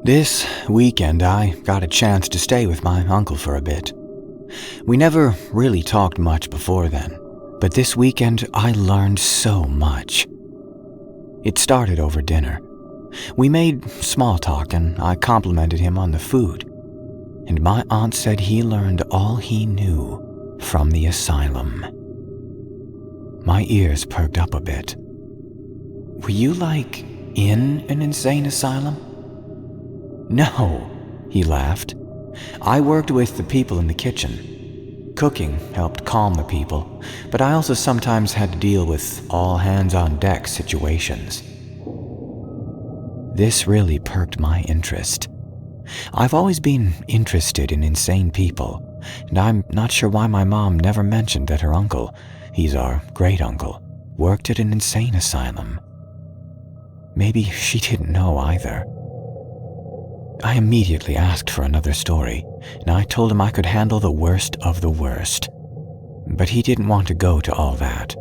This weekend, I got a chance to stay with my uncle for a bit. We never really talked much before then, but this weekend I learned so much. It started over dinner. We made small talk and I complimented him on the food. And my aunt said he learned all he knew from the asylum. My ears perked up a bit. Were you in an insane asylum? No, he laughed. I worked with the people in the kitchen. Cooking helped calm the people, but I also sometimes had to deal with all hands on deck situations. This really perked my interest. I've always been interested in insane people, and I'm not sure why my mom never mentioned that her uncle, he's our great uncle, worked at an insane asylum. Maybe she didn't know either. I immediately asked for another story, and I told him I could handle the worst of the worst. But he didn't want to go to all that.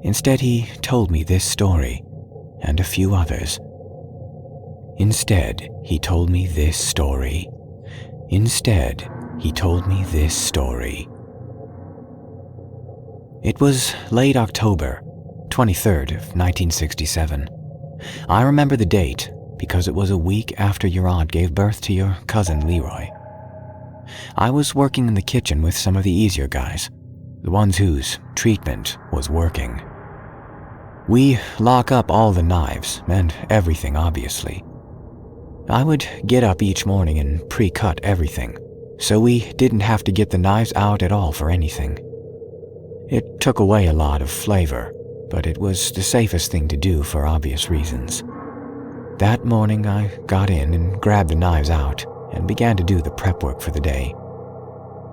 Instead, he told me this story, and a few others. Instead, he told me this story. It was late October, 23rd of 1967. I remember the date because it was a week after your aunt gave birth to your cousin Leroy. I was working in the kitchen with some of the easier guys, the ones whose treatment was working. We lock up all the knives and everything, obviously. I would get up each morning and pre-cut everything, so we didn't have to get the knives out at all for anything. It took away a lot of flavor, but it was the safest thing to do for obvious reasons. That morning, I got in and grabbed the knives out and began to do the prep work for the day.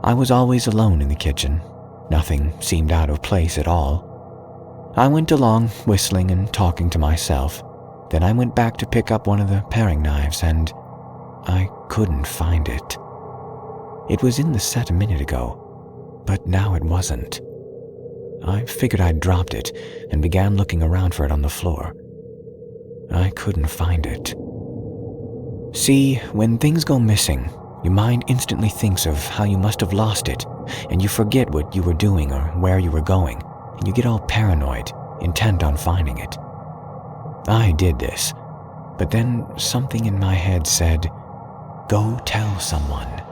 I was always alone in the kitchen. Nothing seemed out of place at all. I went along whistling and talking to myself. Then I went back to pick up one of the paring knives and I couldn't find it. It was in the set a minute ago, but now it wasn't. I figured I'd dropped it and began looking around for it on the floor. I couldn't find it. See, when things go missing, your mind instantly thinks of how you must have lost it, and you forget what you were doing or where you were going, and you get all paranoid, intent on finding it. I did this, but then something in my head said, "Go tell someone."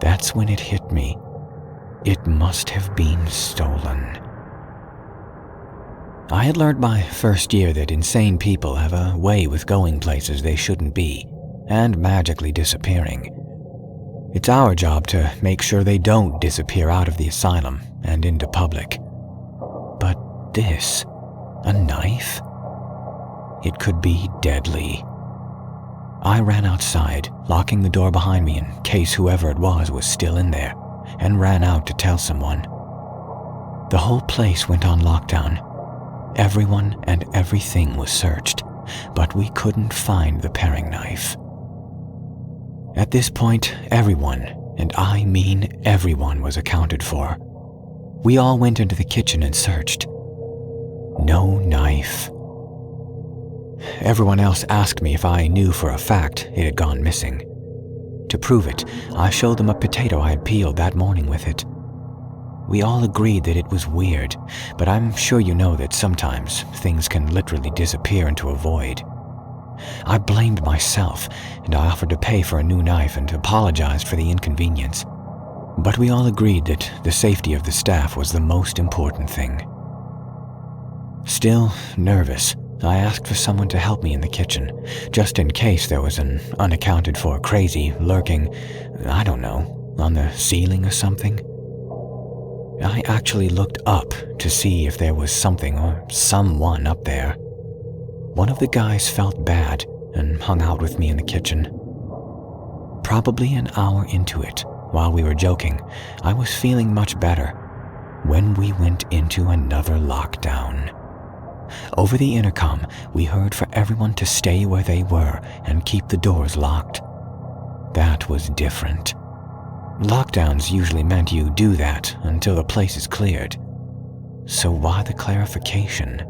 That's when it hit me. It must have been stolen. I had learned my first year that insane people have a way with going places they shouldn't be and magically disappearing. It's our job to make sure they don't disappear out of the asylum and into public. But this, a knife? It could be deadly. I ran outside, locking the door behind me in case whoever it was still in there, and ran out to tell someone. The whole place went on lockdown. Everyone and everything was searched, but we couldn't find the paring knife. At this point, everyone, and I mean everyone, was accounted for. We all went into the kitchen and searched. No knife. Everyone else asked me if I knew for a fact it had gone missing. To prove it, I showed them a potato I had peeled that morning with it. We all agreed that it was weird, but I'm sure you know that sometimes things can literally disappear into a void. I blamed myself, and I offered to pay for a new knife and apologized for the inconvenience. But we all agreed that the safety of the staff was the most important thing. Still nervous, I asked for someone to help me in the kitchen, just in case there was an unaccounted for crazy lurking, I don't know, on the ceiling or something. I actually looked up to see if there was something or someone up there. One of the guys felt bad and hung out with me in the kitchen. Probably an hour into it, while we were joking, I was feeling much better when we went into another lockdown. Over the intercom, we heard for everyone to stay where they were and keep the doors locked. That was different. Lockdowns usually meant you do that until the place is cleared. So why the clarification?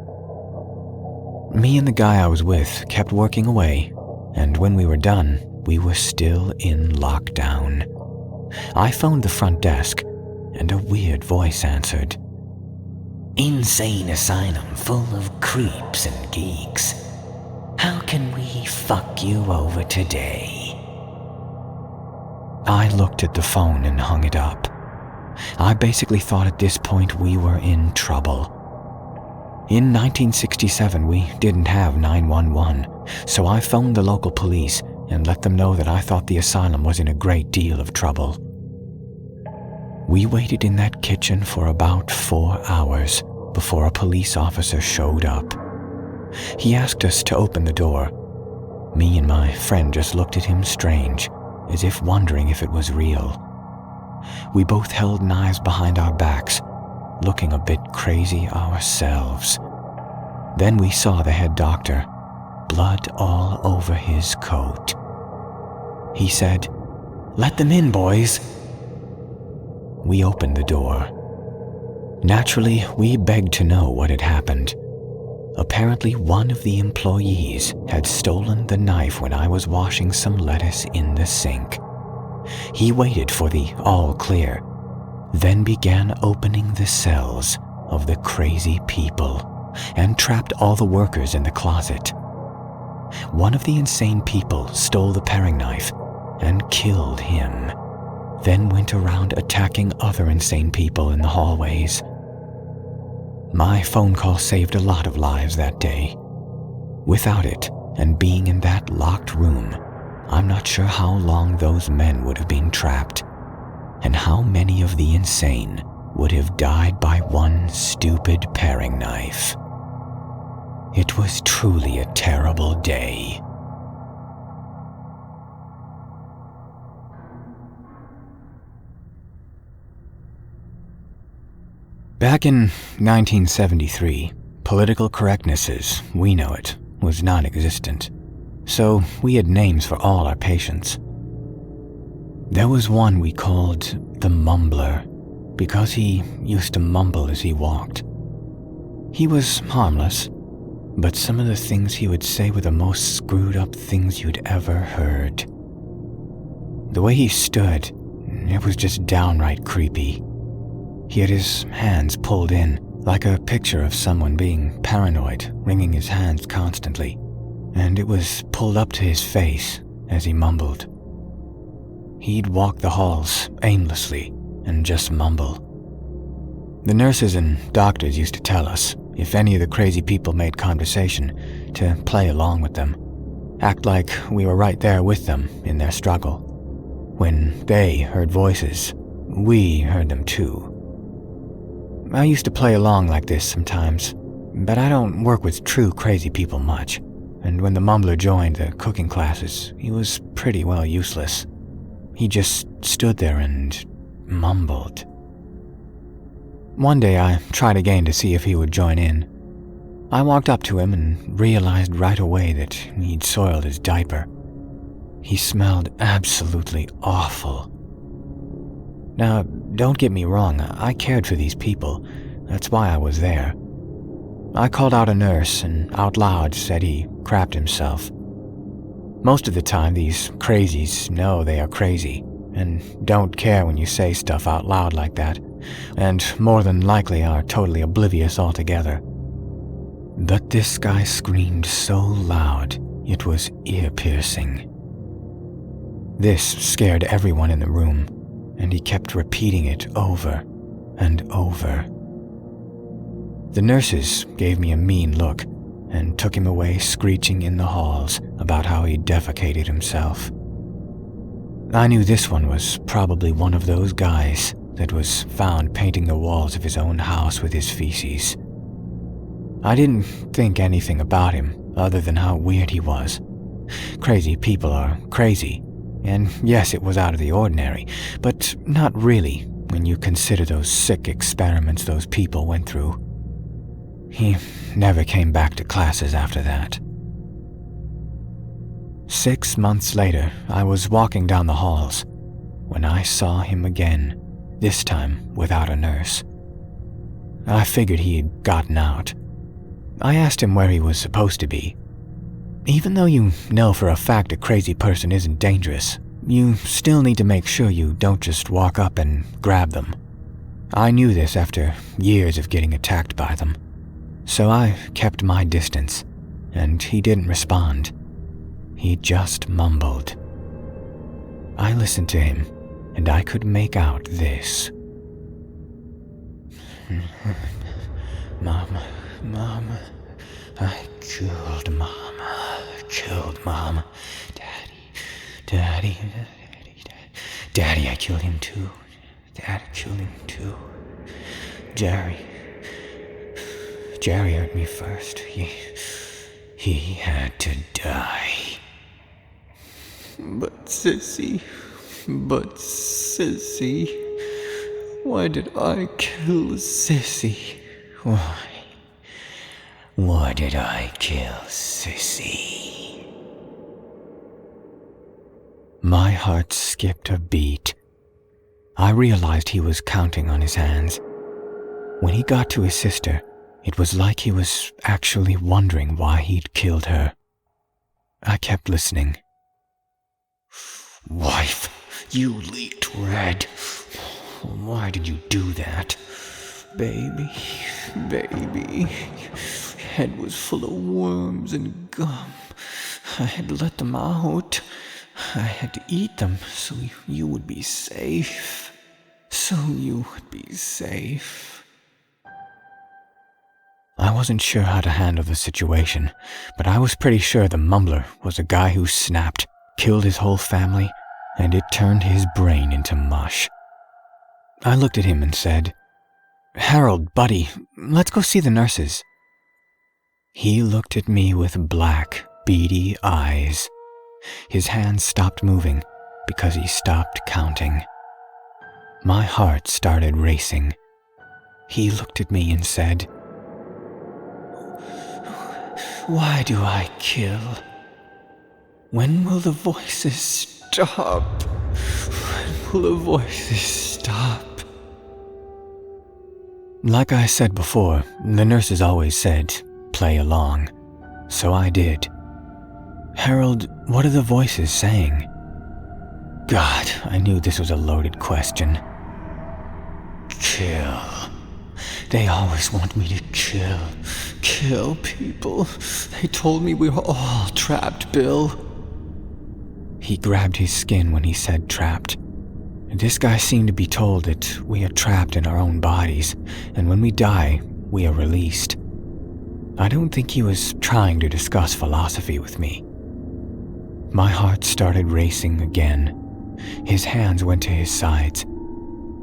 Me and the guy I was with kept working away, and when we were done, we were still in lockdown. I phoned the front desk, and a weird voice answered. "Insane Asylum full of creeps and geeks. How can we fuck you over today?" I looked at the phone and hung it up. I basically thought at this point we were in trouble. In 1967, we didn't have 911, so I phoned the local police and let them know that I thought the asylum was in a great deal of trouble. We waited in that kitchen for about 4 hours before a police officer showed up. He asked us to open the door. Me and my friend just looked at him strange, as if wondering if it was real. We both held knives behind our backs, looking a bit crazy ourselves. Then we saw the head doctor, blood all over his coat. He said, "Let them in, boys." We opened the door. Naturally, we begged to know what had happened. Apparently, one of the employees had stolen the knife when I was washing some lettuce in the sink. He waited for the all clear, then began opening the cells of the crazy people and trapped all the workers in the closet. One of the insane people stole the paring knife and killed him, then went around attacking other insane people in the hallways. My phone call saved a lot of lives that day. Without it, and being in that locked room, I'm not sure how long those men would have been trapped, and how many of the insane would have died by one stupid paring knife. It was truly a terrible day. Back in 1973, political correctness as we know it was non-existent, so we had names for all our patients. There was one we called the Mumbler, because he used to mumble as he walked. He was harmless, but some of the things he would say were the most screwed up things you'd ever heard. The way he stood, it was just downright creepy. He had his hands pulled in, like a picture of someone being paranoid, wringing his hands constantly, and it was pulled up to his face as he mumbled. He'd walk the halls aimlessly and just mumble. The nurses and doctors used to tell us, if any of the crazy people made conversation, to play along with them, act like we were right there with them in their struggle. When they heard voices, we heard them too. I used to play along like this sometimes, but I don't work with true crazy people much, and when the mumbler joined the cooking classes, he was pretty well useless. He just stood there and mumbled. One day I tried again to see if he would join in. I walked up to him and realized right away that he'd soiled his diaper. He smelled absolutely awful. Now, don't get me wrong, I cared for these people. That's why I was there. I called out a nurse and out loud said he crapped himself. Most of the time, these crazies know they are crazy and don't care when you say stuff out loud like that, and more than likely are totally oblivious altogether. But this guy screamed so loud, it was ear-piercing. This scared everyone in the room, and he kept repeating it over and over. The nurses gave me a mean look and took him away screeching in the halls about how he defecated himself. I knew this one was probably one of those guys that was found painting the walls of his own house with his feces. I didn't think anything about him other than how weird he was. Crazy people are crazy, and yes, it was out of the ordinary, but not really when you consider those sick experiments those people went through. He never came back to classes after that. 6 months later, I was walking down the halls when I saw him again, this time without a nurse. I figured he had gotten out. I asked him where he was supposed to be. Even though you know for a fact a crazy person isn't dangerous, you still need to make sure you don't just walk up and grab them. I knew this after years of getting attacked by them, so I kept my distance, and he didn't respond. He just mumbled. I listened to him, and I could make out this. Mom, I killed Mom. Daddy, I killed him too. Dad killed him too. Jerry hurt me first. He had to die. But Sissy, why did I kill Sissy? Why did I kill Sissy? My heart skipped a beat. I realized he was counting on his hands. When he got to his sister, it was like he was actually wondering why he'd killed her. I kept listening. Wife, you leaked red. Why did you do that? Baby, head was full of worms and gum. I had let them out. I had to eat them so you would be safe. I wasn't sure how to handle the situation, but I was pretty sure the mumbler was a guy who snapped, killed his whole family, and it turned his brain into mush. I looked at him and said, Harold, buddy, let's go see the nurses. He looked at me with black, beady eyes. His hands stopped moving because he stopped counting. My heart started racing. He looked at me and said, Why do I kill? When will the voices stop? When will the voices stop? Like I said before, the nurses always said, play along. So I did. Harold, what are the voices saying? God, I knew this was a loaded question. Kill. They always want me to kill. Kill people. They told me we were all trapped, Bill. He grabbed his skin when he said trapped. This guy seemed to be told that we are trapped in our own bodies, and when we die, we are released. I don't think he was trying to discuss philosophy with me. My heart started racing again. His hands went to his sides.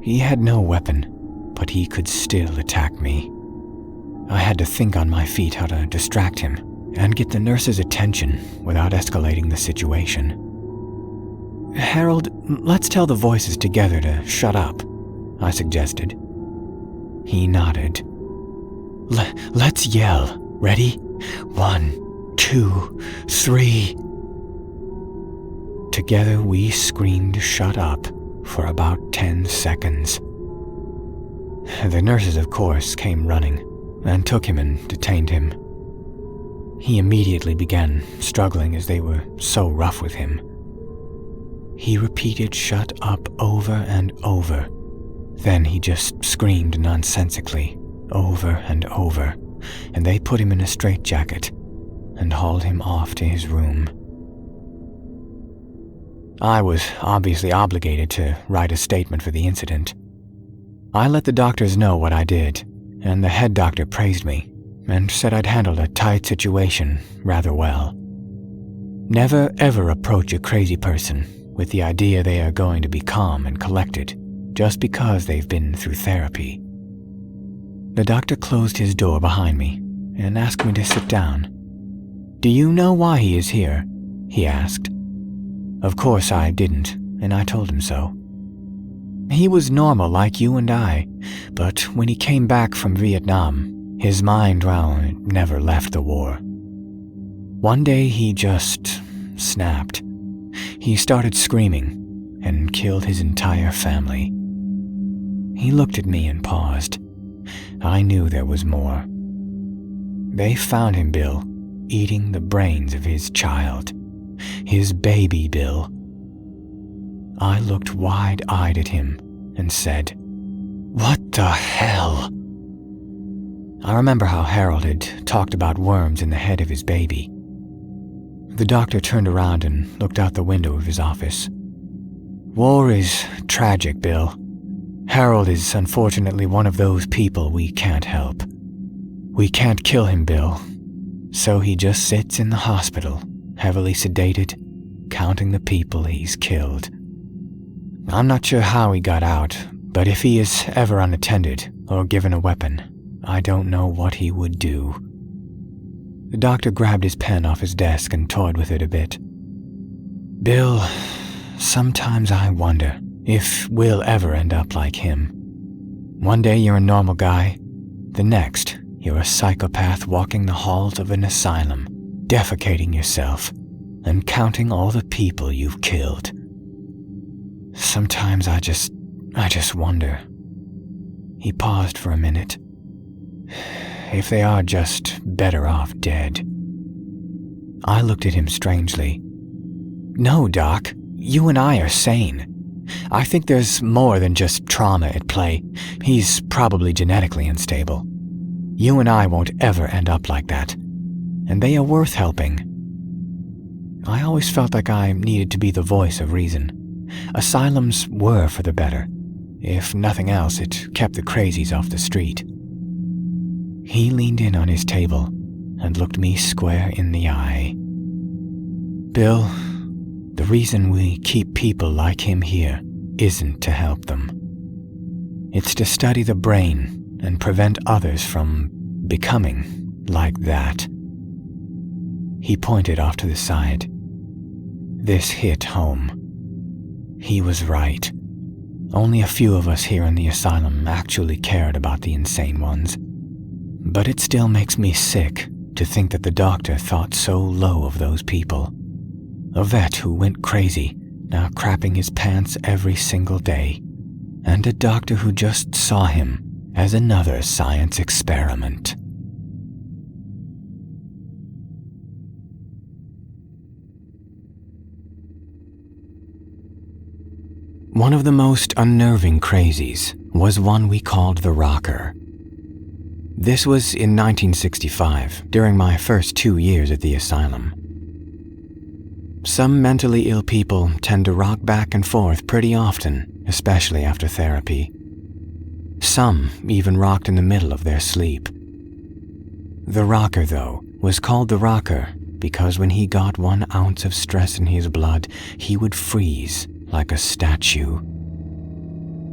He had no weapon, but he could still attack me. I had to think on my feet how to distract him and get the nurse's attention without escalating the situation. Harold, let's tell the voices together to shut up, I suggested. He nodded. Let's yell. Ready? 1, 2, 3. Together we screamed shut up for about 10 seconds. The nurses, of course, came running and took him and detained him. He immediately began struggling as they were so rough with him. He repeated shut up over and over. Then he just screamed nonsensically over and over, and they put him in a straitjacket and hauled him off to his room. I was obviously obligated to write a statement for the incident. I let the doctors know what I did, and the head doctor praised me and said I'd handled a tight situation rather well. Never ever approach a crazy person with the idea they are going to be calm and collected just because they've been through therapy. The doctor closed his door behind me and asked me to sit down. Do you know why he is here? He asked. Of course I didn't, and I told him so. He was normal like you and I, but when he came back from Vietnam, his mind, it never left the war. One day he just snapped. He started screaming and killed his entire family. He looked at me and paused. I knew there was more. They found him, Bill, eating the brains of his child, his baby Bill. I looked wide-eyed at him and said, "What the hell?" I remember how Harold had talked about worms in the head of his baby. The doctor turned around and looked out the window of his office. "War is tragic, Bill. Harold is unfortunately one of those people we can't help. We can't kill him, Bill. So he just sits in the hospital, heavily sedated, counting the people he's killed. I'm not sure how he got out, but if he is ever unattended or given a weapon, I don't know what he would do." The doctor grabbed his pen off his desk and toyed with it a bit. "Bill, sometimes I wonder if we'll ever end up like him. One day you're a normal guy, the next you're a psychopath walking the halls of an asylum, defecating yourself, and counting all the people you've killed. Sometimes I just wonder." He paused for a minute. "If they are just better off dead." I looked at him strangely. "No, Doc, you and I are sane. I think there's more than just trauma at play. He's probably genetically unstable. You and I won't ever end up like that. And they are worth helping." I always felt like I needed to be the voice of reason. Asylums were for the better. If nothing else, it kept the crazies off the street. He leaned in on his table and looked me square in the eye. "Bill, the reason we keep people like him here isn't to help them. It's to study the brain and prevent others from becoming like that." He pointed off to the side. This hit home. He was right. Only a few of us here in the asylum actually cared about the insane ones. But it still makes me sick to think that the doctor thought so low of those people. A vet who went crazy, now crapping his pants every single day, and a doctor who just saw him as another science experiment. One of the most unnerving crazies was one we called the Rocker. This was in 1965, during my first 2 years at the asylum. Some mentally ill people tend to rock back and forth pretty often, especially after therapy. Some even rocked in the middle of their sleep. The Rocker, though, was called the Rocker because when he got 1 ounce of stress in his blood, he would freeze like a statue.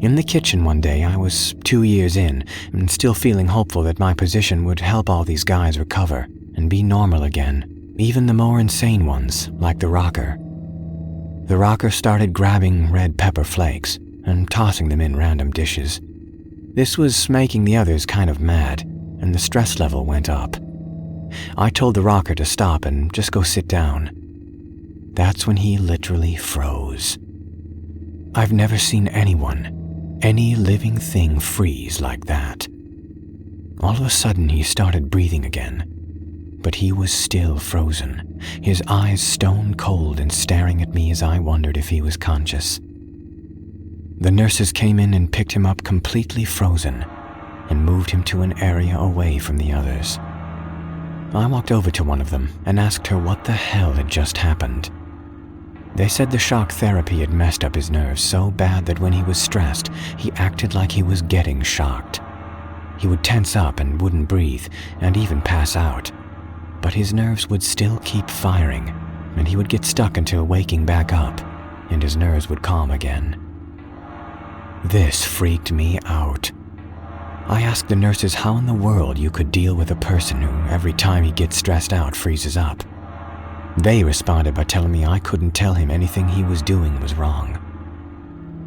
In the kitchen one day, I was 2 years in and still feeling hopeful that my position would help all these guys recover and be normal again, even the more insane ones, like the Rocker. The Rocker started grabbing red pepper flakes and tossing them in random dishes. This was making the others kind of mad, and the stress level went up. I told the Rocker to stop and just go sit down. That's when he literally froze. I've never seen anyone, any living thing freeze like that. All of a sudden he started breathing again, but he was still frozen, his eyes stone cold and staring at me as I wondered if he was conscious. The nurses came in and picked him up completely frozen and moved him to an area away from the others. I walked over to one of them and asked her what the hell had just happened. They said the shock therapy had messed up his nerves so bad that when he was stressed, he acted like he was getting shocked. He would tense up and wouldn't breathe, and even pass out. But his nerves would still keep firing, and he would get stuck until waking back up, and his nerves would calm again. This freaked me out. I asked the nurses how in the world you could deal with a person who, every time he gets stressed out, freezes up. They responded by telling me I couldn't tell him anything he was doing was wrong.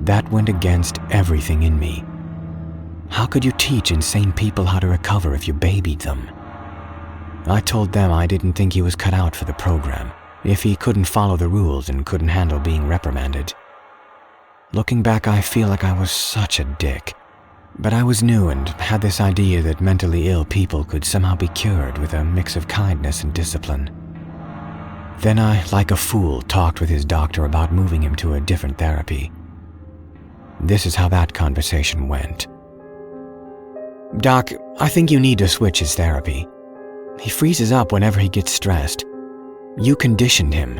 That went against everything in me. How could you teach insane people how to recover if you babied them? I told them I didn't think he was cut out for the program, if he couldn't follow the rules and couldn't handle being reprimanded. Looking back, I feel like I was such a dick. But I was new and had this idea that mentally ill people could somehow be cured with a mix of kindness and discipline. Then I, like a fool, talked with his doctor about moving him to a different therapy. This is how that conversation went. "Doc, I think you need to switch his therapy. He freezes up whenever he gets stressed. You conditioned him.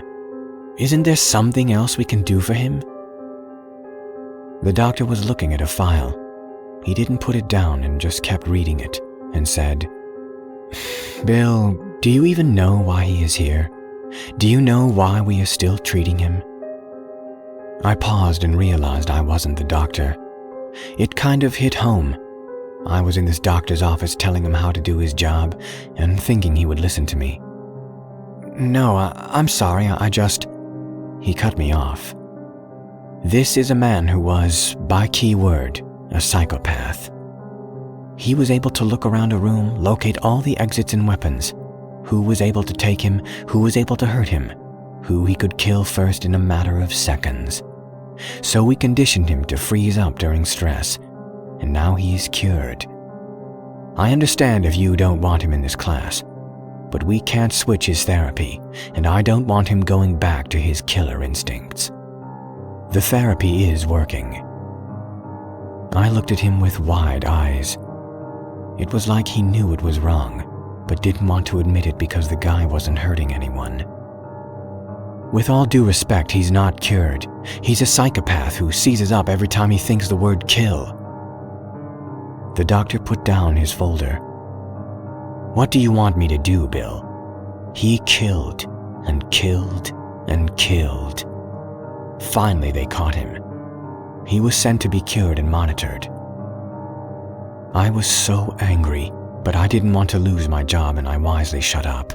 Isn't there something else we can do for him?" The doctor was looking at a file. He didn't put it down and just kept reading it and said, "Bill, do you even know why he is here? Do you know why we are still treating him?" I paused and realized I wasn't the doctor. It kind of hit home. I was in this doctor's office telling him how to do his job and thinking he would listen to me. "No, I'm sorry, I just..." He cut me off. This is a man who was, by keyword, a psychopath. He was able to look around a room, locate all the exits and weapons, who was able to take him, who was able to hurt him, who he could kill first in a matter of seconds. So we conditioned him to freeze up during stress, and now he's cured. I understand if you don't want him in this class, but we can't switch his therapy, and I don't want him going back to his killer instincts. The therapy is working." I looked at him with wide eyes. It was like he knew it was wrong, but didn't want to admit it because the guy wasn't hurting anyone. "With all due respect, he's not cured. He's a psychopath who seizes up every time he thinks the word kill." The doctor put down his folder. "What do you want me to do, Bill? He killed and killed and killed. Finally, they caught him. He was sent to be cured and monitored." I was so angry, but I didn't want to lose my job and I wisely shut up.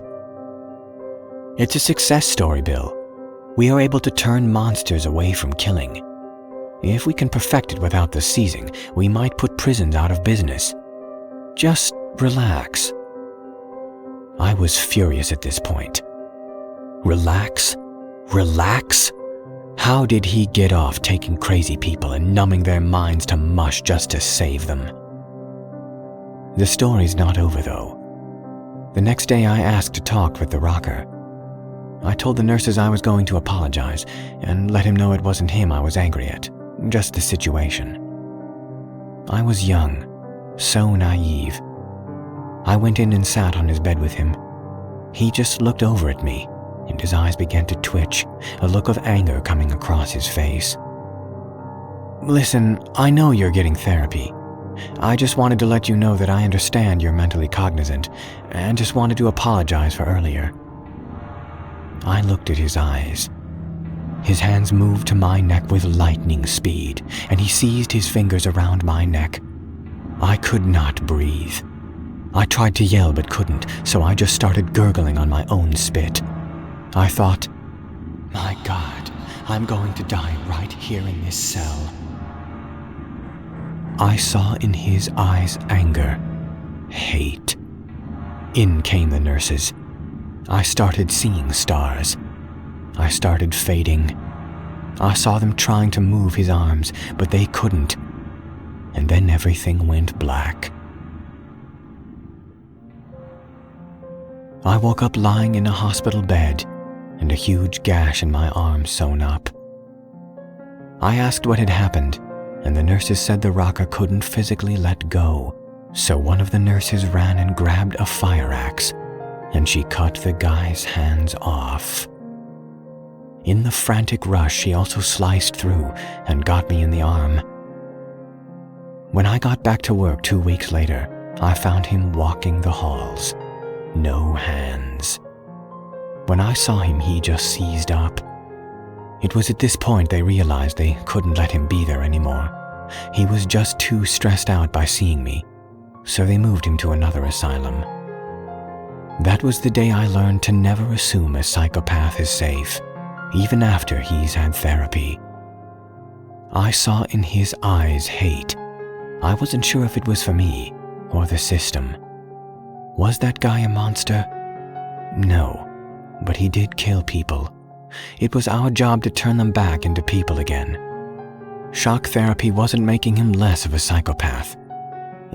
"It's a success story, Bill. We are able to turn monsters away from killing. If we can perfect it without the seizing, we might put prisons out of business. Just relax." I was furious at this point. Relax? Relax? How did he get off taking crazy people and numbing their minds to mush just to save them? The story's not over, though. The next day I asked to talk with the rocker. I told the nurses I was going to apologize and let him know it wasn't him I was angry at, just the situation. I was young, so naive. I went in and sat on his bed with him. He just looked over at me, and his eyes began to twitch, a look of anger coming across his face. "Listen, I know you're getting therapy. I just wanted to let you know that I understand you're mentally cognizant, and just wanted to apologize for earlier." I looked at his eyes. His hands moved to my neck with lightning speed, and he seized his fingers around my neck. I could not breathe. I tried to yell but couldn't, so I just started gurgling on my own spit. I thought, "My God, I'm going to die right here in this cell." I saw in his eyes anger, hate. In came the nurses. I started seeing stars. I started fading. I saw them trying to move his arms, but they couldn't. And then everything went black. I woke up lying in a hospital bed and a huge gash in my arm sewn up. I asked what had happened, and the nurses said the rocker couldn't physically let go, so one of the nurses ran and grabbed a fire axe, and she cut the guy's hands off. In the frantic rush, she also sliced through and got me in the arm. When I got back to work 2 weeks later, I found him walking the halls. No hands. When I saw him, he just seized up. It was at this point they realized they couldn't let him be there anymore. He was just too stressed out by seeing me, so they moved him to another asylum. That was the day I learned to never assume a psychopath is safe, even after he's had therapy. I saw in his eyes hate. I wasn't sure if it was for me or the system. Was that guy a monster? No. But he did kill people. It was our job to turn them back into people again. Shock therapy wasn't making him less of a psychopath.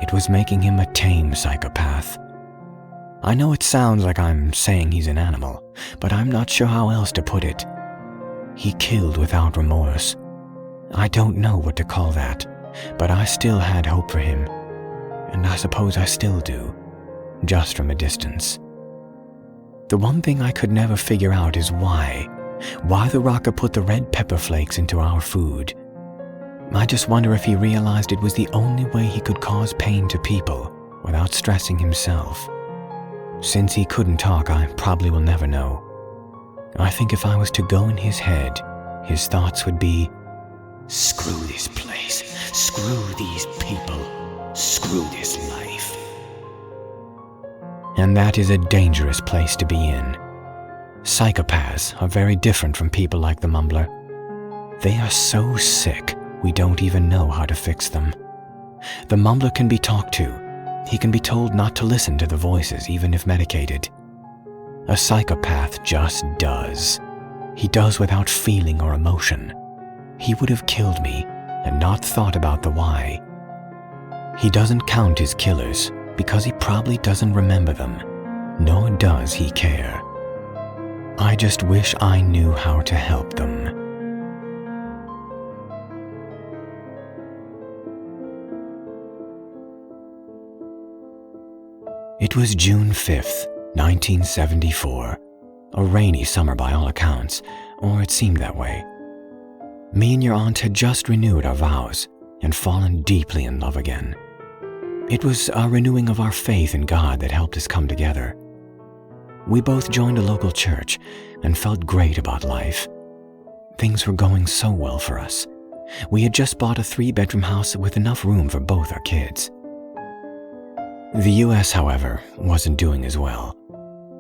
It was making him a tame psychopath. I know it sounds like I'm saying he's an animal, but I'm not sure how else to put it. He killed without remorse. I don't know what to call that, but I still had hope for him. And I suppose I still do, just from a distance. The one thing I could never figure out is why the rocker put the red pepper flakes into our food. I just wonder if he realized it was the only way he could cause pain to people without stressing himself. Since he couldn't talk, I probably will never know. I think if I was to go in his head, his thoughts would be, "Screw this place, screw these people, screw this life." And that is a dangerous place to be in. Psychopaths are very different from people like the Mumbler. They are so sick, we don't even know how to fix them. The Mumbler can be talked to. He can be told not to listen to the voices, even if medicated. A psychopath just does. He does without feeling or emotion. He would have killed me and not thought about the why. He doesn't count his killers because he probably doesn't remember them, nor does he care. I just wish I knew how to help them. It was June 5th, 1974, a rainy summer by all accounts, or it seemed that way. Me and your aunt had just renewed our vows and fallen deeply in love again. It was a renewing of our faith in God that helped us come together. We both joined a local church and felt great about life. Things were going so well for us. We had just bought a 3-bedroom house with enough room for both our kids. The US, however, wasn't doing as well.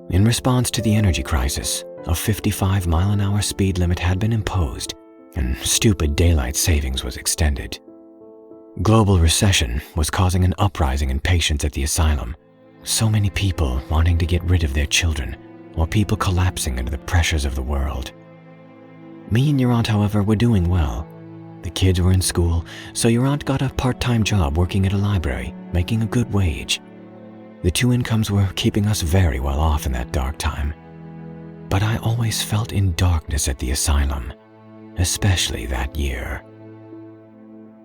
In response to the energy crisis, a 55-mile-an-hour speed limit had been imposed, and stupid daylight savings was extended. Global recession was causing an uprising in patients at the asylum. So many people wanting to get rid of their children, while people collapsing under the pressures of the world. Me and your aunt, however, were doing well. The kids were in school, so your aunt got a part-time job working at a library, making a good wage. The 2 incomes were keeping us very well off in that dark time. But I always felt in darkness at the asylum, especially that year.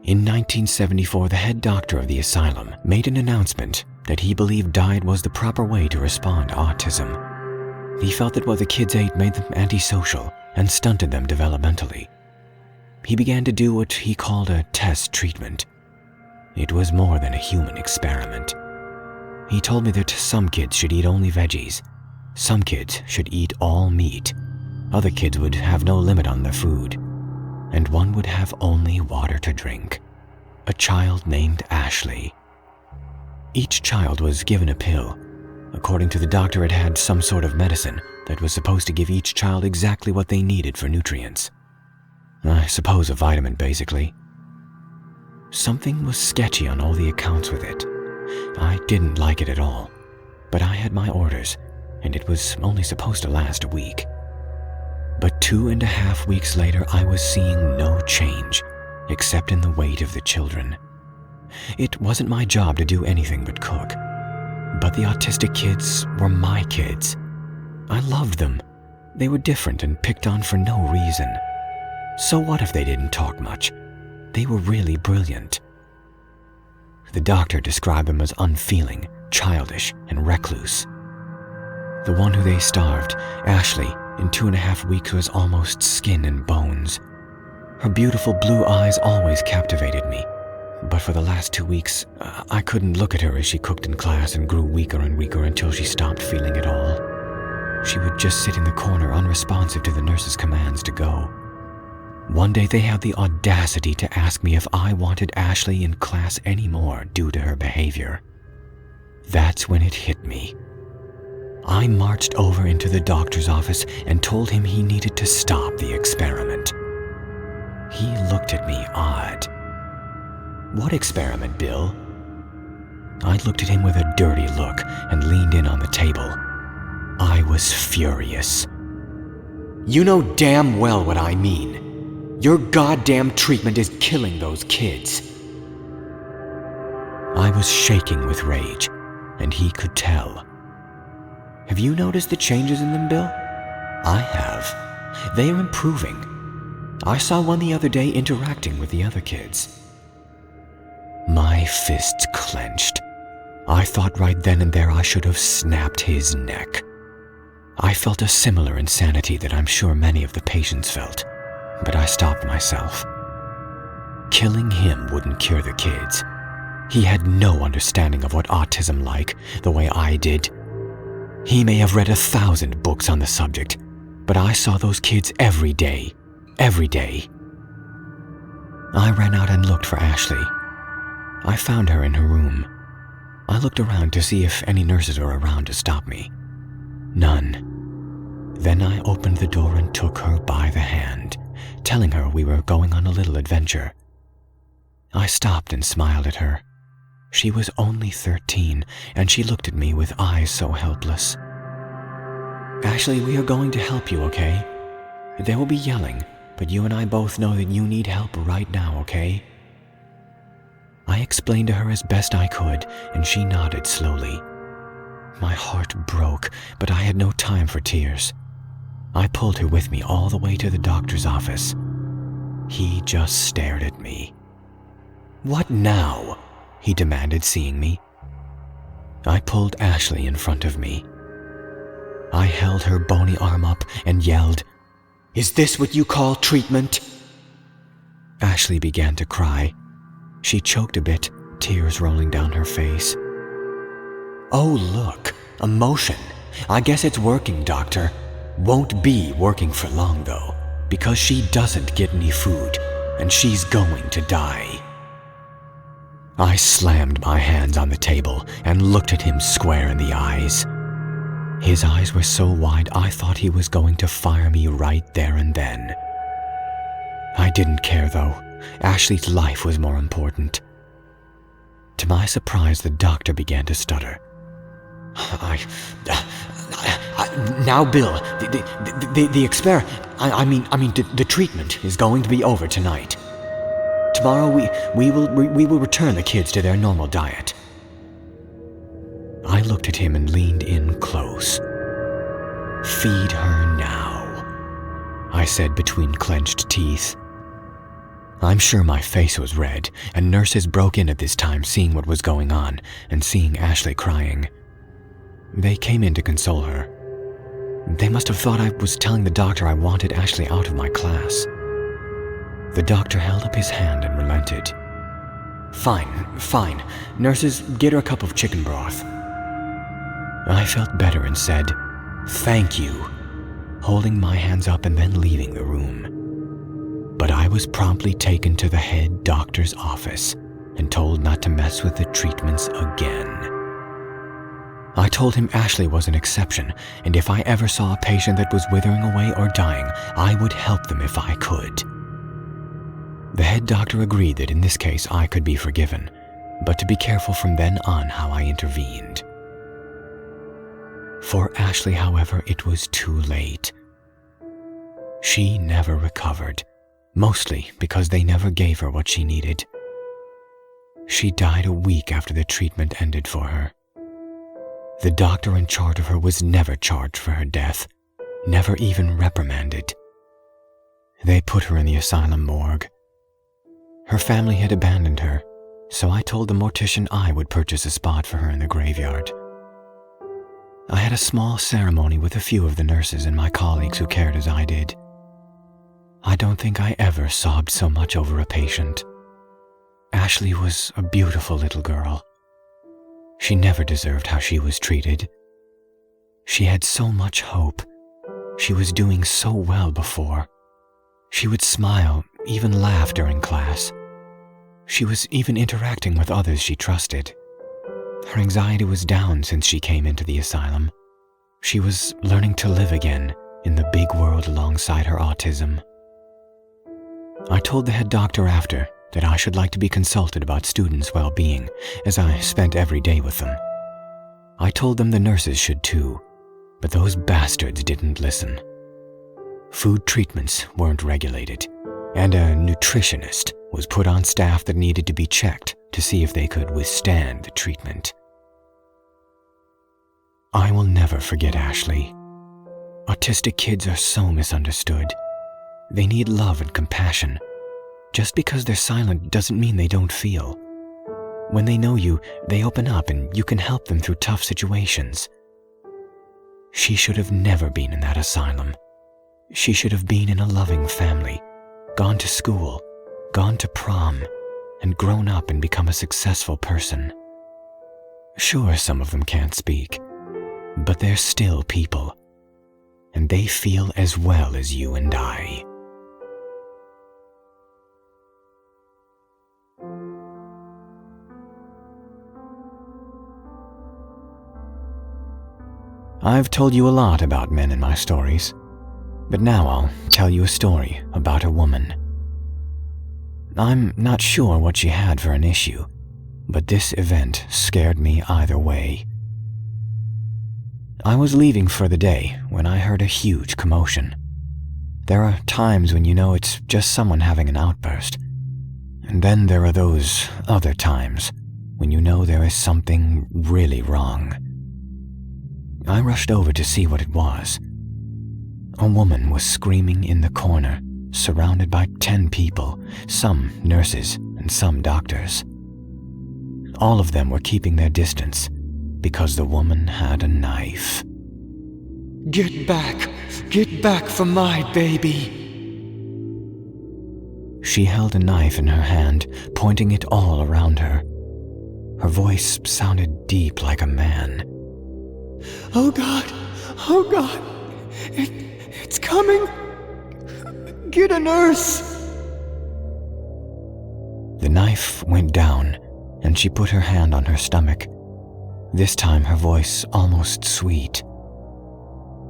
In 1974, the head doctor of the asylum made an announcement that he believed diet was the proper way to respond to autism. He felt that what the kids ate made them antisocial and stunted them developmentally. He began to do what he called a test treatment. It was more than a human experiment. He told me that some kids should eat only veggies. Some kids should eat all meat. Other kids would have no limit on their food. And one would have only water to drink. A child named Ashley. Each child was given a pill. According to the doctor, it had some sort of medicine that was supposed to give each child exactly what they needed for nutrients. I suppose a vitamin, basically. Something was sketchy on all the accounts with it. I didn't like it at all, but I had my orders, and it was only supposed to last a week. But 2.5 weeks later, I was seeing no change, except in the weight of the children. It wasn't my job to do anything but cook, but the autistic kids were my kids. I loved them. They were different and picked on for no reason. So what if they didn't talk much? They were really brilliant. The doctor described them as unfeeling, childish, and recluse. The one who they starved, Ashley, in 2.5 weeks was almost skin and bones. Her beautiful blue eyes always captivated me, but for the last 2 weeks, I couldn't look at her as she cooked in class and grew weaker and weaker until she stopped feeling it all. She would just sit in the corner unresponsive to the nurse's commands to go. One day they had the audacity to ask me if I wanted Ashley in class anymore due to her behavior. That's when it hit me. I marched over into the doctor's office and told him he needed to stop the experiment. He looked at me odd. "What experiment, Bill?" I looked at him with a dirty look and leaned in on the table. I was furious. "You know damn well what I mean. Your goddamn treatment is killing those kids." I was shaking with rage, and he could tell. Have you noticed the changes in them, Bill? I have. They are improving. I saw one the other day interacting with the other kids. My fists clenched. I thought right then and there I should have snapped his neck. I felt a similar insanity that I'm sure many of the patients felt, but I stopped myself. Killing him wouldn't cure the kids. He had no understanding of what autism like, the way I did. He may have read 1,000 books on the subject, but I saw those kids every day. Every day. I ran out and looked for Ashley. I found her in her room. I looked around to see if any nurses were around to stop me. None. Then I opened the door and took her by the hand, telling her we were going on a little adventure. I stopped and smiled at her. She was only 13, and she looked at me with eyes so helpless. Ashley, we are going to help you, okay? There will be yelling, but you and I both know that you need help right now, okay? I explained to her as best I could, and she nodded slowly. My heart broke, but I had no time for tears. I pulled her with me all the way to the doctor's office. He just stared at me. What now? He demanded, seeing me. I pulled Ashley in front of me. I held her bony arm up and yelled, "Is this what you call treatment?" Ashley began to cry. She choked a bit, tears rolling down her face. Oh, look, emotion. I guess it's working, doctor. Won't be working for long, though, because she doesn't get any food, and she's going to die. I slammed my hands on the table and looked at him square in the eyes. His eyes were so wide I thought he was going to fire me right there and then. I didn't care, though. Ashley's life was more important. To my surprise, the doctor began to stutter. Now, Bill, the treatment is going to be over tonight. Tomorrow we will return the kids to their normal diet. I looked at him and leaned in close. Feed her now, I said between clenched teeth. I'm sure my face was red, and nurses broke in at this time, seeing what was going on and seeing Ashley crying. They came in to console her. They must have thought I was telling the doctor I wanted Ashley out of my class. The doctor held up his hand and relented. Fine. Nurses, get her a cup of chicken broth. I felt better and said, "Thank you," holding my hands up and then leaving the room. But I was promptly taken to the head doctor's office and told not to mess with the treatments again. I told him Ashley was an exception, and if I ever saw a patient that was withering away or dying, I would help them if I could. The head doctor agreed that in this case I could be forgiven, but to be careful from then on how I intervened. For Ashley, however, it was too late. She never recovered, mostly because they never gave her what she needed. She died a week after the treatment ended for her. The doctor in charge of her was never charged for her death, never even reprimanded. They put her in the asylum morgue. Her family had abandoned her, so I told the mortician I would purchase a spot for her in the graveyard. I had a small ceremony with a few of the nurses and my colleagues who cared as I did. I don't think I ever sobbed so much over a patient. Ashley was a beautiful little girl. She never deserved how she was treated. She had so much hope. She was doing so well before. She would smile, even laugh during class. She was even interacting with others she trusted. Her anxiety was down since she came into the asylum. She was learning to live again in the big world alongside her autism. I told the head doctor after that I should like to be consulted about students' well-being, as I spent every day with them. I told them the nurses should too, but those bastards didn't listen. Food treatments weren't regulated, and a nutritionist was put on staff that needed to be checked to see if they could withstand the treatment. I will never forget Ashley. Autistic kids are so misunderstood. They need love and compassion. Just because they're silent doesn't mean they don't feel. When they know you, they open up and you can help them through tough situations. She should have never been in that asylum. She should have been in a loving family, gone to school, gone to prom, and grown up and become a successful person. Sure, some of them can't speak, but they're still people, and they feel as well as you and I. I've told you a lot about men in my stories, but now I'll tell you a story about a woman. I'm not sure what she had for an issue, but this event scared me either way. I was leaving for the day when I heard a huge commotion. There are times when you know it's just someone having an outburst, and then there are those other times when you know there is something really wrong. I rushed over to see what it was. A woman was screaming in the corner, surrounded by 10 people, some nurses and some doctors. All of them were keeping their distance because the woman had a knife. Get back from my baby. She held a knife in her hand, pointing it all around her. Her voice sounded deep like a man. Oh God, it's coming. Get a nurse. The knife went down, and she put her hand on her stomach, this time her voice almost sweet.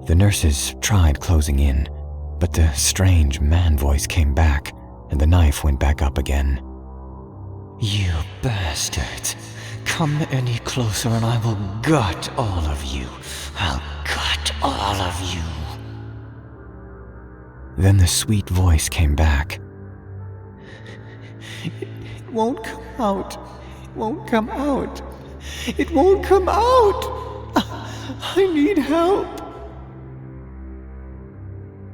The nurses tried closing in, but the strange man voice came back, and the knife went back up again. You bastards. Come any closer and I will gut all of you. I'll gut all of you. Then the sweet voice came back. It won't come out. It won't come out. It won't come out. I need help.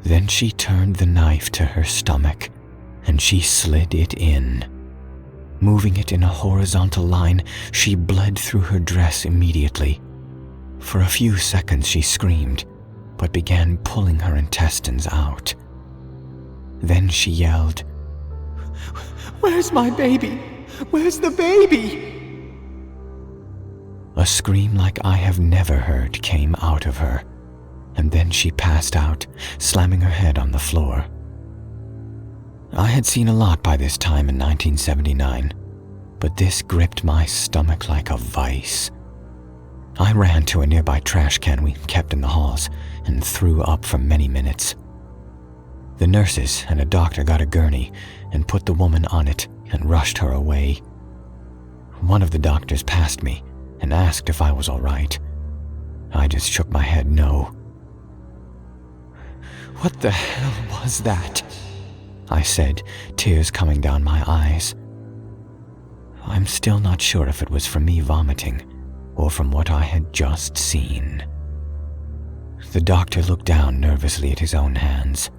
Then she turned the knife to her stomach, and she slid it in. Moving it in a horizontal line, she bled through her dress immediately. For a few seconds she screamed, but began pulling her intestines out. Then she yelled, Where's my baby? Where's the baby? A scream like I have never heard came out of her, and then she passed out, slamming her head on the floor. I had seen a lot by this time in 1979, but this gripped my stomach like a vice. I ran to a nearby trash can we kept in the halls and threw up for many minutes. The nurses and a doctor got a gurney and put the woman on it and rushed her away. One of the doctors passed me and asked if I was all right. I just shook my head no. What the hell was that? I said, tears coming down my eyes. I'm still not sure if it was from me vomiting or from what I had just seen. The doctor looked down nervously at his own hands.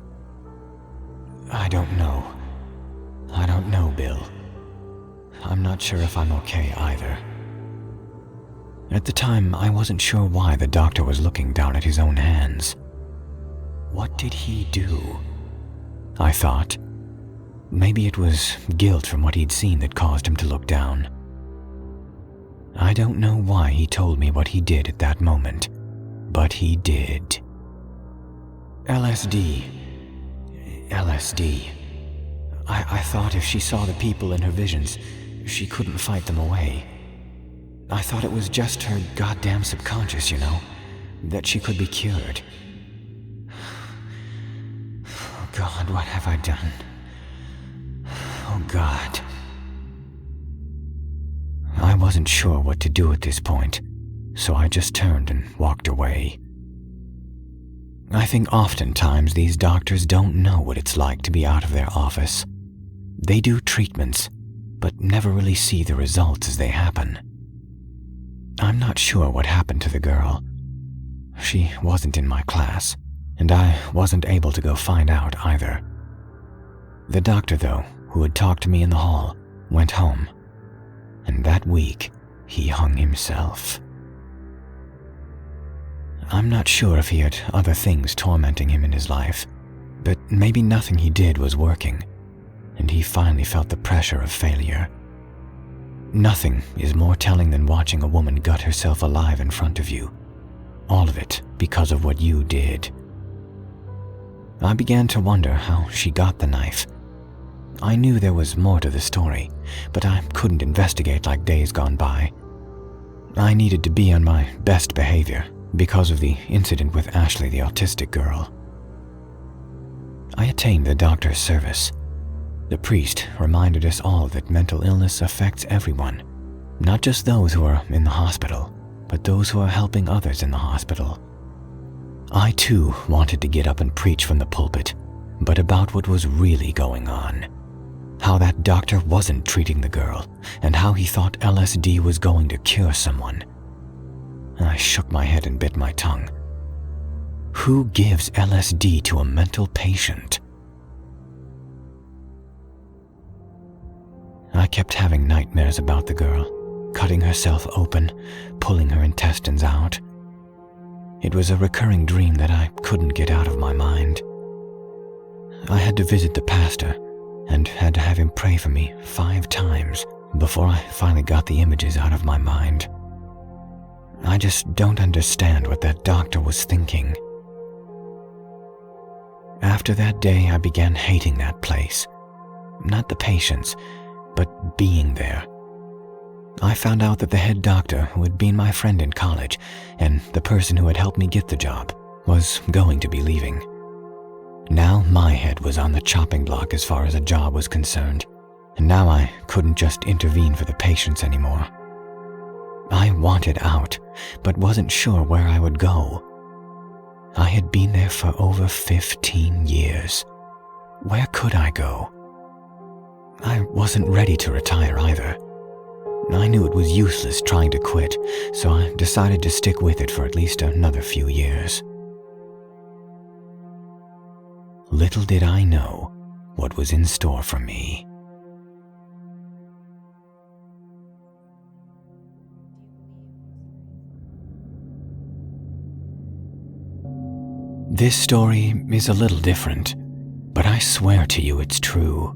I don't know, Bill. I'm not sure if I'm okay either. At the time, I wasn't sure why the doctor was looking down at his own hands. What did he do? I thought. Maybe it was guilt from what he'd seen that caused him to look down. I don't know why he told me what he did at that moment, but he did. LSD. I thought if she saw the people in her visions, she couldn't fight them away. I thought it was just her goddamn subconscious, that she could be cured. Oh God, what have I done? Oh God. I wasn't sure what to do at this point, so I just turned and walked away. I think oftentimes these doctors don't know what it's like to be out of their office. They do treatments, but never really see the results as they happen. I'm not sure what happened to the girl. She wasn't in my class, and I wasn't able to go find out either. The doctor, though, who had talked to me in the hall, went home, and that week he hung himself. I'm not sure if he had other things tormenting him in his life, but maybe nothing he did was working, and he finally felt the pressure of failure. Nothing is more telling than watching a woman gut herself alive in front of you, all of it because of what you did. I began to wonder how she got the knife. I knew there was more to the story, but I couldn't investigate like days gone by. I needed to be on my best behavior because of the incident with Ashley, the autistic girl. I attained the doctor's service. The priest reminded us all that mental illness affects everyone, not just those who are in the hospital, but those who are helping others in the hospital. I too wanted to get up and preach from the pulpit, but about what was really going on. How that doctor wasn't treating the girl, and how he thought LSD was going to cure someone. I shook my head and bit my tongue. Who gives LSD to a mental patient? I kept having nightmares about the girl, cutting herself open, pulling her intestines out. It was a recurring dream that I couldn't get out of my mind. I had to visit the pastor and had to have him pray for me 5 times before I finally got the images out of my mind. I just don't understand what that doctor was thinking. After that day, I began hating that place. Not the patients, but being there. I found out that the head doctor, who had been my friend in college, and the person who had helped me get the job, was going to be leaving. Now my head was on the chopping block as far as a job was concerned, and now I couldn't just intervene for the patients anymore. I wanted out, but wasn't sure where I would go. I had been there for over 15 years. Where could I go? I wasn't ready to retire either. I knew it was useless trying to quit, so I decided to stick with it for at least another few years. Little did I know what was in store for me. This story is a little different, but I swear to you it's true.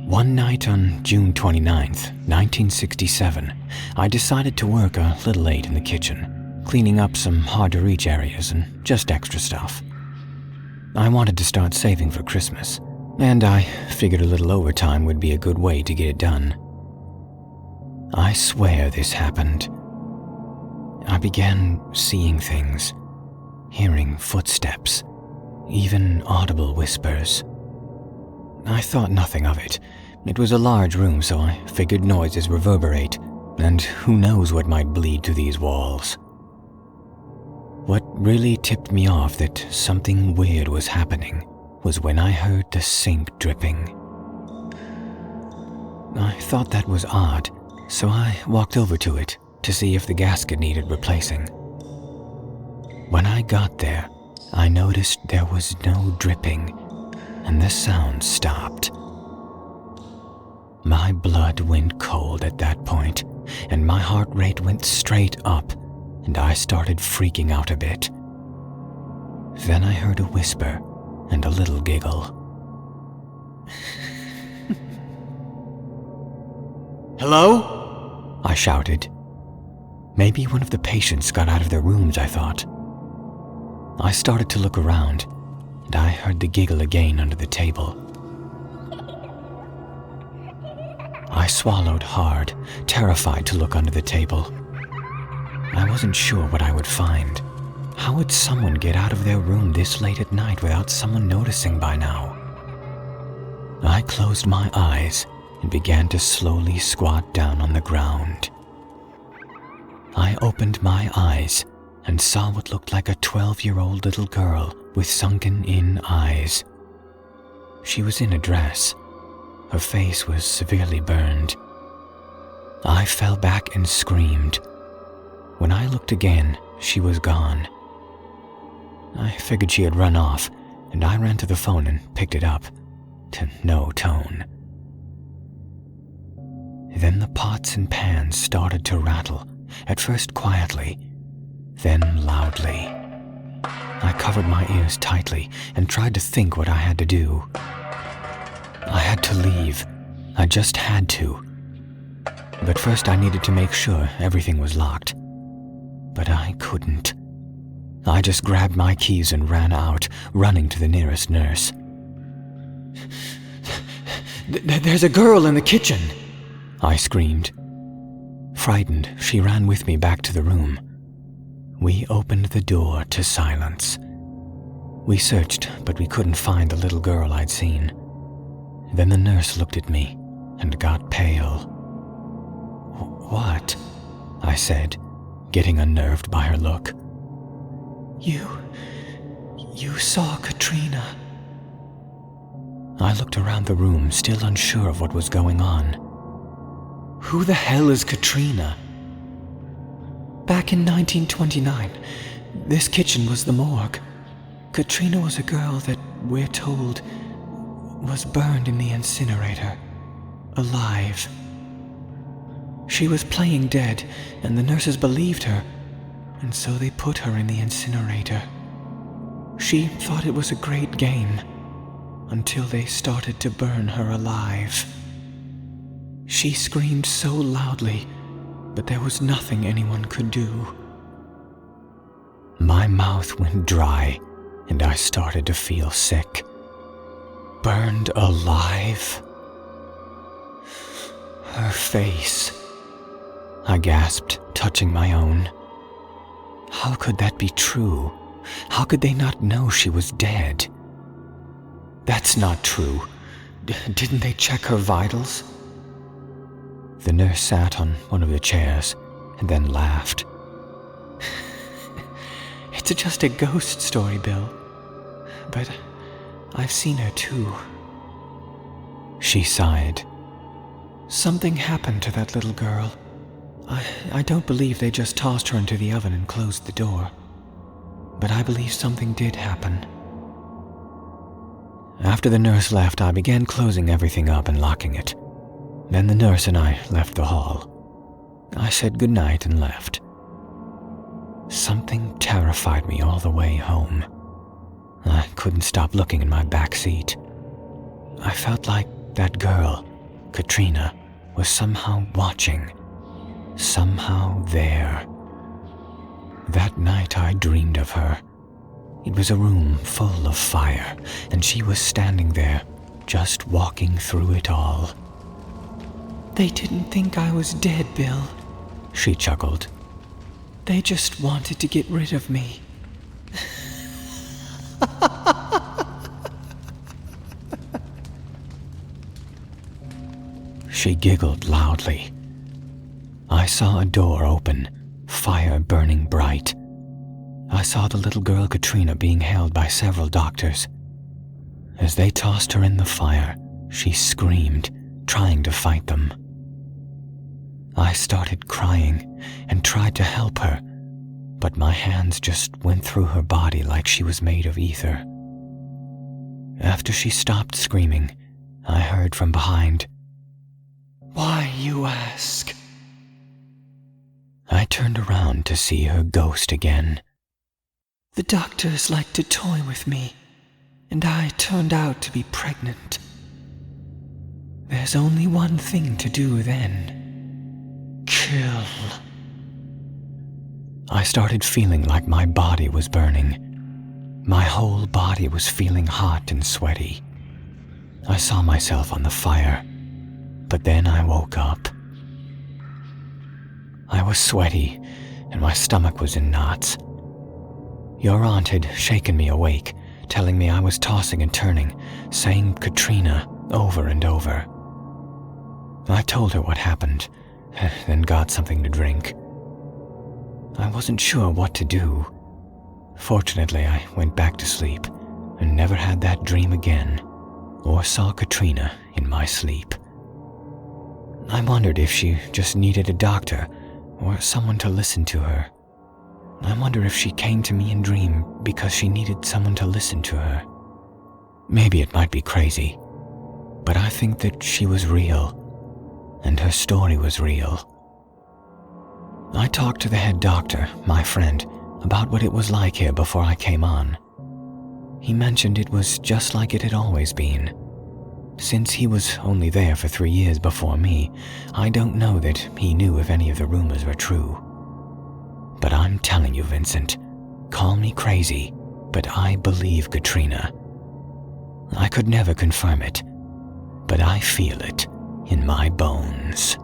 One night on June 29th, 1967, I decided to work a little late in the kitchen, cleaning up some hard-to-reach areas and just extra stuff. I wanted to start saving for Christmas, and I figured a little overtime would be a good way to get it done. I swear this happened. I began seeing things, hearing footsteps, even audible whispers. I thought nothing of it. It was a large room, so I figured noises reverberate, and who knows what might bleed through these walls. What really tipped me off that something weird was happening was when I heard the sink dripping. I thought that was odd, so I walked over to it to see if the gasket needed replacing. When I got there, I noticed there was no dripping, and the sound stopped. My blood went cold at that point, and my heart rate went straight up, and I started freaking out a bit. Then I heard a whisper and a little giggle. "Hello?" I shouted. Maybe one of the patients got out of their rooms, I thought. I started to look around, and I heard the giggle again under the table. I swallowed hard, terrified to look under the table. I wasn't sure what I would find. How would someone get out of their room this late at night without someone noticing by now? I closed my eyes and began to slowly squat down on the ground. I opened my eyes and saw what looked like a 12-year-old little girl with sunken-in eyes. She was in a dress, Her face was severely burned. I fell back and screamed. When I looked again, she was gone. I figured she had run off, and I ran to the phone and picked it up, to no tone. Then the pots and pans started to rattle, at first quietly, then loudly. I covered my ears tightly and tried to think what I had to do. I had to leave. I just had to. But first I needed to make sure everything was locked. But I couldn't. I just grabbed my keys and ran out, running to the nearest nurse. "There's a girl in the kitchen!" I screamed. Frightened, she ran with me back to the room. We opened the door to silence. We searched, but we couldn't find the little girl I'd seen. Then the nurse looked at me and got pale. "What?" I said, getting unnerved by her look. You saw Katrina." I looked around the room, still unsure of what was going on. "Who the hell is Katrina?" "Back in 1929, this kitchen was the morgue. Katrina was a girl that, we're told, was burned in the incinerator, alive. She was playing dead, and the nurses believed her, and so they put her in the incinerator. She thought it was a great game, until they started to burn her alive. She screamed so loudly, but there was nothing anyone could do." My mouth went dry, and I started to feel sick. Burned alive? Her face, I gasped, touching my own. How could that be true? How could they not know she was dead? "That's not true. Didn't they check her vitals?" The nurse sat on one of the chairs and then laughed. "It's just a ghost story, Bill. But I've seen her too." She sighed. "Something happened to that little girl. I don't believe they just tossed her into the oven and closed the door. But I believe something did happen." After the nurse left, I began closing everything up and locking it. Then the nurse and I left the hall. I said goodnight and left. Something terrified me all the way home. I couldn't stop looking in my back seat. I felt like that girl, Katrina, was somehow watching, somehow there. That night I dreamed of her. It was a room full of fire, and she was standing there, just walking through it all. "They didn't think I was dead, Bill," she chuckled. "They just wanted to get rid of me." She giggled loudly. I saw a door open, fire burning bright. I saw the little girl Katrina being held by several doctors. As they tossed her in the fire, she screamed, trying to fight them. I started crying and tried to help her, but my hands just went through her body like she was made of ether. After she stopped screaming, I heard from behind, "Why, you ask?" I turned around to see her ghost again. "The doctors like to toy with me, and I turned out to be pregnant. There's only one thing to do then. Kill." I started feeling like my body was burning. My whole body was feeling hot and sweaty. I saw myself on the fire, but then I woke up. I was sweaty, and my stomach was in knots. Your aunt had shaken me awake, telling me I was tossing and turning, saying Katrina over and over. I told her what happened, then got something to drink. I wasn't sure what to do. Fortunately, I went back to sleep and never had that dream again, or saw Katrina in my sleep. I wondered if she just needed a doctor or someone to listen to her. I wonder if she came to me in dream because she needed someone to listen to her. Maybe it might be crazy, but I think that she was real, and her story was real. I talked to the head doctor, my friend, about what it was like here before I came on. He mentioned it was just like it had always been. Since he was only there for 3 years before me, I don't know that he knew if any of the rumors were true. But I'm telling you, Vincent, call me crazy, but I believe Katrina. I could never confirm it, but I feel it in my bones.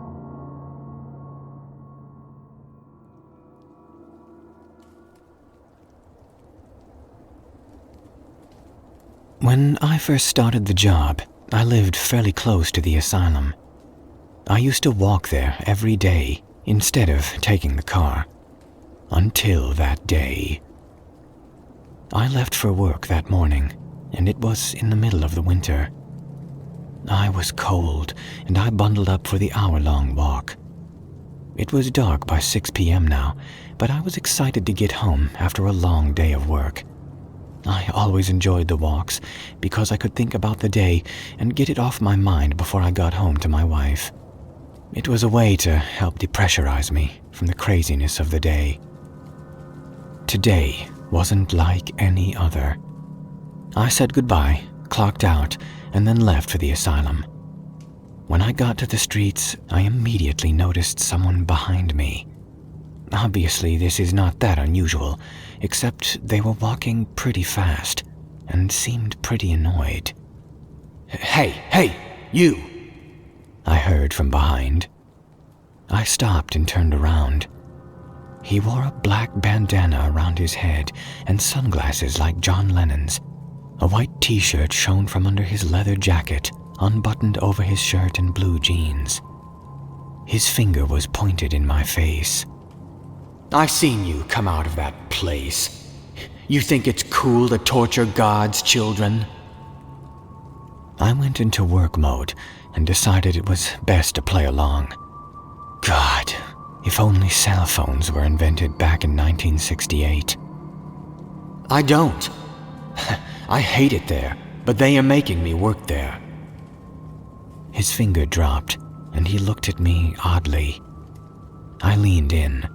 When I first started the job, I lived fairly close to the asylum. I used to walk there every day instead of taking the car. Until that day. I left for work that morning, and it was in the middle of the winter. I was cold, and I bundled up for the hour-long walk. It was dark by 6 p.m. now, but I was excited to get home after a long day of work. I always enjoyed the walks because I could think about the day and get it off my mind before I got home to my wife. It was a way to help depressurize me from the craziness of the day. Today wasn't like any other. I said goodbye, clocked out, and then left for the asylum. When I got to the streets, I immediately noticed someone behind me. Obviously, this is not that unusual, except they were walking pretty fast and seemed pretty annoyed. Hey, you! I heard from behind. I stopped and turned around. He wore a black bandana around his head and sunglasses like John Lennon's. A white t-shirt shone from under his leather jacket, unbuttoned over his shirt and blue jeans. His finger was pointed in my face. I seen you come out of that place. You think it's cool to torture God's children? I went into work mode and decided it was best to play along. God, if only cell phones were invented back in 1968. I don't. I hate it there, but they are making me work there. His finger dropped, and he looked at me oddly. I leaned in.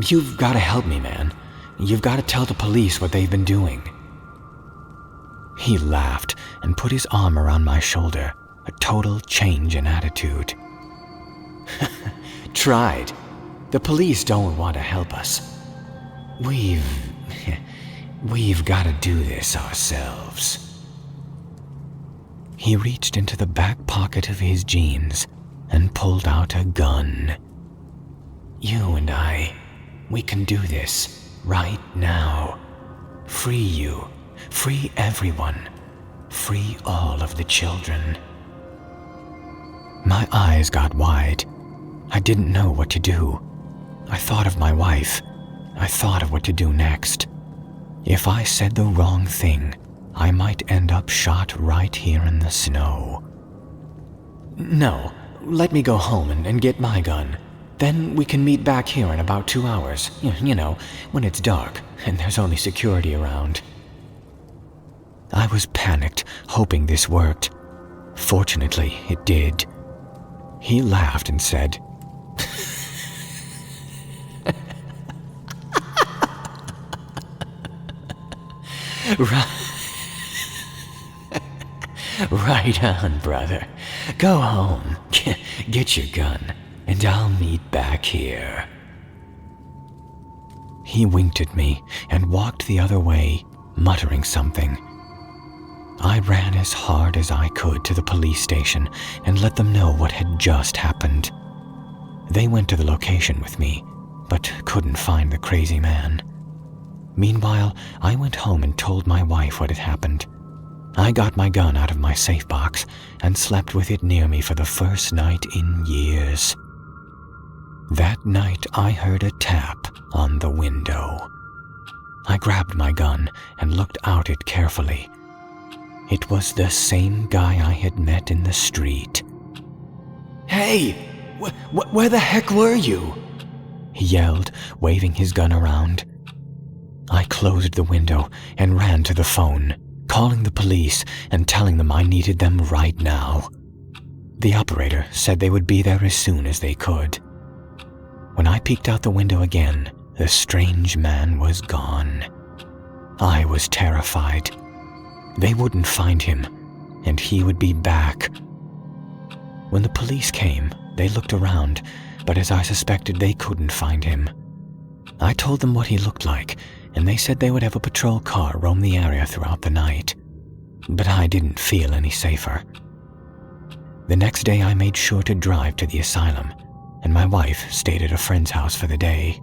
You've got to help me, man. You've got to tell the police what they've been doing. He laughed and put his arm around my shoulder, a total change in attitude. Tried. The police don't want to help us. We've got to do this ourselves. He reached into the back pocket of his jeans and pulled out a gun. You and I, we can do this right now. Free you, free everyone, free all of the children. My eyes got wide. I didn't know what to do. I thought of my wife. I thought of what to do next. If I said the wrong thing, I might end up shot right here in the snow. No, let me go home and get my gun. Then we can meet back here in about 2 hours. You know, when it's dark and there's only security around. I was panicked, hoping this worked. Fortunately, it did. He laughed and said, Right on, brother. Go home, get your gun, and I'll meet back here. He winked at me and walked the other way, muttering something. I ran as hard as I could to the police station and let them know what had just happened. They went to the location with me, but couldn't find the crazy man. Meanwhile, I went home and told my wife what had happened. I got my gun out of my safe box and slept with it near me for the first night in years. That night, I heard a tap on the window. I grabbed my gun and looked out it carefully. It was the same guy I had met in the street. "Hey! Where the heck were you?" he yelled, waving his gun around. I closed the window and ran to the phone, calling the police and telling them I needed them right now. The operator said they would be there as soon as they could. When I peeked out the window again, the strange man was gone. I was terrified. They wouldn't find him, and he would be back. When the police came, they looked around, but as I suspected, they couldn't find him. I told them what he looked like, and they said they would have a patrol car roam the area throughout the night. But I didn't feel any safer. The next day I made sure to drive to the asylum, and my wife stayed at a friend's house for the day.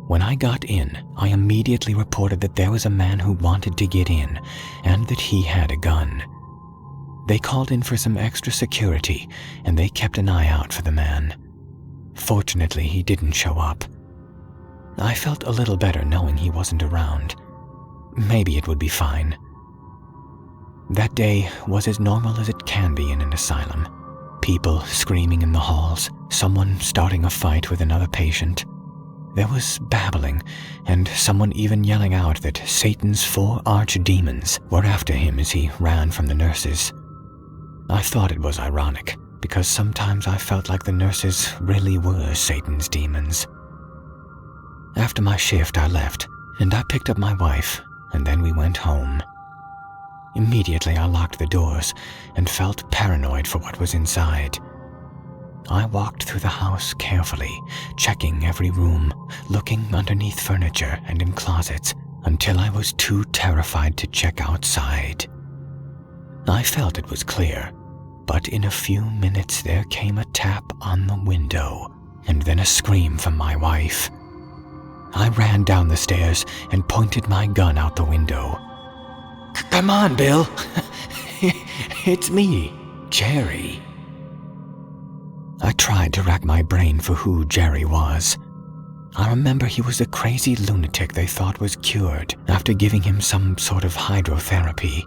When I got in, I immediately reported that there was a man who wanted to get in, and that he had a gun. They called in for some extra security, and they kept an eye out for the man. Fortunately, he didn't show up. I felt a little better knowing he wasn't around. Maybe it would be fine. That day was as normal as it can be in an asylum. People screaming in the halls, someone starting a fight with another patient. There was babbling, and someone even yelling out that Satan's 4 archdemons were after him as he ran from the nurses. I thought it was ironic, because sometimes I felt like the nurses really were Satan's demons. After my shift, I left, and I picked up my wife, and then we went home. Immediately, I locked the doors and felt paranoid for what was inside. I walked through the house carefully, checking every room, looking underneath furniture and in closets, until I was too terrified to check outside. I felt it was clear, but in a few minutes there came a tap on the window, and then a scream from my wife. I ran down the stairs and pointed my gun out the window. "Come on, Bill. It's me, Jerry." I tried to rack my brain for who Jerry was. I remember he was a crazy lunatic they thought was cured after giving him some sort of hydrotherapy.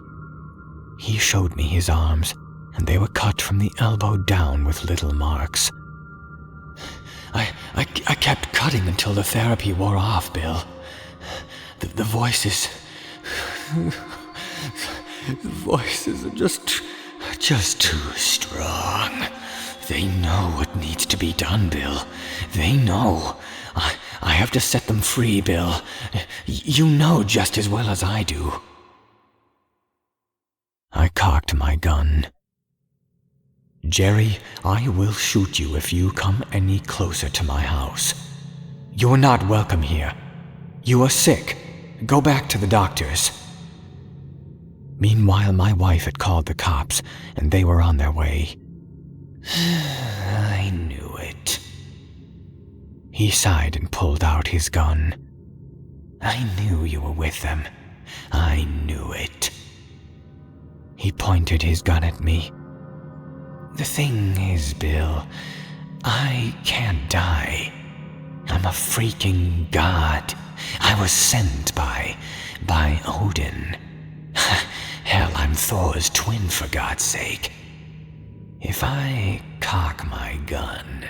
He showed me his arms, and they were cut from the elbow down with little marks. I kept cutting until the therapy wore off, Bill. The voices... The voices are just too strong. They know what needs to be done, Bill. They know. I have to set them free, Bill. You know just as well as I do. I cocked my gun. "Jerry, I will shoot you if you come any closer to my house. You're not welcome here. You are sick. Go back to the doctors." Meanwhile, my wife had called the cops, and they were on their way. I knew it. He sighed and pulled out his gun. I knew you were with them. I knew it. He pointed his gun at me. The thing is, Bill, I can't die. I'm a freaking god. I was sent by Odin. Hell, I'm Thor's twin, for God's sake. If I cock my gun...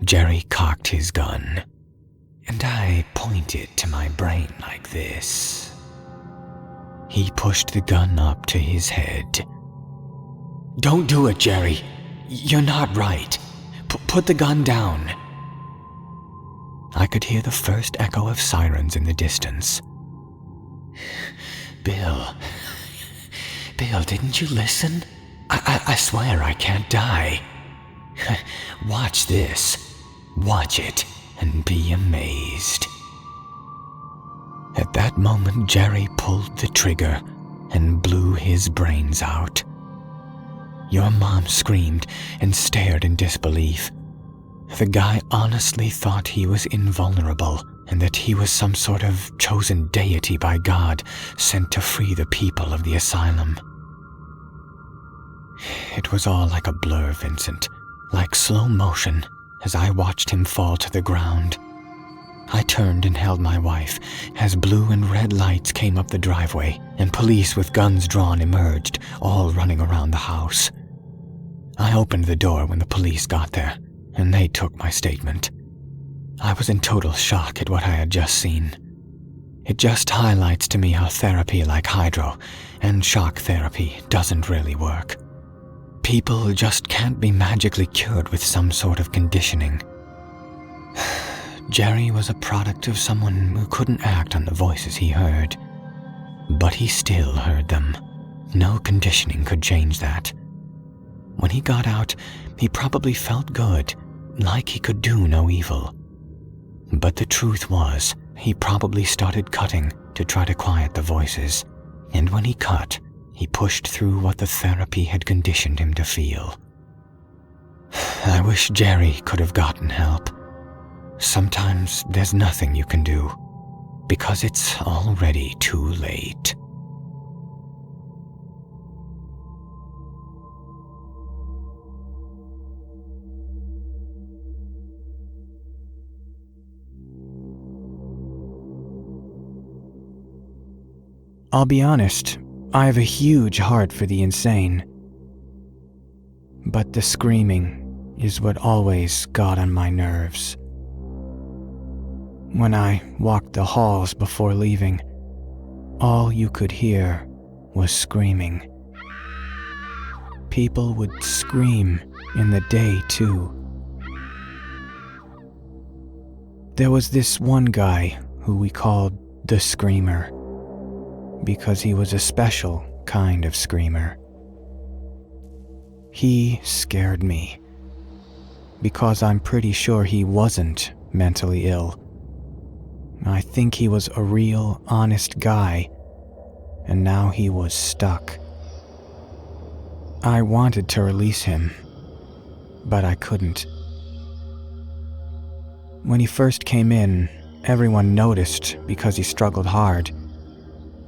Jerry cocked his gun, and I pointed to my brain like this. He pushed the gun up to his head. "Don't do it, Jerry. You're not right. Put the gun down." I could hear the first echo of sirens in the distance. Bill, didn't you listen? I swear I can't die. Watch this. Watch it and be amazed. At that moment, Jerry pulled the trigger and blew his brains out. Your mom screamed and stared in disbelief. The guy honestly thought he was invulnerable and that he was some sort of chosen deity by God sent to free the people of the asylum. It was all like a blur, Vincent, like slow motion, as I watched him fall to the ground. I turned and held my wife as blue and red lights came up the driveway and police with guns drawn emerged, all running around the house. I opened the door when the police got there, and they took my statement. I was in total shock at what I had just seen. It just highlights to me how therapy like hydro and shock therapy doesn't really work. People just can't be magically cured with some sort of conditioning. Jerry was a product of someone who couldn't act on the voices he heard, but he still heard them. No conditioning could change that. When he got out, he probably felt good, like he could do no evil. But the truth was, he probably started cutting to try to quiet the voices, and when he cut, he pushed through what the therapy had conditioned him to feel. I wish Jerry could have gotten help. Sometimes there's nothing you can do, because it's already too late. I'll be honest, I have a huge heart for the insane. But the screaming is what always got on my nerves. When I walked the halls before leaving, all you could hear was screaming. People would scream in the day too. There was this one guy who we called the Screamer, because he was a special kind of screamer. He scared me, because I'm pretty sure he wasn't mentally ill. I think he was a real, honest guy, and now he was stuck. I wanted to release him, but I couldn't. When he first came in, everyone noticed because he struggled hard.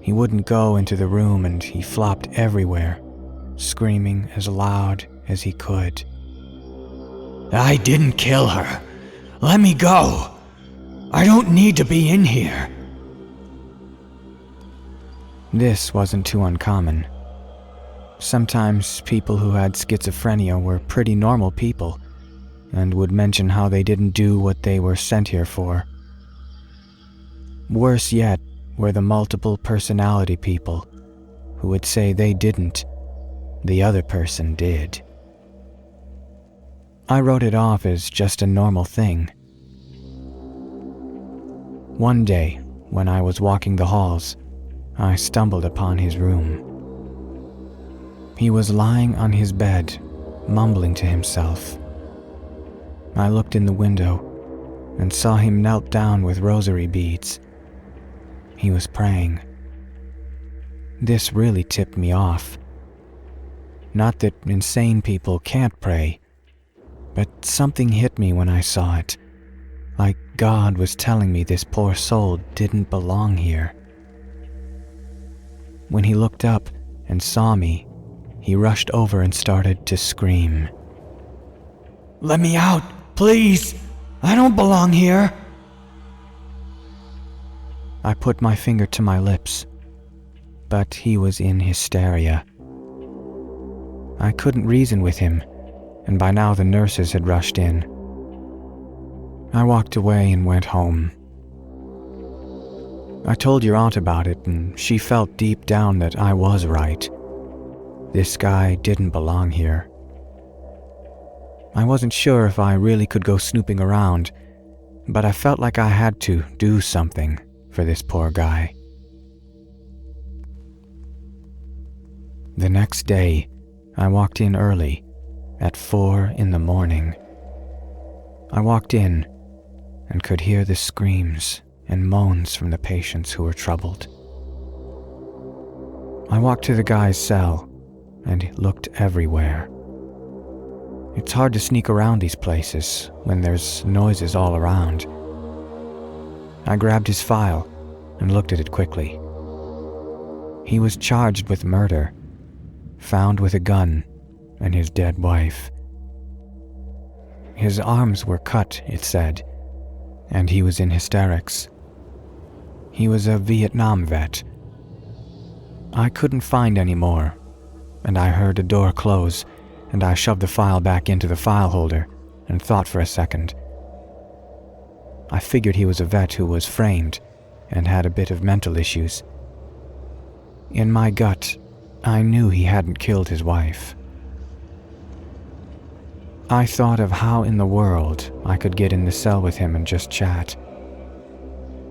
He wouldn't go into the room and he flopped everywhere, screaming as loud as he could. "I didn't kill her. Let me go. I don't need to be in here." This wasn't too uncommon. Sometimes people who had schizophrenia were pretty normal people and would mention how they didn't do what they were sent here for. Worse yet were the multiple personality people who would say they didn't, the other person did. I wrote it off as just a normal thing. One day, when I was walking the halls, I stumbled upon his room. He was lying on his bed, mumbling to himself. I looked in the window and saw him knelt down with rosary beads. He was praying. This really tipped me off. Not that insane people can't pray, but something hit me when I saw it, like God was telling me this poor soul didn't belong here. When he looked up and saw me, he rushed over and started to scream. "Let me out, please! I don't belong here!" I put my finger to my lips, but he was in hysteria. I couldn't reason with him, and by now the nurses had rushed in. I walked away and went home. I told your aunt about it, and she felt deep down that I was right. This guy didn't belong here. I wasn't sure if I really could go snooping around, but I felt like I had to do something for this poor guy. The next day, I walked in early, at 4 a.m. I walked in and could hear the screams and moans from the patients who were troubled. I walked to the guy's cell and looked everywhere. It's hard to sneak around these places when there's noises all around. I grabbed his file and looked at it quickly. He was charged with murder, found with a gun and his dead wife. His arms were cut, it said, and he was in hysterics. He was a Vietnam vet. I couldn't find any more, and I heard a door close, and I shoved the file back into the file holder and thought for a second. I figured he was a vet who was framed and had a bit of mental issues. In my gut, I knew he hadn't killed his wife. I thought of how in the world I could get in the cell with him and just chat.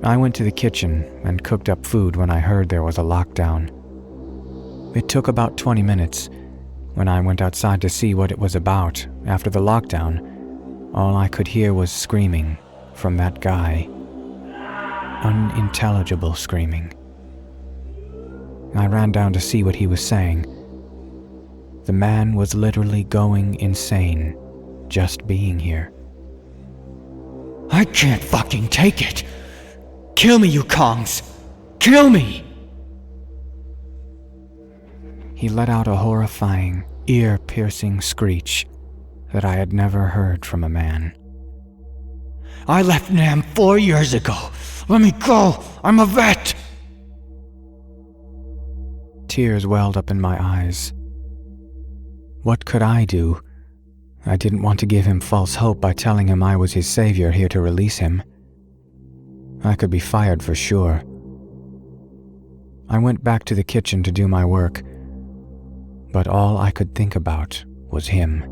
I went to the kitchen and cooked up food when I heard there was a lockdown. It took about 20 minutes. When I went outside to see what it was about after the lockdown, all I could hear was screaming from that guy. Unintelligible screaming. I ran down to see what he was saying. The man was literally going insane just being here. I can't fucking take it! Kill me, you Kongs! Kill me! He let out a horrifying, ear-piercing screech that I had never heard from a man. I left Nam 4 years ago. Let me go! I'm a vet! Tears welled up in my eyes. What could I do? I didn't want to give him false hope by telling him I was his savior here to release him. I could be fired for sure. I went back to the kitchen to do my work, but all I could think about was him.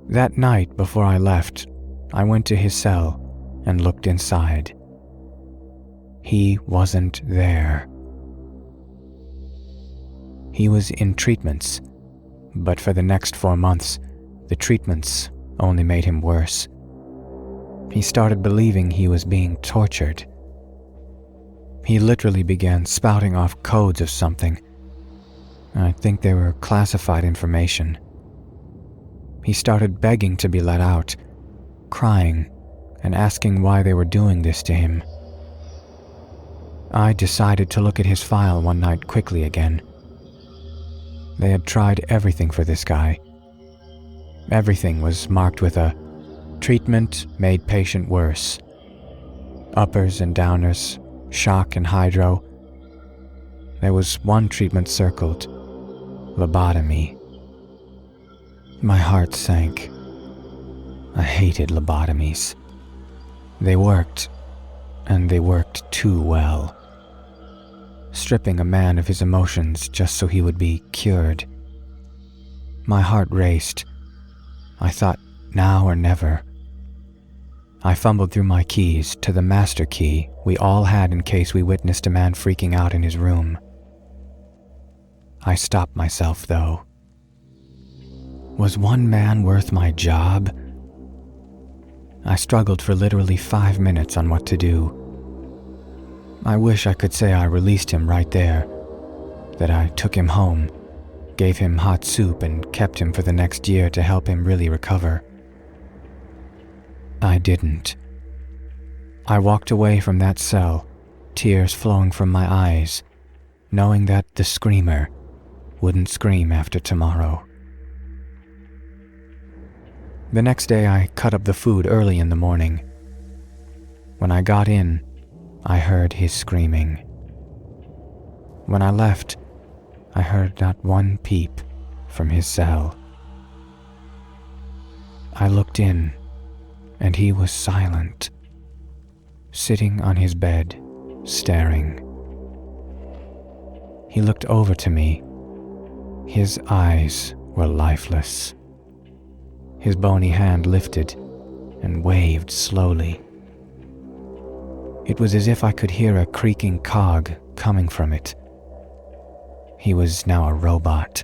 That night before I left, I went to his cell and looked inside. He wasn't there. He was in treatments, but for the next 4 months, the treatments only made him worse. He started believing he was being tortured. He literally began spouting off codes of something. I think they were classified information. He started begging to be let out, crying, and asking why they were doing this to him. I decided to look at his file one night quickly again. They had tried everything for this guy. Everything was marked with a treatment made patient worse. Uppers and downers, shock and hydro. There was one treatment circled, lobotomy. My heart sank. I hated lobotomies. They worked, and they worked too well. Stripping a man of his emotions just so he would be cured. My heart raced. I thought, now or never. I fumbled through my keys to the master key we all had in case we witnessed a man freaking out in his room. I stopped myself, though. Was one man worth my job? I struggled for literally 5 minutes on what to do. I wish I could say I released him right there, that I took him home, gave him hot soup and kept him for the next year to help him really recover. I didn't. I walked away from that cell, tears flowing from my eyes, knowing that the screamer wouldn't scream after tomorrow. The next day I cut up the food early in the morning. When I got in, I heard his screaming. When I left, I heard not one peep from his cell. I looked in, and he was silent, sitting on his bed, staring. He looked over to me. His eyes were lifeless. His bony hand lifted and waved slowly. It was as if I could hear a creaking cog coming from it. He was now a robot.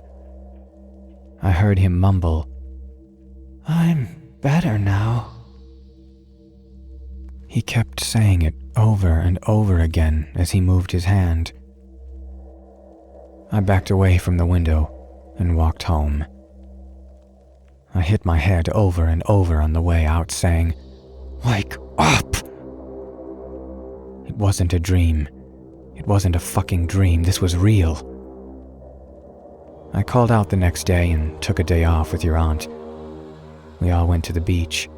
I heard him mumble, "I'm better now." He kept saying it over and over again as he moved his hand. I backed away from the window and walked home. I hit my head over and over on the way out, saying, "Wake up!" It wasn't a dream. It wasn't a fucking dream. This was real. I called out the next day and took a day off with your aunt. We all went to the beach.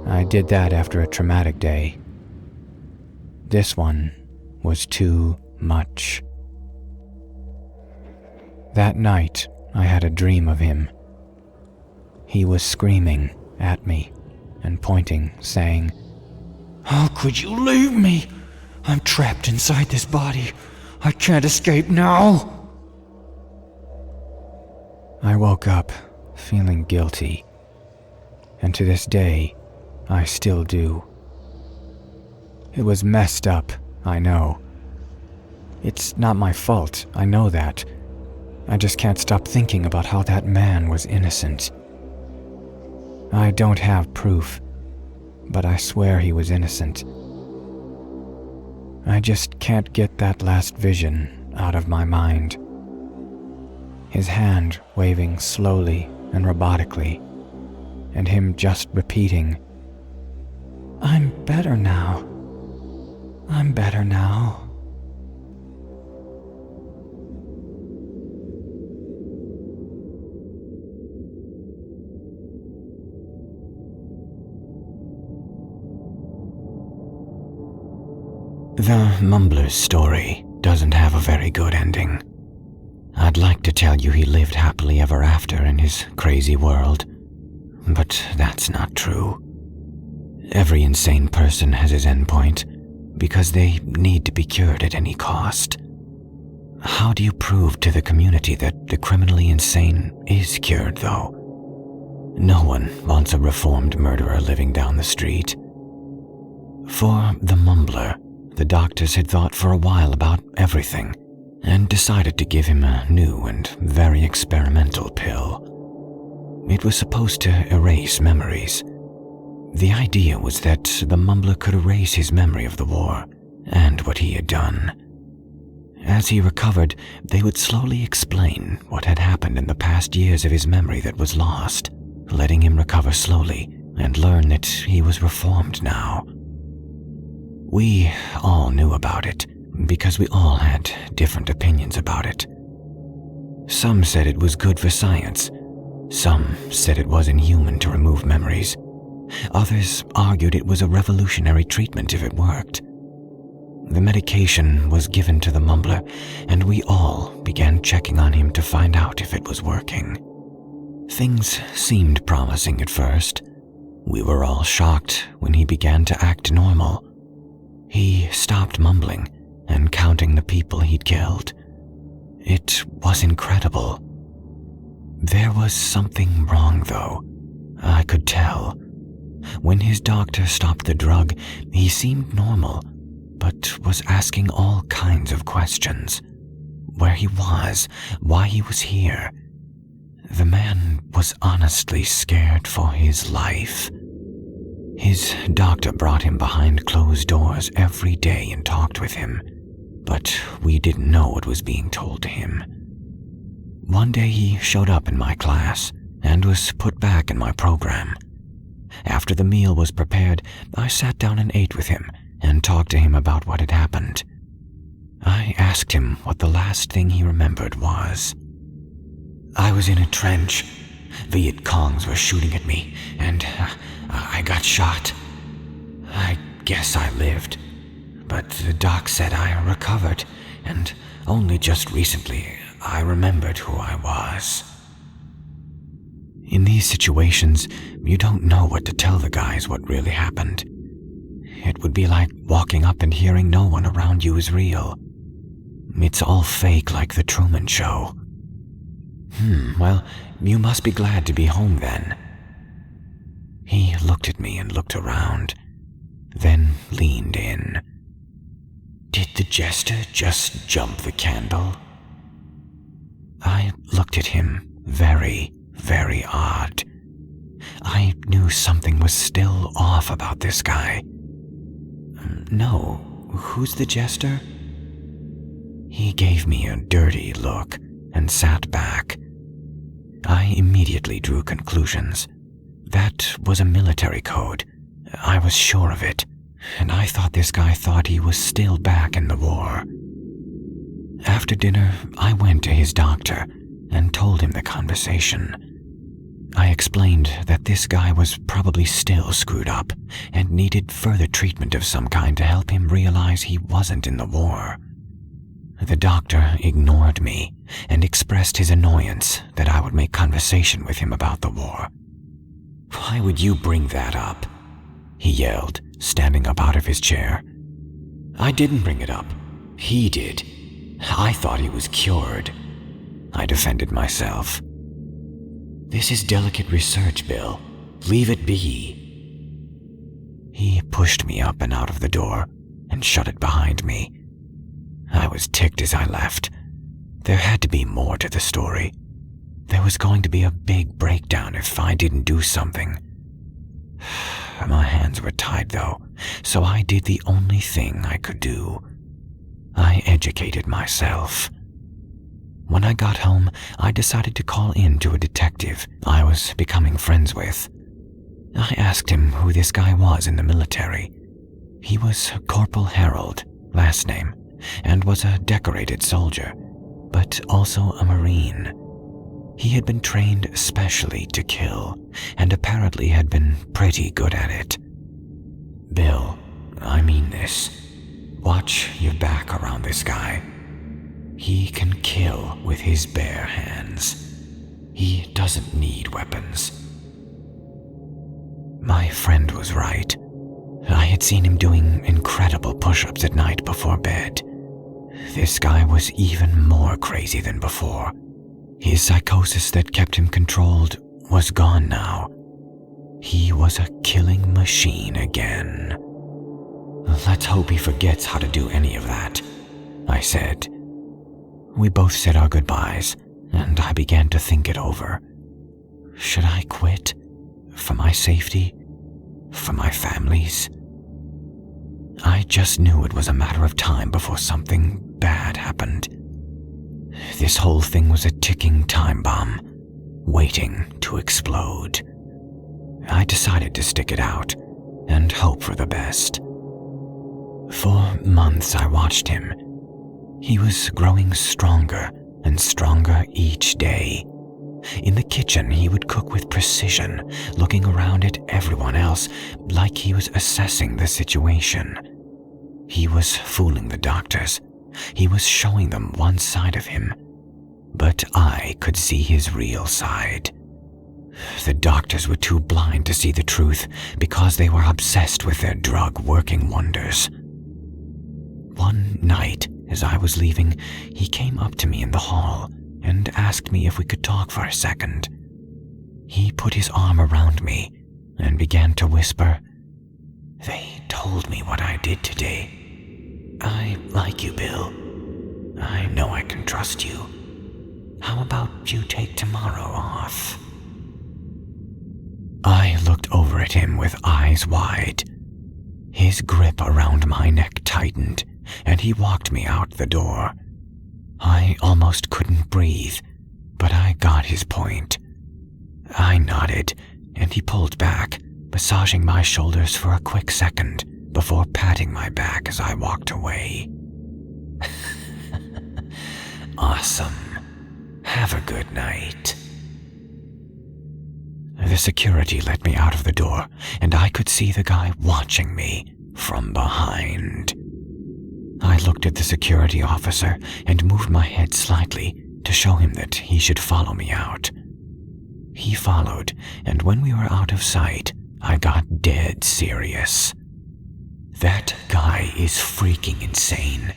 I did that after a traumatic day. This one was too much. That night, I had a dream of him. He was screaming at me and pointing, saying, "How could you leave me? I'm trapped inside this body. I can't escape now." I woke up feeling guilty, and to this day, I still do. It was messed up, I know. It's not my fault, I know that. I just can't stop thinking about how that man was innocent. I don't have proof, but I swear he was innocent. I just can't get that last vision out of my mind. His hand waving slowly and robotically, and him just repeating, "I'm better now. I'm better now." The Mumbler's story doesn't have a very good ending. I'd like to tell you he lived happily ever after in his crazy world, but that's not true. Every insane person has his endpoint, because they need to be cured at any cost. How do you prove to the community that the criminally insane is cured, though? No one wants a reformed murderer living down the street. For the Mumbler, the doctors had thought for a while about everything, and decided to give him a new and very experimental pill. It was supposed to erase memories. The idea was that the Mumbler could erase his memory of the war and what he had done. As he recovered, they would slowly explain what had happened in the past years of his memory that was lost, letting him recover slowly and learn that he was reformed now. We all knew about it, because we all had different opinions about it. Some said it was good for science. Some said it was inhuman to remove memories. Others argued it was a revolutionary treatment if it worked. The medication was given to the Mumbler, and we all began checking on him to find out if it was working. Things seemed promising at first. We were all shocked when he began to act normal. He stopped mumbling and counting the people he'd killed. It was incredible. There was something wrong, though. I could tell. When his doctor stopped the drug, he seemed normal, but was asking all kinds of questions. Where he was, why he was here. The man was honestly scared for his life. His doctor brought him behind closed doors every day and talked with him, but we didn't know what was being told to him. One day he showed up in my class and was put back in my program. After the meal was prepared, I sat down and ate with him and talked to him about what had happened. I asked him what the last thing he remembered was. "I was in a trench. Viet Congs were shooting at me, and I got shot. I guess I lived, but the doc said I recovered, and only just recently I remembered who I was." In these situations, you don't know what to tell the guys what really happened. It would be like walking up and hearing no one around you is real. It's all fake, like the Truman Show. Well, you must be glad to be home then. He looked at me and looked around, then leaned in. "Did the jester just jump the candle?" I looked at him, very, very odd. I knew something was still off about this guy. "No, who's the jester?" He gave me a dirty look and sat back. I immediately drew conclusions. That was a military code. I was sure of it, and I thought this guy thought he was still back in the war. After dinner, I went to his doctor and told him the conversation. I explained that this guy was probably still screwed up and needed further treatment of some kind to help him realize he wasn't in the war. The doctor ignored me and expressed his annoyance that I would make conversation with him about the war. "Why would you bring that up?" he yelled, standing up out of his chair. "I didn't bring it up. He did. I thought he was cured," I defended myself. "This is delicate research, Bill. Leave it be." He pushed me up and out of the door and shut it behind me. I was ticked as I left. There had to be more to the story. There was going to be a big breakdown if I didn't do something. My hands were tied though, so I did the only thing I could do. I educated myself. When I got home, I decided to call in to a detective I was becoming friends with. I asked him who this guy was in the military. He was Corporal Harold, last name, and was a decorated soldier, but also a Marine. He had been trained specially to kill, and apparently had been pretty good at it. "Bill, I mean this. Watch your back around this guy. He can kill with his bare hands. He doesn't need weapons." My friend was right. I had seen him doing incredible push-ups at night before bed. This guy was even more crazy than before. His psychosis that kept him controlled was gone now. He was a killing machine again. "Let's hope he forgets how to do any of that," I said. We both said our goodbyes, and I began to think it over. Should I quit? For my safety? For my family's? I just knew it was a matter of time before something bad happened. This whole thing was a ticking time bomb, waiting to explode. I decided to stick it out and hope for the best. For months I watched him. He was growing stronger and stronger each day. In the kitchen, he would cook with precision, looking around at everyone else like he was assessing the situation. He was fooling the doctors. He was showing them one side of him. But I could see his real side. The doctors were too blind to see the truth because they were obsessed with their drug working wonders. One night, as I was leaving, he came up to me in the hall and asked me if we could talk for a second. He put his arm around me and began to whisper, "They told me what I did today. I like you, Bill. I know I can trust you. How about you take tomorrow off?" I looked over at him with eyes wide. His grip around my neck tightened, and he walked me out the door. I almost couldn't breathe, but I got his point. I nodded, and he pulled back, massaging my shoulders for a quick second before patting my back as I walked away. "Awesome. Have a good night." The security let me out of the door, and I could see the guy watching me from behind. I looked at the security officer and moved my head slightly to show him that he should follow me out. He followed, and when we were out of sight, I got dead serious. "That guy is freaking insane.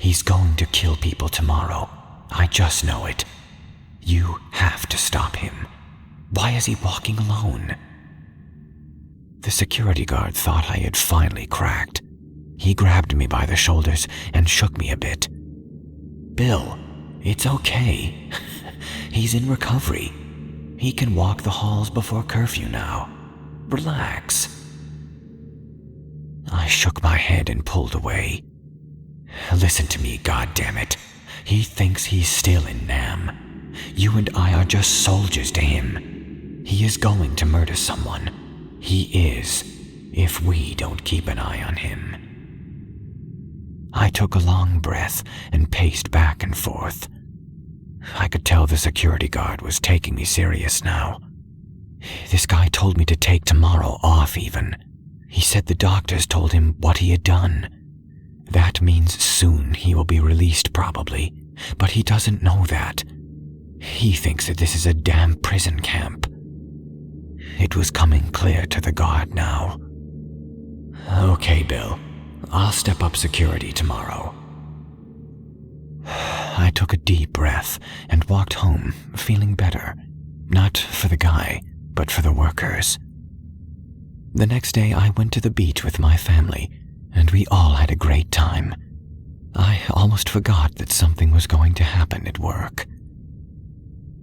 He's going to kill people tomorrow. I just know it. You have to stop him. Why is he walking alone?" The security guard thought I had finally cracked. He grabbed me by the shoulders and shook me a bit. "Bill, it's okay. He's in recovery. He can walk the halls before curfew now. Relax." I shook my head and pulled away. "Listen to me, goddammit. He thinks he's still in Nam. You and I are just soldiers to him. He is going to murder someone. He is, if we don't keep an eye on him." I took a long breath and paced back and forth. I could tell the security guard was taking me serious now. This guy told me to take tomorrow off even. He said the doctors told him what he had done. That means soon he will be released probably, but he doesn't know that. He thinks that this is a damn prison camp. It was coming clear to the guard now. Okay, Bill. I'll step up security tomorrow. I took a deep breath and walked home, feeling better. Not for the guy, but for the workers. The next day I went to the beach with my family, and we all had a great time. I almost forgot that something was going to happen at work.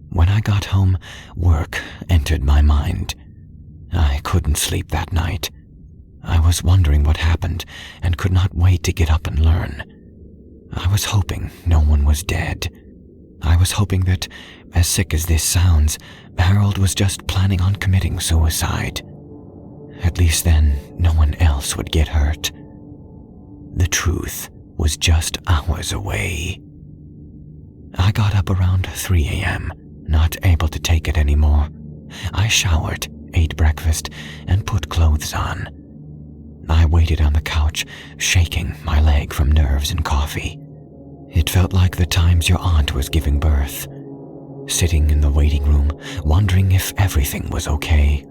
When I got home, work entered my mind. I couldn't sleep that night. I was wondering what happened and could not wait to get up and learn. I was hoping no one was dead. I was hoping that, as sick as this sounds, Harold was just planning on committing suicide. At least then, no one else would get hurt. The truth was just hours away. I got up around 3 a.m., not able to take it anymore. I showered, ate breakfast, and put clothes on. I waited on the couch, shaking my leg from nerves and coffee. It felt like the times your aunt was giving birth. Sitting in the waiting room, wondering if everything was okay.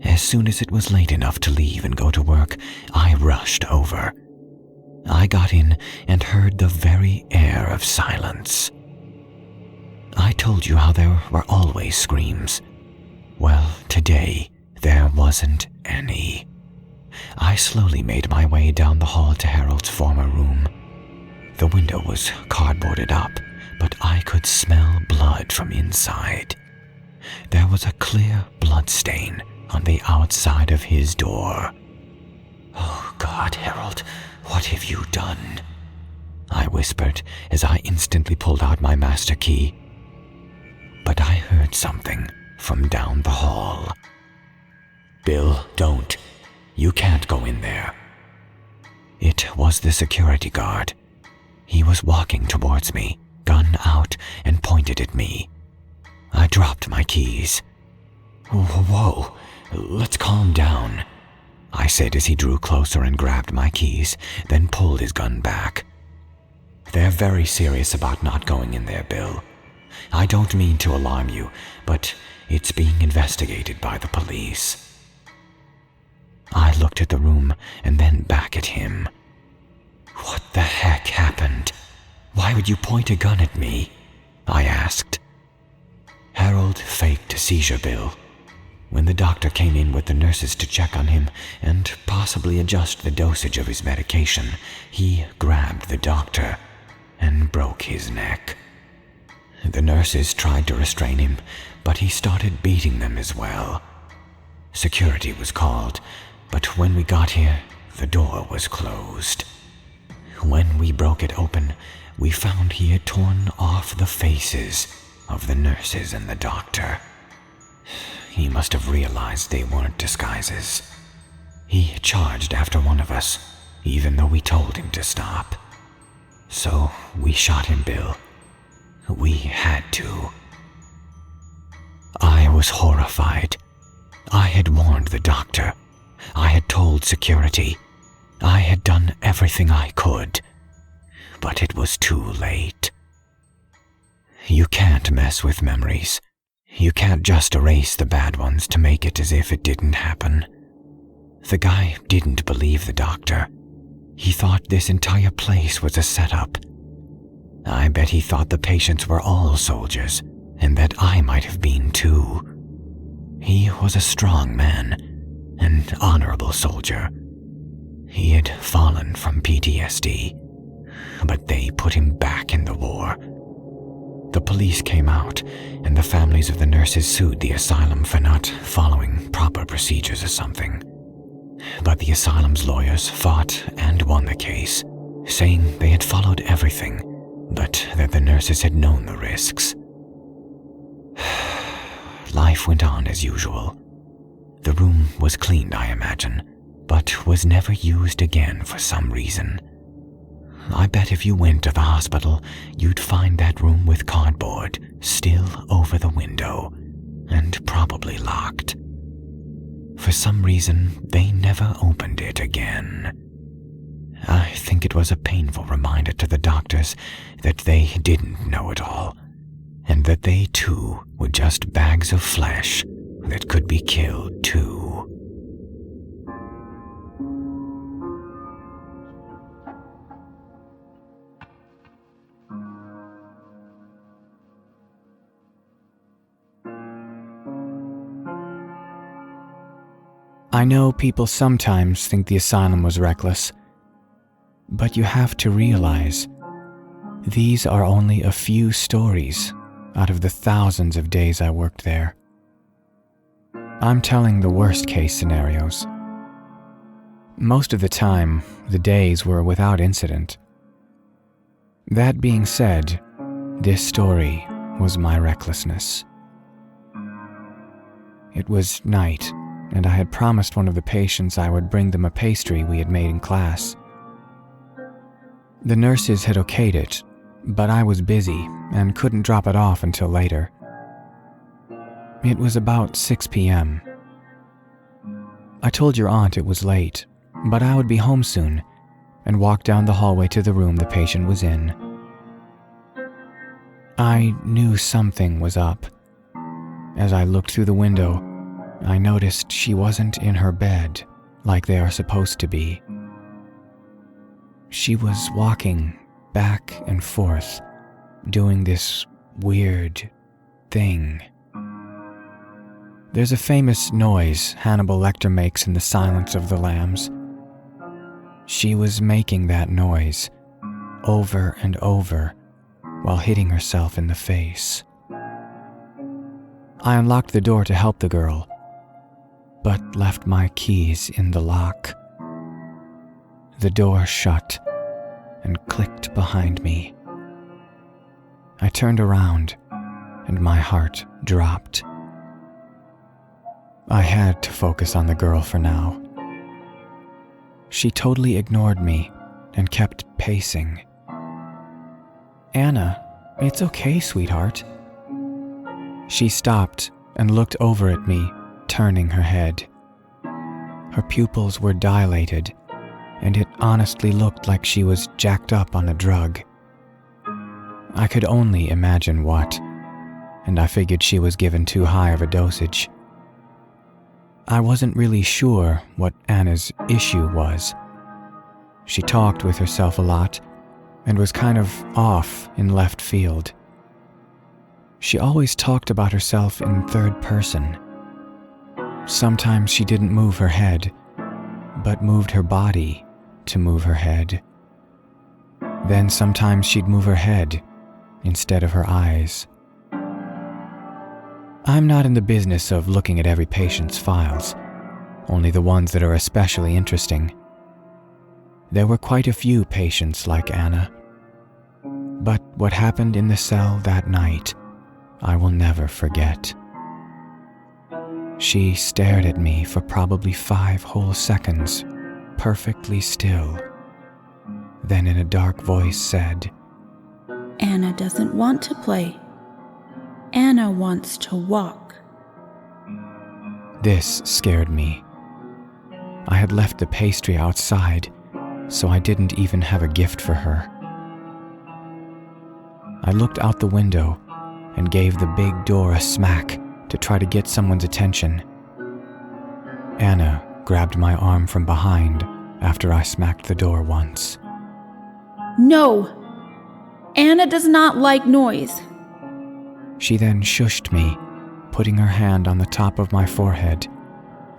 As soon as it was late enough to leave and go to work, I rushed over. I got in and heard the very air of silence. I told you how there were always screams. Well, today, there wasn't any. I slowly made my way down the hall to Harold's former room. The window was cardboarded up, but I could smell blood from inside. There was a clear blood stain on the outside of his door. "Oh God, Harold, what have you done?" I whispered as I instantly pulled out my master key. But I heard something from down the hall. "Bill, don't. You can't go in there." It was the security guard. He was walking towards me, gun out, and pointed at me. I dropped my keys. "Whoa, let's calm down," I said as he drew closer and grabbed my keys, then pulled his gun back. "They're very serious about not going in there, Bill. I don't mean to alarm you, but it's being investigated by the police." I looked at the room and then back at him. "What the heck happened? Why would you point a gun at me?" I asked. "Harold faked a seizure, Bill. When the doctor came in with the nurses to check on him and possibly adjust the dosage of his medication, he grabbed the doctor and broke his neck. The nurses tried to restrain him, but he started beating them as well. Security was called, but when we got here, the door was closed. When we broke it open, we found he had torn off the faces of the nurses and the doctor. He must have realized they weren't disguises. He charged after one of us, even though we told him to stop. So we shot him, Bill. We had to." I was horrified. I had warned the doctor. I had told security. I had done everything I could. But it was too late. You can't mess with memories. You can't just erase the bad ones to make it as if it didn't happen. The guy didn't believe the doctor. He thought this entire place was a setup. I bet he thought the patients were all soldiers, and that I might have been too. He was a strong man, an honorable soldier. He had fallen from PTSD, but they put him back in the war. The police came out, and the families of the nurses sued the asylum for not following proper procedures or something. But the asylum's lawyers fought and won the case, saying they had followed everything, but that the nurses had known the risks. Life went on as usual. The room was cleaned, I imagine, but was never used again for some reason. I bet if you went to the hospital, you'd find that room with cardboard still over the window, and probably locked. For some reason, they never opened it again. I think it was a painful reminder to the doctors that they didn't know it all, and that they too were just bags of flesh that could be killed too. I know people sometimes think the asylum was reckless, but you have to realize these are only a few stories out of the thousands of days I worked there. I'm telling the worst case scenarios. Most of the time, the days were without incident. That being said, this story was my recklessness. It was night, and I had promised one of the patients I would bring them a pastry we had made in class. The nurses had okayed it, but I was busy and couldn't drop it off until later. It was about 6 p.m. I told your aunt it was late, but I would be home soon, and walked down the hallway to the room the patient was in. I knew something was up. As I looked through the window, I noticed she wasn't in her bed like they are supposed to be. She was walking back and forth, doing this weird thing. There's a famous noise Hannibal Lecter makes in The Silence of the Lambs. She was making that noise over and over while hitting herself in the face. I unlocked the door to help the girl, but left my keys in the lock. The door shut and clicked behind me. I turned around and my heart dropped. I had to focus on the girl for now. She totally ignored me and kept pacing. "Anna, it's okay, sweetheart." She stopped and looked over at me, turning her head. Her pupils were dilated, and it honestly looked like she was jacked up on a drug. I could only imagine what, and I figured she was given too high of a dosage. I wasn't really sure what Anna's issue was. She talked with herself a lot, and was kind of off in left field. She always talked about herself in third person. Sometimes she didn't move her head, but moved her body to move her head. Then sometimes she'd move her head instead of her eyes. I'm not in the business of looking at every patient's files, only the ones that are especially interesting. There were quite a few patients like Anna. But what happened in the cell that night, I will never forget. She stared at me for probably 5 whole seconds, perfectly still. Then in a dark voice said, "Anna doesn't want to play. Anna wants to walk." This scared me. I had left the pastry outside, so I didn't even have a gift for her. I looked out the window and gave the big door a smack to try to get someone's attention. Anna grabbed my arm from behind after I smacked the door once. "No! Anna does not like noise." She then shushed me, putting her hand on the top of my forehead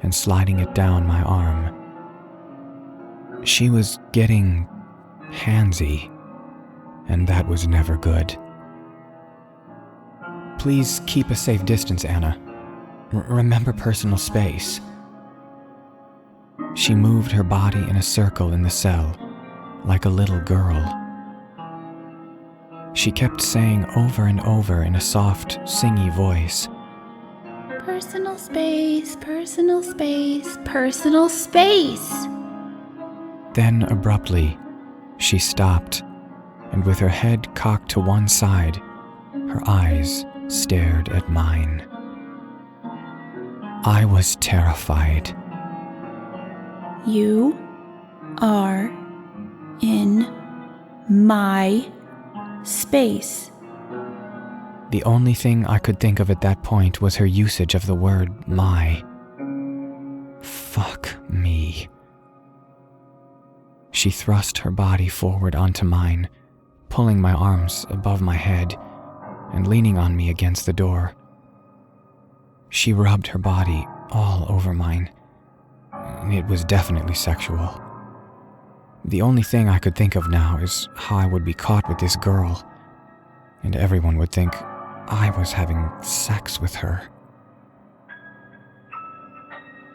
and sliding it down my arm. She was getting handsy, and that was never good. "Please keep a safe distance, Anna. Remember personal space." She moved her body in a circle in the cell, like a little girl. She kept saying over and over in a soft, singy voice, "Personal space, personal space, personal space." Then abruptly, she stopped, and with her head cocked to one side, her eyes stared at mine. I was terrified. You are in my space. The only thing I could think of at that point was her usage of the word my. Fuck me. She thrust her body forward onto mine, pulling my arms above my head and leaning on me against the door. She rubbed her body all over mine. It was definitely sexual. The only thing I could think of now is how I would be caught with this girl, and everyone would think I was having sex with her.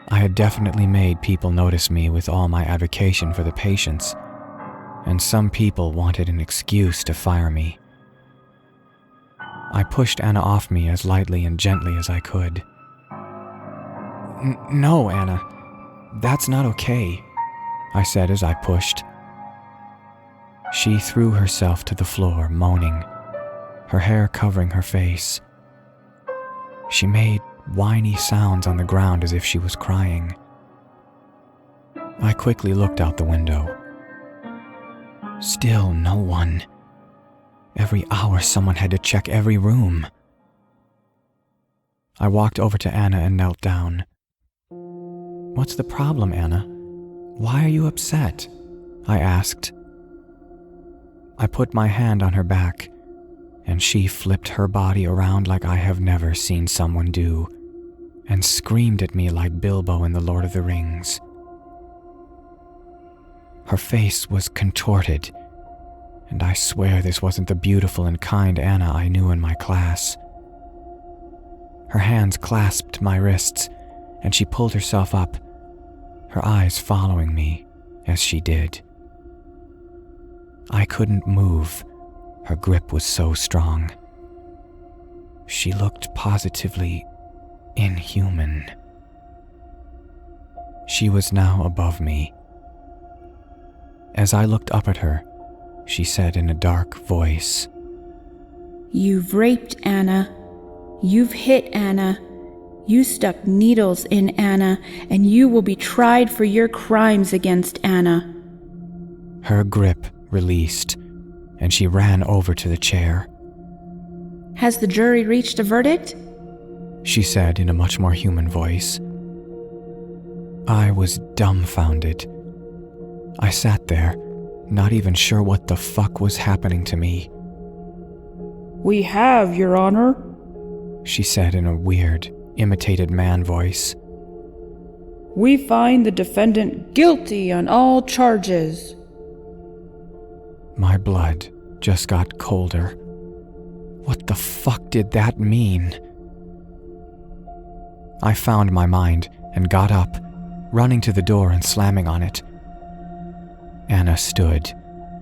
I had definitely made people notice me with all my advocation for the patients, and some people wanted an excuse to fire me. I pushed Anna off me as lightly and gently as I could. No, Anna, that's not okay, I said as I pushed. She threw herself to the floor, moaning, her hair covering her face. She made whiny sounds on the ground as if she was crying. I quickly looked out the window. Still no one. Every hour someone had to check every room. I walked over to Anna and knelt down. What's the problem, Anna? Why are you upset? I asked. I put my hand on her back, and she flipped her body around like I have never seen someone do, and screamed at me like Bilbo in The Lord of the Rings. Her face was contorted, and I swear this wasn't the beautiful and kind Anna I knew in my class. Her hands clasped my wrists, and she pulled herself up, her eyes following me as she did. I couldn't move. Her grip was so strong. She looked positively inhuman. She was now above me. As I looked up at her, she said in a dark voice, You've raped Anna. You've hit Anna. You stuck needles in Anna, and you will be tried for your crimes against Anna. Her grip released, and she ran over to the chair. Has the jury reached a verdict? She said in a much more human voice. I was dumbfounded. I sat there, not even sure what the fuck was happening to me. We have, Your Honor, she said in a weird, imitated man voice. We find the defendant guilty on all charges. My blood just got colder. What the fuck did that mean? I found my mind and got up, running to the door and slamming on it. Anna stood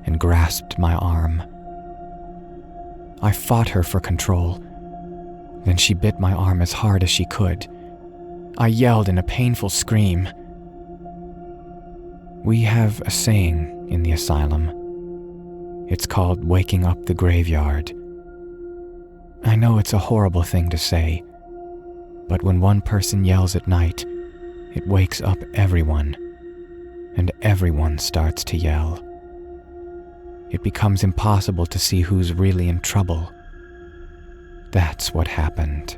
and grasped my arm. I fought her for control. Then she bit my arm as hard as she could. I yelled in a painful scream. We have a saying in the asylum. It's called waking up the graveyard. I know it's a horrible thing to say, but when one person yells at night, it wakes up everyone, and everyone starts to yell. It becomes impossible to see who's really in trouble. That's what happened.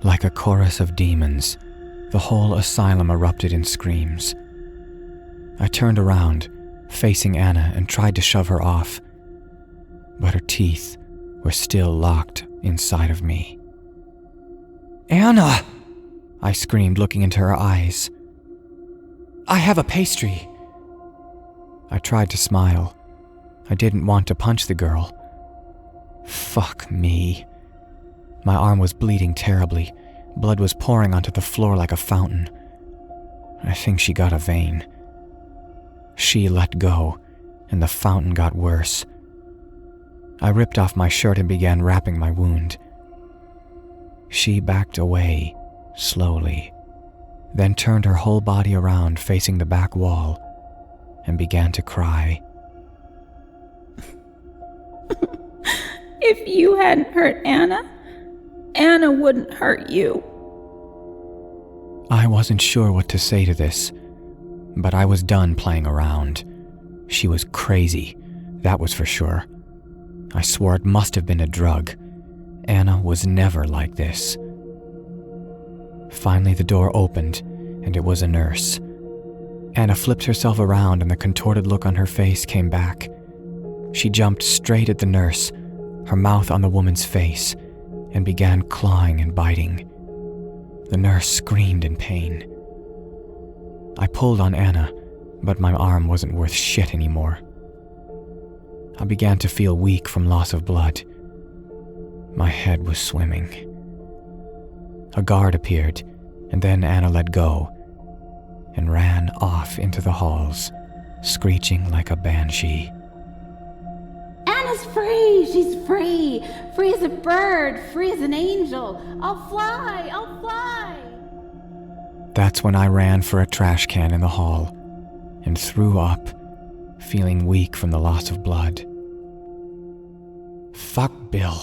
Like a chorus of demons, the whole asylum erupted in screams. I turned around, facing Anna, and tried to shove her off, but her teeth were still locked inside of me. Anna! I screamed, looking into her eyes. I have a pastry. I tried to smile. I didn't want to punch the girl. Fuck me. My arm was bleeding terribly. Blood was pouring onto the floor like a fountain. I think she got a vein. She let go, and the fountain got worse. I ripped off my shirt and began wrapping my wound. She backed away, slowly, then turned her whole body around facing the back wall and began to cry. If you hadn't hurt Anna, Anna wouldn't hurt you. I wasn't sure what to say to this, but I was done playing around. She was crazy, that was for sure. I swore it must have been a drug. Anna was never like this. Finally, the door opened, and it was a nurse. Anna flipped herself around, and the contorted look on her face came back. She jumped straight at the nurse, her mouth on the woman's face, and began clawing and biting. The nurse screamed in pain. I pulled on Anna, but my arm wasn't worth shit anymore. I began to feel weak from loss of blood. My head was swimming. A guard appeared, and then Anna let go and ran off into the halls, screeching like a banshee. Anna's free! She's free! Free as a bird! Free as an angel! I'll fly! I'll fly! That's when I ran for a trash can in the hall and threw up, feeling weak from the loss of blood. Fuck, Bill.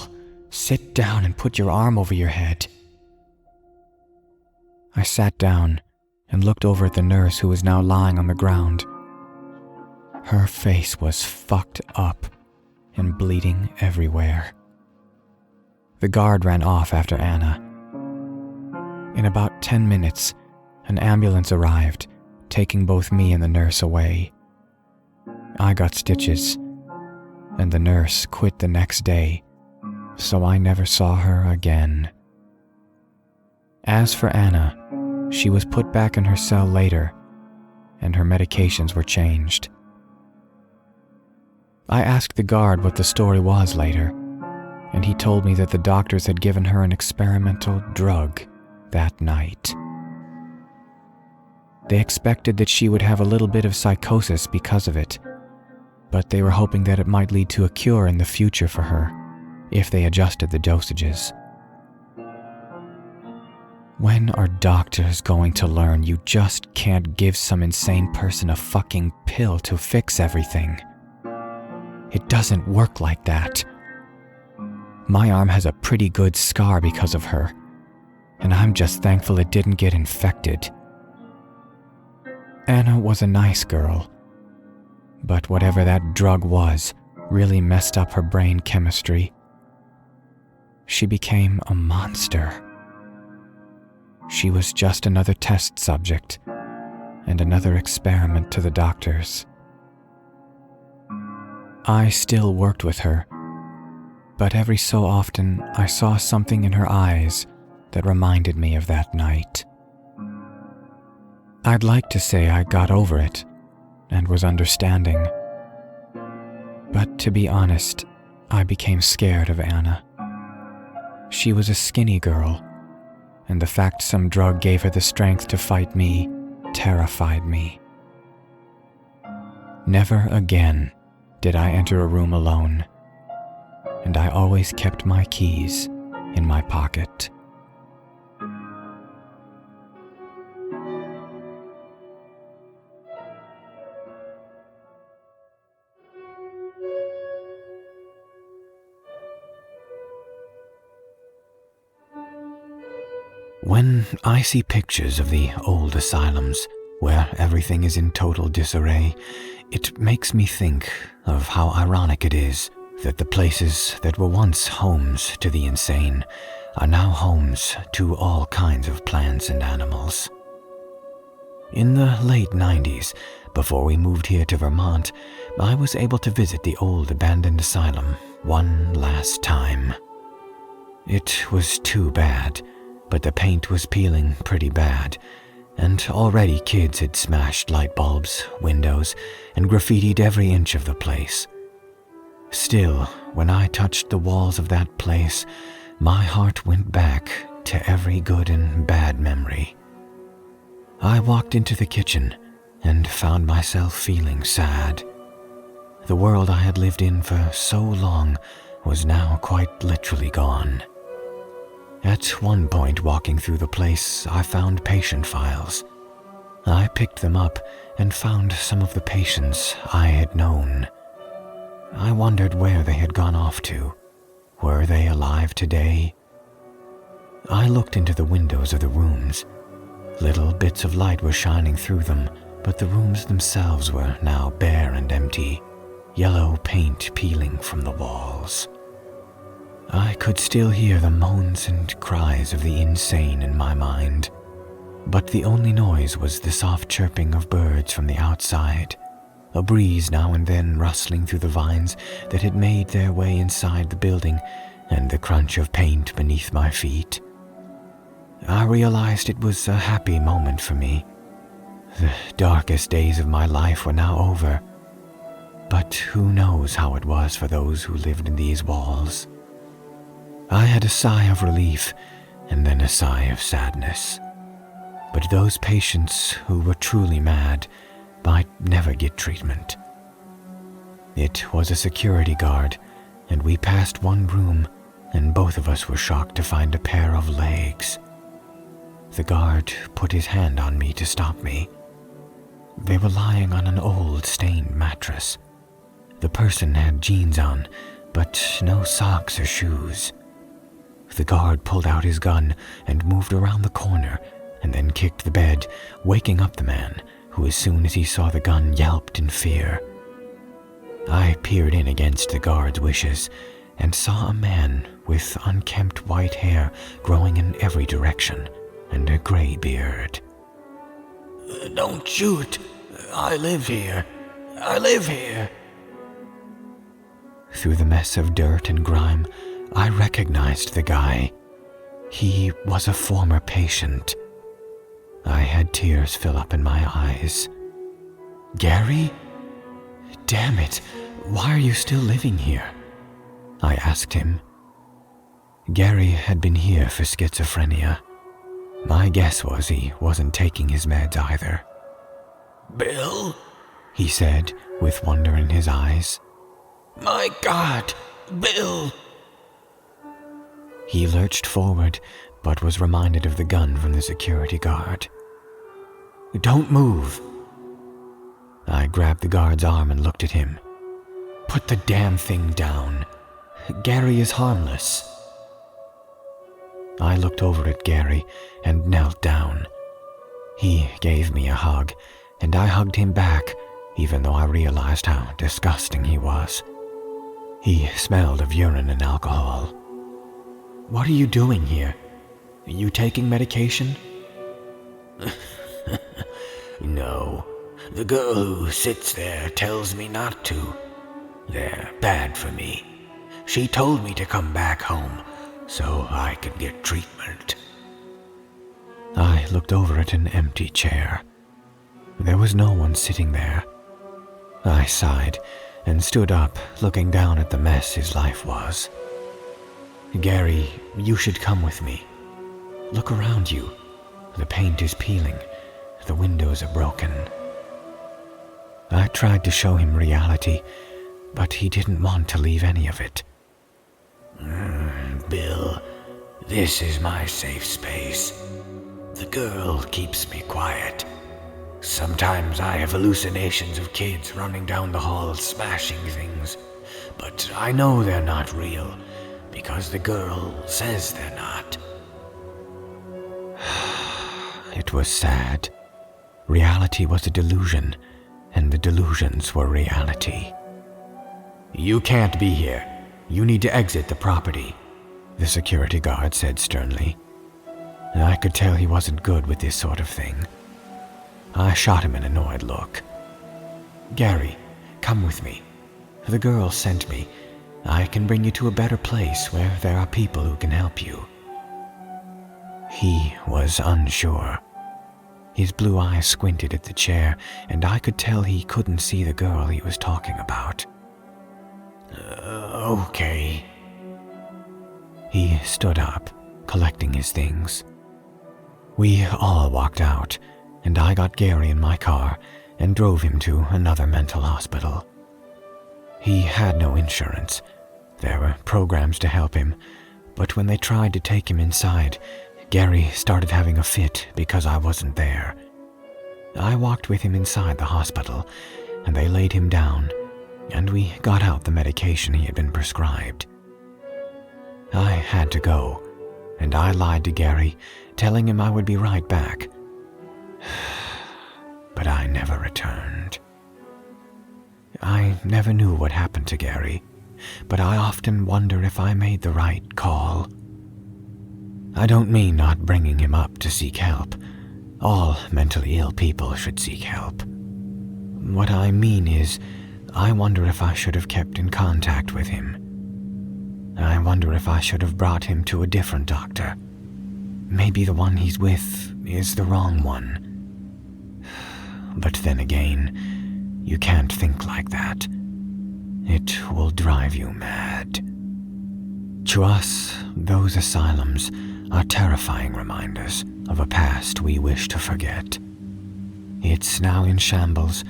Sit down and put your arm over your head. I sat down and looked over at the nurse who was now lying on the ground. Her face was fucked up and bleeding everywhere. The guard ran off after Anna. In about 10 minutes, an ambulance arrived, taking both me and the nurse away. I got stitches, and the nurse quit the next day, so I never saw her again. As for Anna, she was put back in her cell later, and her medications were changed. I asked the guard what the story was later, and he told me that the doctors had given her an experimental drug that night. They expected that she would have a little bit of psychosis because of it, but they were hoping that it might lead to a cure in the future for her, if they adjusted the dosages. When are doctors going to learn you just can't give some insane person a fucking pill to fix everything? It doesn't work like that. My arm has a pretty good scar because of her, and I'm just thankful it didn't get infected. Anna was a nice girl, but whatever that drug was really messed up her brain chemistry. She became a monster. She was just another test subject and another experiment to the doctors. I still worked with her, but every so often I saw something in her eyes that reminded me of that night. I'd like to say I got over it and was understanding, but to be honest, I became scared of Anna. She was a skinny girl, and the fact some drug gave her the strength to fight me terrified me. Never again did I enter a room alone, and I always kept my keys in my pocket. When I see pictures of the old asylums, where everything is in total disarray, it makes me think of how ironic it is that the places that were once homes to the insane are now homes to all kinds of plants and animals. In the late 90s, before we moved here to Vermont, I was able to visit the old abandoned asylum one last time. It was too bad, but the paint was peeling pretty bad, and already kids had smashed light bulbs, windows, and graffitied every inch of the place. Still, when I touched the walls of that place, my heart went back to every good and bad memory. I walked into the kitchen and found myself feeling sad. The world I had lived in for so long was now quite literally gone. At one point walking through the place, I found patient files. I picked them up and found some of the patients I had known. I wondered where they had gone off to. Were they alive today? I looked into the windows of the rooms. Little bits of light were shining through them, but the rooms themselves were now bare and empty, yellow paint peeling from the walls. I could still hear the moans and cries of the insane in my mind, but the only noise was the soft chirping of birds from the outside, a breeze now and then rustling through the vines that had made their way inside the building, and the crunch of paint beneath my feet. I realized it was a happy moment for me. The darkest days of my life were now over, but who knows how it was for those who lived in these walls. I had a sigh of relief and then a sigh of sadness. But those patients who were truly mad might never get treatment. It was a security guard, and we passed one room, and both of us were shocked to find a pair of legs. The guard put his hand on me to stop me. They were lying on an old, stained mattress. The person had jeans on, but no socks or shoes. The guard pulled out his gun and moved around the corner, and then kicked the bed, waking up the man, who as soon as he saw the gun yelped in fear. I peered in against the guard's wishes and saw a man with unkempt white hair growing in every direction and a gray beard. "Don't shoot! I live here! I live here!" Through the mess of dirt and grime, I recognized the guy. He was a former patient. I had tears fill up in my eyes. "Gary? Damn it, why are you still living here?" I asked him. Gary had been here for schizophrenia. My guess was he wasn't taking his meds either. "Bill?" he said, with wonder in his eyes. "My God, Bill!" He lurched forward, but was reminded of the gun from the security guard. "Don't move!" I grabbed the guard's arm and looked at him. "Put the damn thing down. Gary is harmless." I looked over at Gary and knelt down. He gave me a hug, and I hugged him back, even though I realized how disgusting he was. He smelled of urine and alcohol. "What are you doing here? Are you taking medication?" "No, the girl who sits there tells me not to. They're bad for me. She told me to come back home so I could get treatment." I looked over at an empty chair. There was no one sitting there. I sighed and stood up, looking down at the mess his life was. "Gary, you should come with me. Look around you. The paint is peeling. The windows are broken." I tried to show him reality, but he didn't want to leave any of it. "Bill, this is my safe space. The girl keeps me quiet. Sometimes I have hallucinations of kids running down the hall smashing things, but I know they're not real because the girl says they're not." It was sad. Reality was a delusion, and the delusions were reality. "You can't be here. You need to exit the property," the security guard said sternly. I could tell he wasn't good with this sort of thing. I shot him an annoyed look. "Gary, come with me. The girl sent me. I can bring you to a better place where there are people who can help you." He was unsure. His blue eyes squinted at the chair, and I could tell he couldn't see the girl he was talking about. Okay." He stood up, collecting his things. We all walked out, and I got Gary in my car and drove him to another mental hospital. He had no insurance. There were programs to help him, but when they tried to take him inside, Gary started having a fit because I wasn't there. I walked with him inside the hospital, and they laid him down, and we got out the medication he had been prescribed. I had to go, and I lied to Gary, telling him I would be right back, But I never returned. I never knew what happened to Gary, but I often wonder if I made the right call. I don't mean not bringing him up to seek help. All mentally ill people should seek help. What I mean is, I wonder if I should have kept in contact with him. I wonder if I should have brought him to a different doctor. Maybe the one he's with is the wrong one. But then again, you can't think like that. It will drive you mad. To us, those asylums are terrifying reminders of a past we wish to forget. It's now in shambles,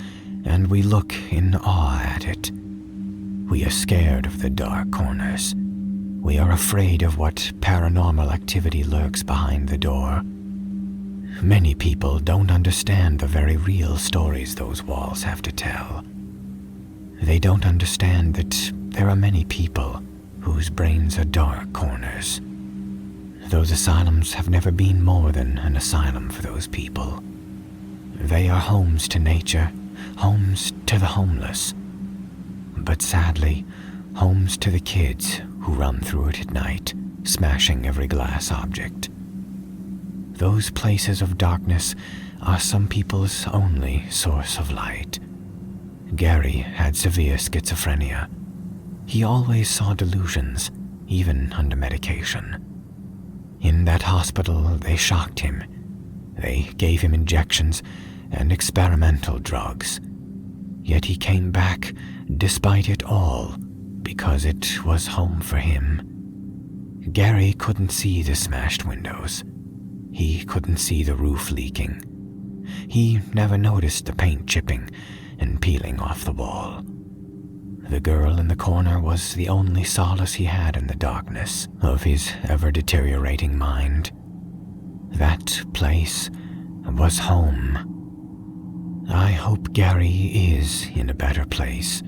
and we look in awe at it. We are scared of the dark corners. We are afraid of what paranormal activity lurks behind the door. Many people don't understand the very real stories those walls have to tell. They don't understand that there are many people whose brains are dark corners. Those asylums have never been more than an asylum for those people. They are homes to nature, homes to the homeless, but sadly, homes to the kids who run through it at night, smashing every glass object. Those places of darkness are some people's only source of light. Gary had severe schizophrenia. He always saw delusions, even under medication. In that hospital, they shocked him. They gave him injections and experimental drugs. Yet he came back, despite it all, because it was home for him. Gary couldn't see the smashed windows. He couldn't see the roof leaking. He never noticed the paint chipping and peeling off the wall. The girl in the corner was the only solace he had in the darkness of his ever-deteriorating mind. That place was home. I hope Gary is in a better place.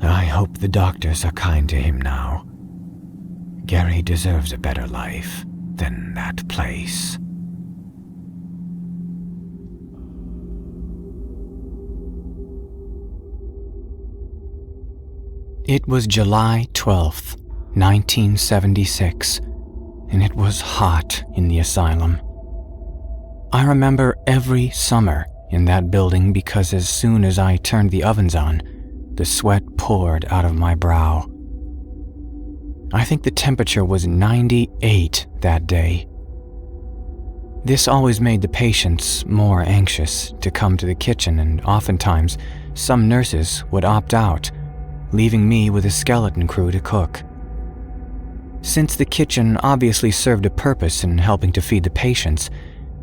I hope the doctors are kind to him now. Gary deserves a better life than that place. It was July 12th, 1976, and it was hot in the asylum. I remember every summer in that building because as soon as I turned the ovens on, the sweat poured out of my brow. I think the temperature was 98 that day. This always made the patients more anxious to come to the kitchen, and oftentimes some nurses would opt out, leaving me with a skeleton crew to cook. Since the kitchen obviously served a purpose in helping to feed the patients,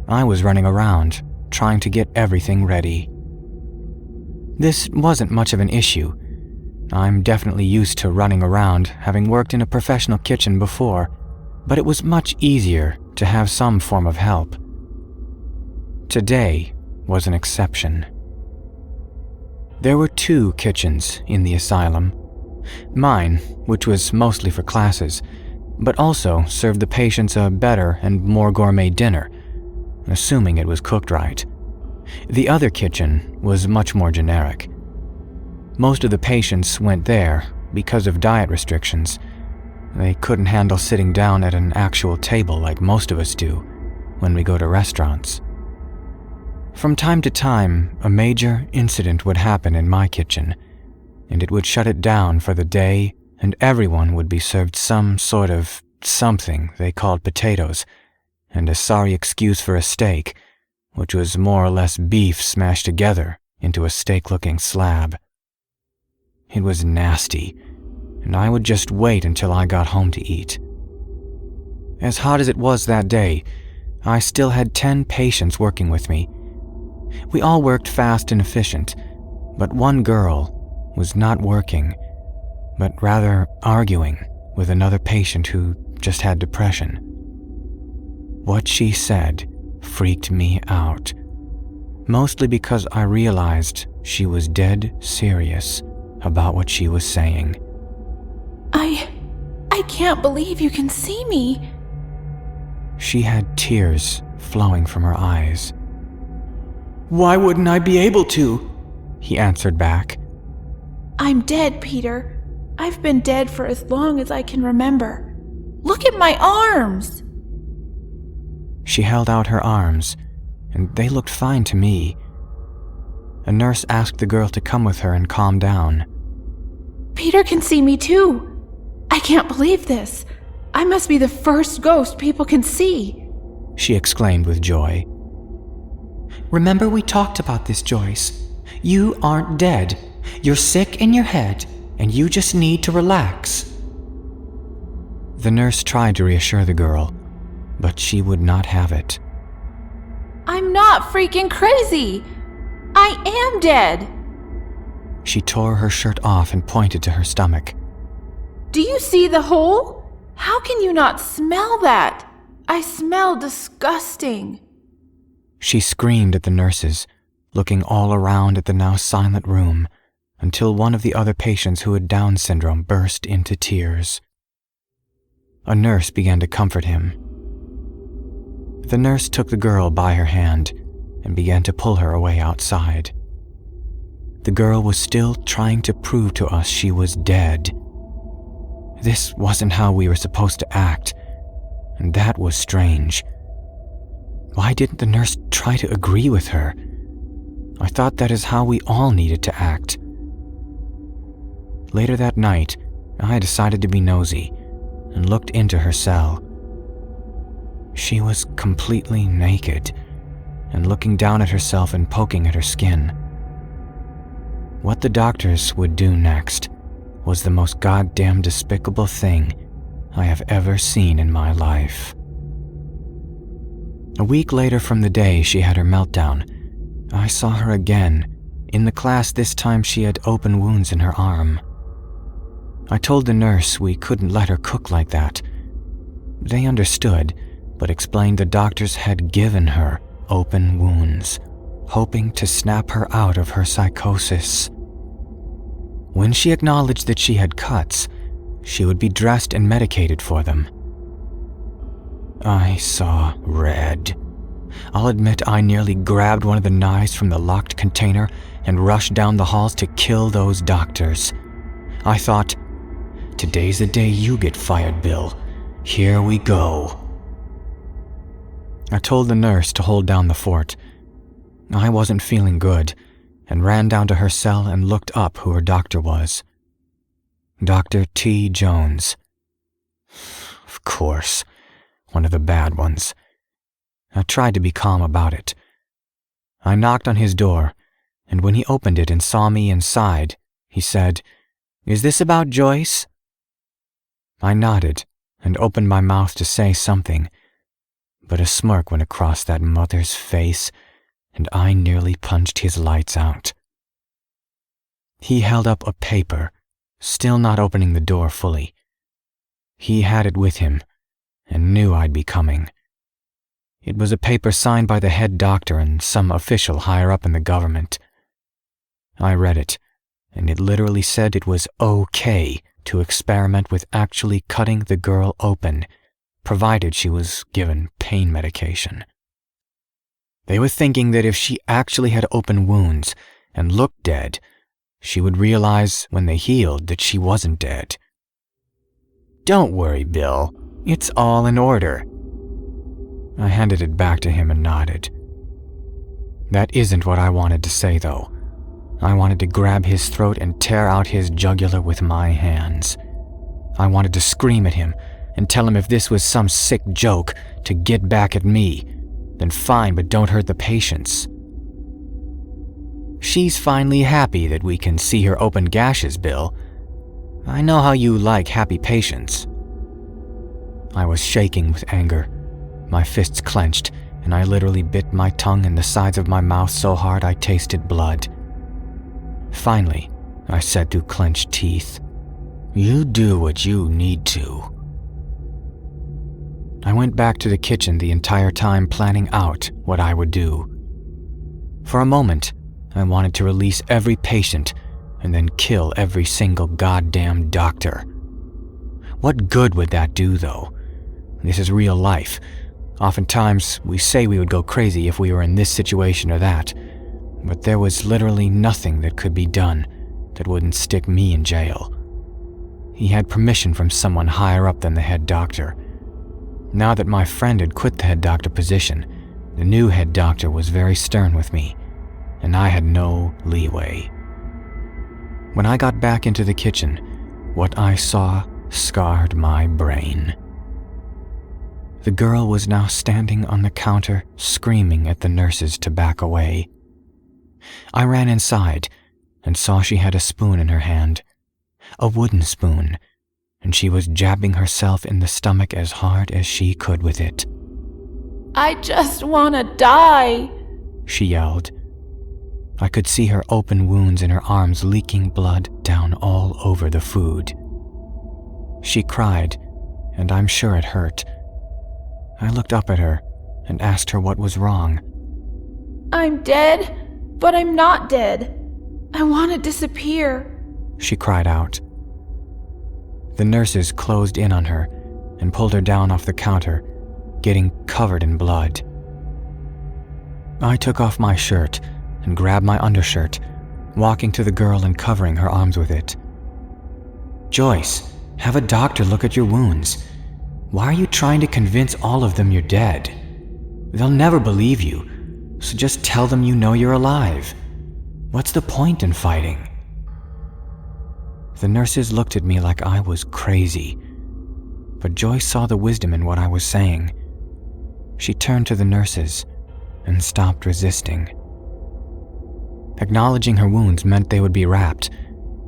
I was running around, trying to get everything ready. This wasn't much of an issue. I'm definitely used to running around, having worked in a professional kitchen before, but it was much easier to have some form of help. Today was an exception. There were 2 kitchens in the asylum. Mine, which was mostly for classes, but also served the patients a better and more gourmet dinner, assuming it was cooked right. The other kitchen was much more generic. Most of the patients went there because of diet restrictions. They couldn't handle sitting down at an actual table like most of us do when we go to restaurants. From time to time, a major incident would happen in my kitchen, and it would shut it down for the day, and everyone would be served some sort of something they called potatoes, and a sorry excuse for a steak, which was more or less beef smashed together into a steak-looking slab. It was nasty, and I would just wait until I got home to eat. As hot as it was that day, I still had 10 patients working with me. We all worked fast and efficient, but one girl was not working, but rather arguing with another patient who just had depression. What she said freaked me out, mostly because I realized she was dead serious about what she was saying. I can't believe you can see me. She had tears flowing from her eyes. Why wouldn't I be able to? He answered back. I'm dead, Peter. I've been dead for as long as I can remember. Look at my arms! She held out her arms, and they looked fine to me. A nurse asked the girl to come with her and calm down. Peter can see me too. I can't believe this. I must be the first ghost people can see, she exclaimed with joy. Remember we talked about this, Joyce. You aren't dead. You're sick in your head, and you just need to relax. The nurse tried to reassure the girl, but she would not have it. I'm not freaking crazy. I am dead. She tore her shirt off and pointed to her stomach. Do you see the hole? How can you not smell that? I smell disgusting. She screamed at the nurses, looking all around at the now silent room, until one of the other patients who had Down syndrome burst into tears. A nurse began to comfort him. The nurse took the girl by her hand and began to pull her away outside. The girl was still trying to prove to us she was dead. This wasn't how we were supposed to act, and that was strange. Why didn't the nurse try to agree with her? I thought that is how we all needed to act. Later that night, I decided to be nosy and looked into her cell. She was completely naked and looking down at herself and poking at her skin. What the doctors would do next was the most goddamn despicable thing I have ever seen in my life. A week later from the day she had her meltdown, I saw her again. In the class this time she had open wounds in her arm. I told the nurse we couldn't let her cook like that. They understood, but explained the doctors had given her open wounds, hoping to snap her out of her psychosis. When she acknowledged that she had cuts, she would be dressed and medicated for them. I saw red. I'll admit I nearly grabbed one of the knives from the locked container and rushed down the halls to kill those doctors. I thought, today's the day you get fired, Bill. Here we go. I told the nurse to hold down the fort. I wasn't feeling good and ran down to her cell and looked up who her doctor was. Dr. T. Jones. Of course, one of the bad ones. I tried to be calm about it. I knocked on his door, and when he opened it and saw me inside, he said, "Is this about Joyce?" I nodded and opened my mouth to say something, but a smirk went across that mother's face, and I nearly punched his lights out. He held up a paper, still not opening the door fully. He had it with him, and knew I'd be coming. It was a paper signed by the head doctor and some official higher up in the government. I read it, and it literally said it was okay to experiment with actually cutting the girl open, provided she was given pain medication. They were thinking that if she actually had open wounds and looked dead, she would realize when they healed that she wasn't dead. "Don't worry, Bill. It's all in order." I handed it back to him and nodded. That isn't what I wanted to say, though. I wanted to grab his throat and tear out his jugular with my hands. I wanted to scream at him and tell him if this was some sick joke to get back at me, then fine, but don't hurt the patients. She's finally happy that we can see her open gashes, Bill. I know how you like happy patients. I was shaking with anger. My fists clenched, and I literally bit my tongue in the sides of my mouth so hard I tasted blood. Finally, I said through clenched teeth, "You do what you need to." I went back to the kitchen the entire time planning out what I would do. For a moment, I wanted to release every patient and then kill every single goddamn doctor. What good would that do, though? This is real life. Oftentimes, we say we would go crazy if we were in this situation or that, but there was literally nothing that could be done that wouldn't stick me in jail. He had permission from someone higher up than the head doctor. Now that my friend had quit the head doctor position, the new head doctor was very stern with me, and I had no leeway. When I got back into the kitchen, what I saw scarred my brain. The girl was now standing on the counter, screaming at the nurses to back away. I ran inside and saw she had a spoon in her hand, a wooden spoon, and she was jabbing herself in the stomach as hard as she could with it. I just want to die, she yelled. I could see her open wounds in her arms leaking blood down all over the food. She cried, and I'm sure it hurt. I looked up at her and asked her what was wrong. I'm dead, but I'm not dead. I want to disappear, she cried out. The nurses closed in on her and pulled her down off the counter, getting covered in blood. I took off my shirt and grabbed my undershirt, walking to the girl and covering her arms with it. Joyce, have a doctor look at your wounds. Why are you trying to convince all of them you're dead? They'll never believe you, so just tell them you know you're alive. What's the point in fighting? The nurses looked at me like I was crazy, but Joyce saw the wisdom in what I was saying. She turned to the nurses and stopped resisting. Acknowledging her wounds meant they would be wrapped,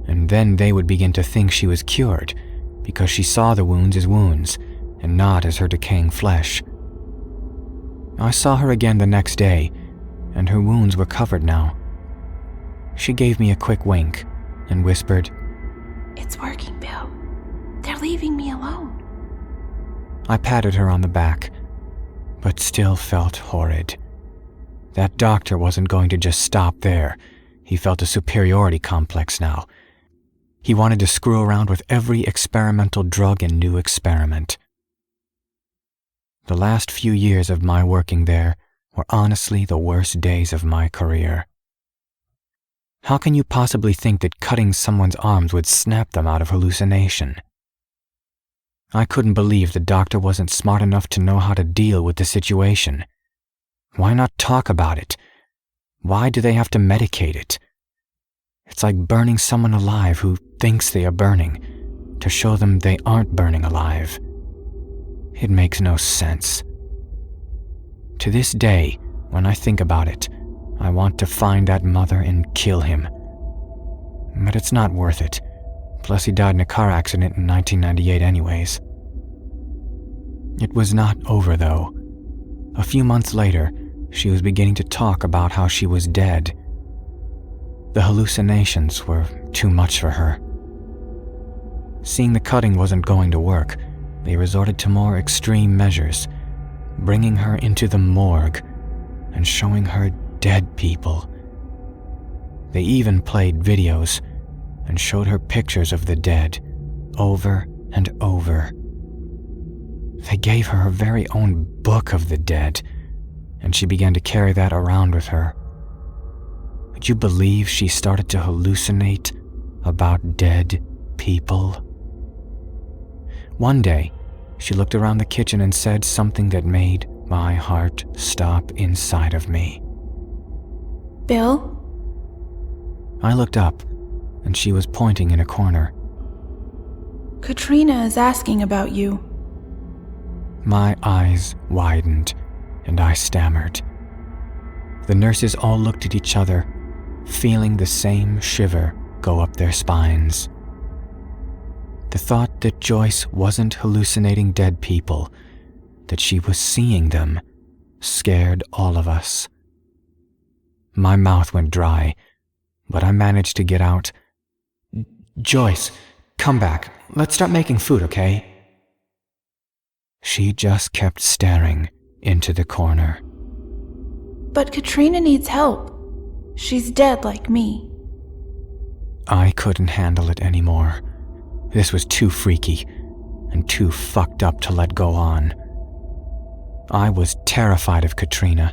and then they would begin to think she was cured because she saw the wounds as wounds and not as her decaying flesh. I saw her again the next day, and her wounds were covered now. She gave me a quick wink and whispered, "It's working, Bill. They're leaving me alone." I patted her on the back, but still felt horrid. That doctor wasn't going to just stop there. He felt a superiority complex now. He wanted to screw around with every experimental drug and new experiment. The last few years of my working there were honestly the worst days of my career. How can you possibly think that cutting someone's arms would snap them out of hallucination? I couldn't believe the doctor wasn't smart enough to know how to deal with the situation. Why not talk about it? Why do they have to medicate it? It's like burning someone alive who thinks they are burning to show them they aren't burning alive. It makes no sense. To this day, when I think about it, I want to find that mother and kill him. But it's not worth it. Plus he died in a car accident in 1998 anyways. It was not over though. A few months later, she was beginning to talk about how she was dead. The hallucinations were too much for her. Seeing the cutting wasn't going to work, they resorted to more extreme measures, bringing her into the morgue and showing her dead people. They even played videos and showed her pictures of the dead over and over. They gave her her very own book of the dead, and she began to carry that around with her. Would you believe she started to hallucinate about dead people? One day, she looked around the kitchen and said something that made my heart stop inside of me. "Bill?" I looked up, and she was pointing in a corner. "Katrina is asking about you." My eyes widened, and I stammered. The nurses all looked at each other, feeling the same shiver go up their spines. The thought that Joyce wasn't hallucinating dead people, that she was seeing them, scared all of us. My mouth went dry, but I managed to get out, "Joyce, come back. Let's start making food, okay?" She just kept staring into the corner. "But Katrina needs help. She's dead like me." I couldn't handle it anymore. This was too freaky and too fucked up to let go on. I was terrified of Katrina,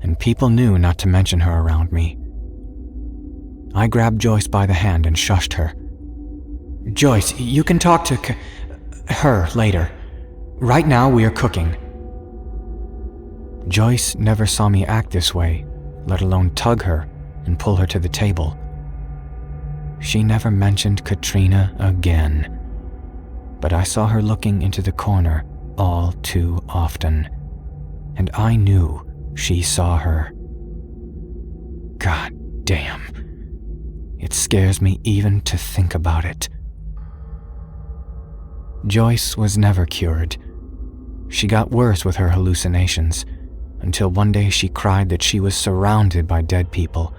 and people knew not to mention her around me. I grabbed Joyce by the hand and shushed her. "Joyce, you can talk to her later. Right now we are cooking." Joyce never saw me act this way, let alone tug her and pull her to the table. She never mentioned Katrina again, but I saw her looking into the corner all too often, and I knew she saw her. God damn. It scares me even to think about it. Joyce was never cured. She got worse with her hallucinations, until one day she cried that she was surrounded by dead people,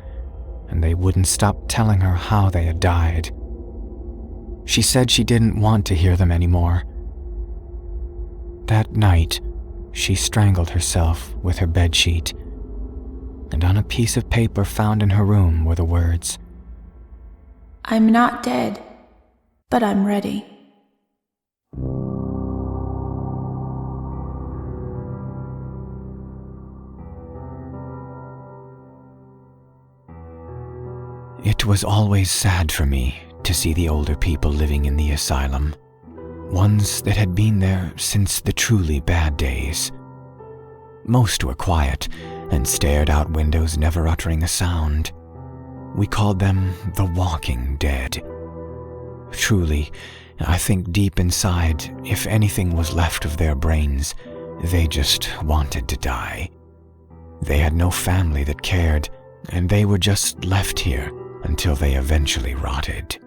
and they wouldn't stop telling her how they had died. She said she didn't want to hear them anymore. That night, she strangled herself with her bedsheet, and on a piece of paper found in her room were the words, I'm not dead, but I'm ready. It was always sad for me to see the older people living in the asylum, ones that had been there since the truly bad days. Most were quiet and stared out windows, never uttering a sound. We called them the Walking Dead. Truly, I think deep inside, if anything was left of their brains, they just wanted to die. They had no family that cared, and they were just left here until they eventually rotted.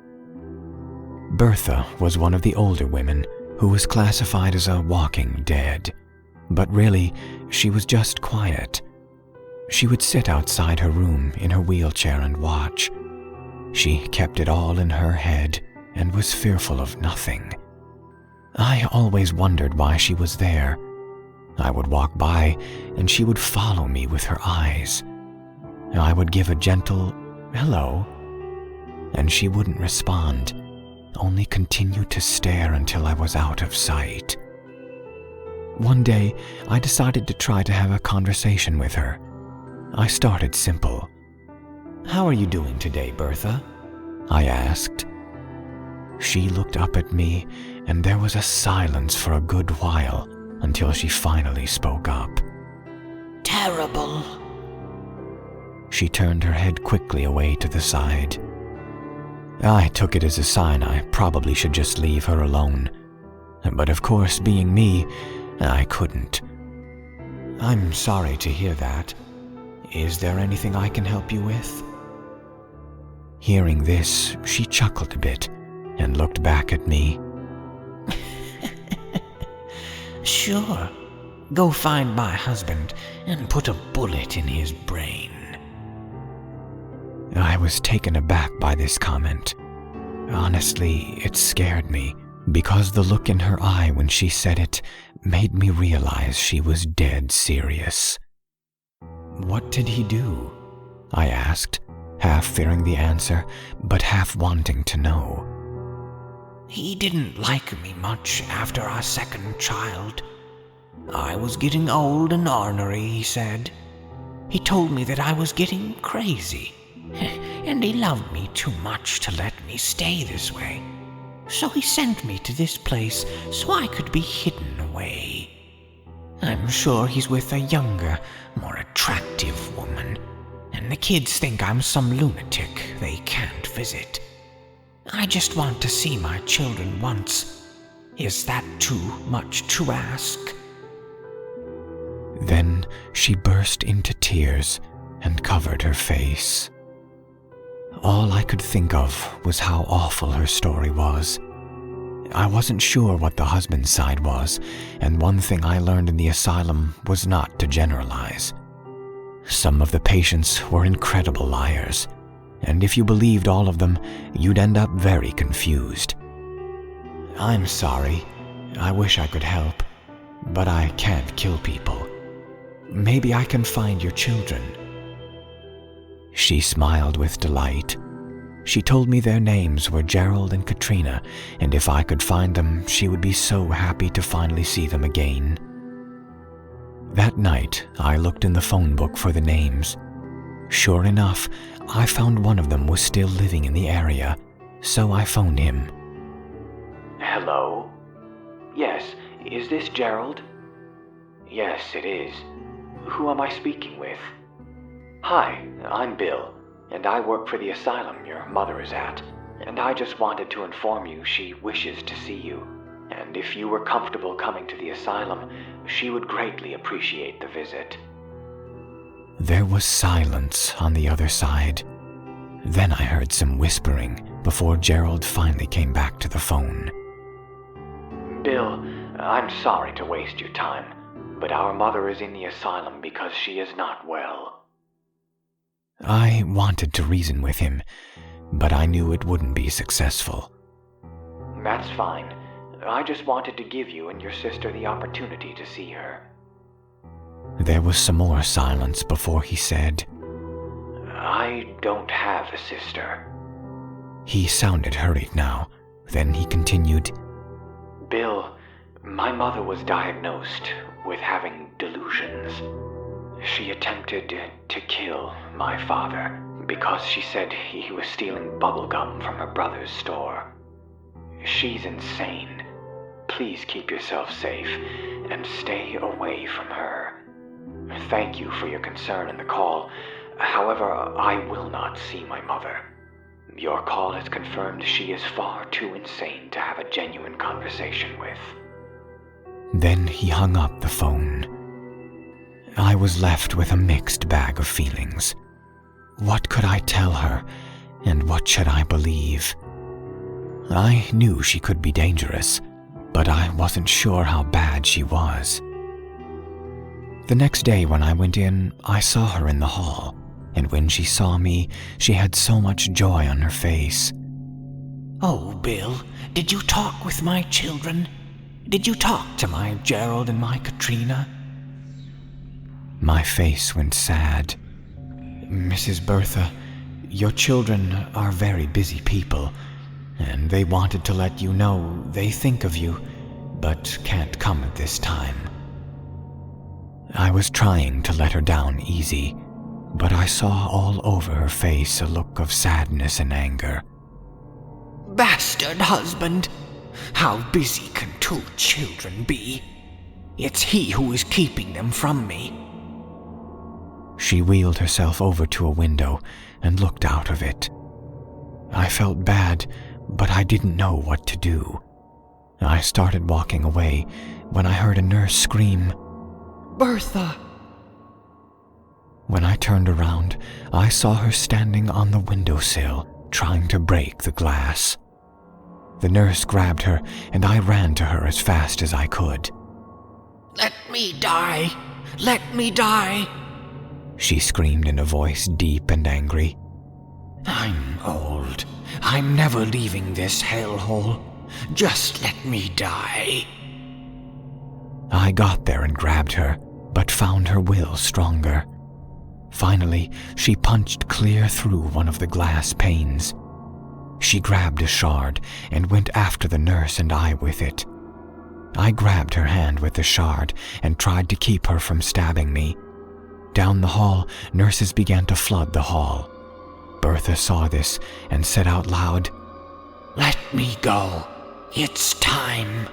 Bertha was one of the older women who was classified as a walking dead, but really, she was just quiet. She would sit outside her room in her wheelchair and watch. She kept it all in her head and was fearful of nothing. I always wondered why she was there. I would walk by and she would follow me with her eyes. I would give a gentle hello, and she wouldn't respond, only continue to stare until I was out of sight. One day, I decided to try to have a conversation with her. I started simple. "How are you doing today, Bertha?" I asked. She looked up at me, and there was a silence for a good while until she finally spoke up. Terrible. She turned her head quickly away to the side. I took it as a sign I probably should just leave her alone. But of course, being me, I couldn't. "I'm sorry to hear that. Is there anything I can help you with?" Hearing this, she chuckled a bit and looked back at me. Sure. Go find my husband and put a bullet in his brain. I was taken aback by this comment. Honestly, it scared me, because the look in her eye when she said it made me realize she was dead serious. "What did he do?" I asked, half fearing the answer, but half wanting to know. He didn't like me much after our second child. I was getting old and ornery, he said. He told me that I was getting crazy, and he loved me too much to let me stay this way. So he sent me to this place so I could be hidden away. I'm sure he's with a younger, more attractive woman, and the kids think I'm some lunatic they can't visit. I just want to see my children once. Is that too much to ask? Then she burst into tears and covered her face. All I could think of was how awful her story was. I wasn't sure what the husband's side was, and one thing I learned in the asylum was not to generalize. Some of the patients were incredible liars, and if you believed all of them, you'd end up very confused. "I'm sorry. I wish I could help, but I can't kill people. Maybe I can find your children." She smiled with delight. She told me their names were Gerald and Katrina, and if I could find them, she would be so happy to finally see them again. That night, I looked in the phone book for the names. Sure enough, I found one of them was still living in the area, so I phoned him. Hello? Yes, is this Gerald? Yes, it is. Who am I speaking with? Hi, I'm Bill, and I work for the asylum your mother is at, and I just wanted to inform you she wishes to see you, and if you were comfortable coming to the asylum, she would greatly appreciate the visit. There was silence on the other side. Then I heard some whispering before Gerald finally came back to the phone. Bill, I'm sorry to waste your time, but our mother is in the asylum because she is not well. I wanted to reason with him, but I knew it wouldn't be successful. That's fine. I just wanted to give you and your sister the opportunity to see her. There was some more silence before he said, I don't have a sister. He sounded hurried now. Then he continued, Bill, my mother was diagnosed with having delusions. She attempted to kill my father because she said he was stealing bubblegum from her brother's store. She's insane. Please keep yourself safe and stay away from her. Thank you for your concern in the call. However, I will not see my mother. Your call has confirmed she is far too insane to have a genuine conversation with. Then he hung up the phone. I was left with a mixed bag of feelings. What could I tell her, and what should I believe? I knew she could be dangerous, but I wasn't sure how bad she was. The next day when I went in, I saw her in the hall, and when she saw me, she had so much joy on her face. Oh, Bill, did you talk with my children? Did you talk to my Gerald and my Katrina? My face went sad. Mrs. Bertha, your children are very busy people, and they wanted to let you know they think of you, but can't come at this time. I was trying to let her down easy, but I saw all over her face a look of sadness and anger. Bastard husband! How busy can two children be? It's he who is keeping them from me. She wheeled herself over to a window and looked out of it. I felt bad, but I didn't know what to do. I started walking away when I heard a nurse scream, Bertha! When I turned around, I saw her standing on the windowsill, trying to break the glass. The nurse grabbed her, and I ran to her as fast as I could. Let me die! Let me die! She screamed in a voice deep and angry. I'm old. I'm never leaving this hellhole. Just let me die. I got there and grabbed her, but found her will stronger. Finally, she punched clear through one of the glass panes. She grabbed a shard and went after the nurse and I with it. I grabbed her hand with the shard and tried to keep her from stabbing me. Down the hall, nurses began to flood the hall. Bertha saw this and said out loud, Let me go. It's time.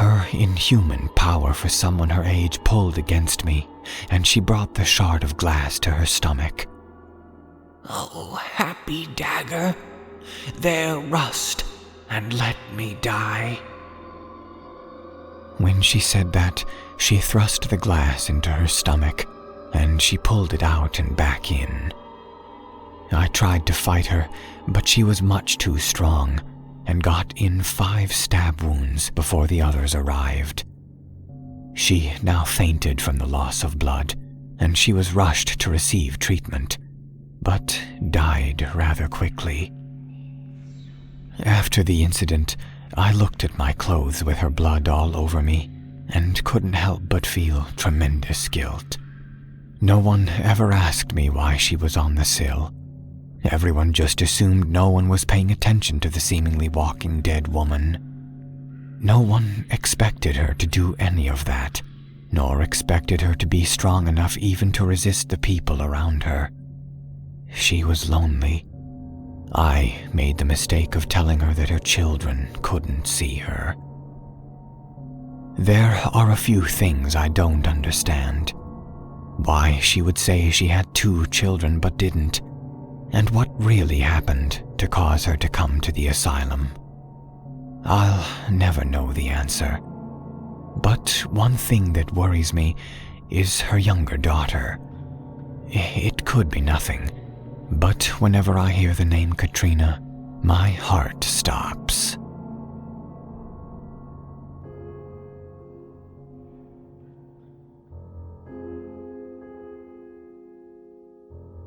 Her inhuman power for someone her age pulled against me, and she brought the shard of glass to her stomach. Oh, happy dagger, there rust, and let me die. When she said that, she thrust the glass into her stomach, and she pulled it out and back in. I tried to fight her, but she was much too strong, and got in 5 stab wounds before the others arrived. She now fainted from the loss of blood, and she was rushed to receive treatment, but died rather quickly. After the incident, I looked at my clothes with her blood all over me, and couldn't help but feel tremendous guilt. No one ever asked me why she was on the sill. Everyone just assumed no one was paying attention to the seemingly walking dead woman. No one expected her to do any of that, nor expected her to be strong enough even to resist the people around her. She was lonely. I made the mistake of telling her that her children couldn't see her. There are a few things I don't understand. Why she would say she had 2 children but didn't, and what really happened to cause her to come to the asylum. I'll never know the answer. But one thing that worries me is her younger daughter. It could be nothing, but whenever I hear the name Katrina, my heart stops.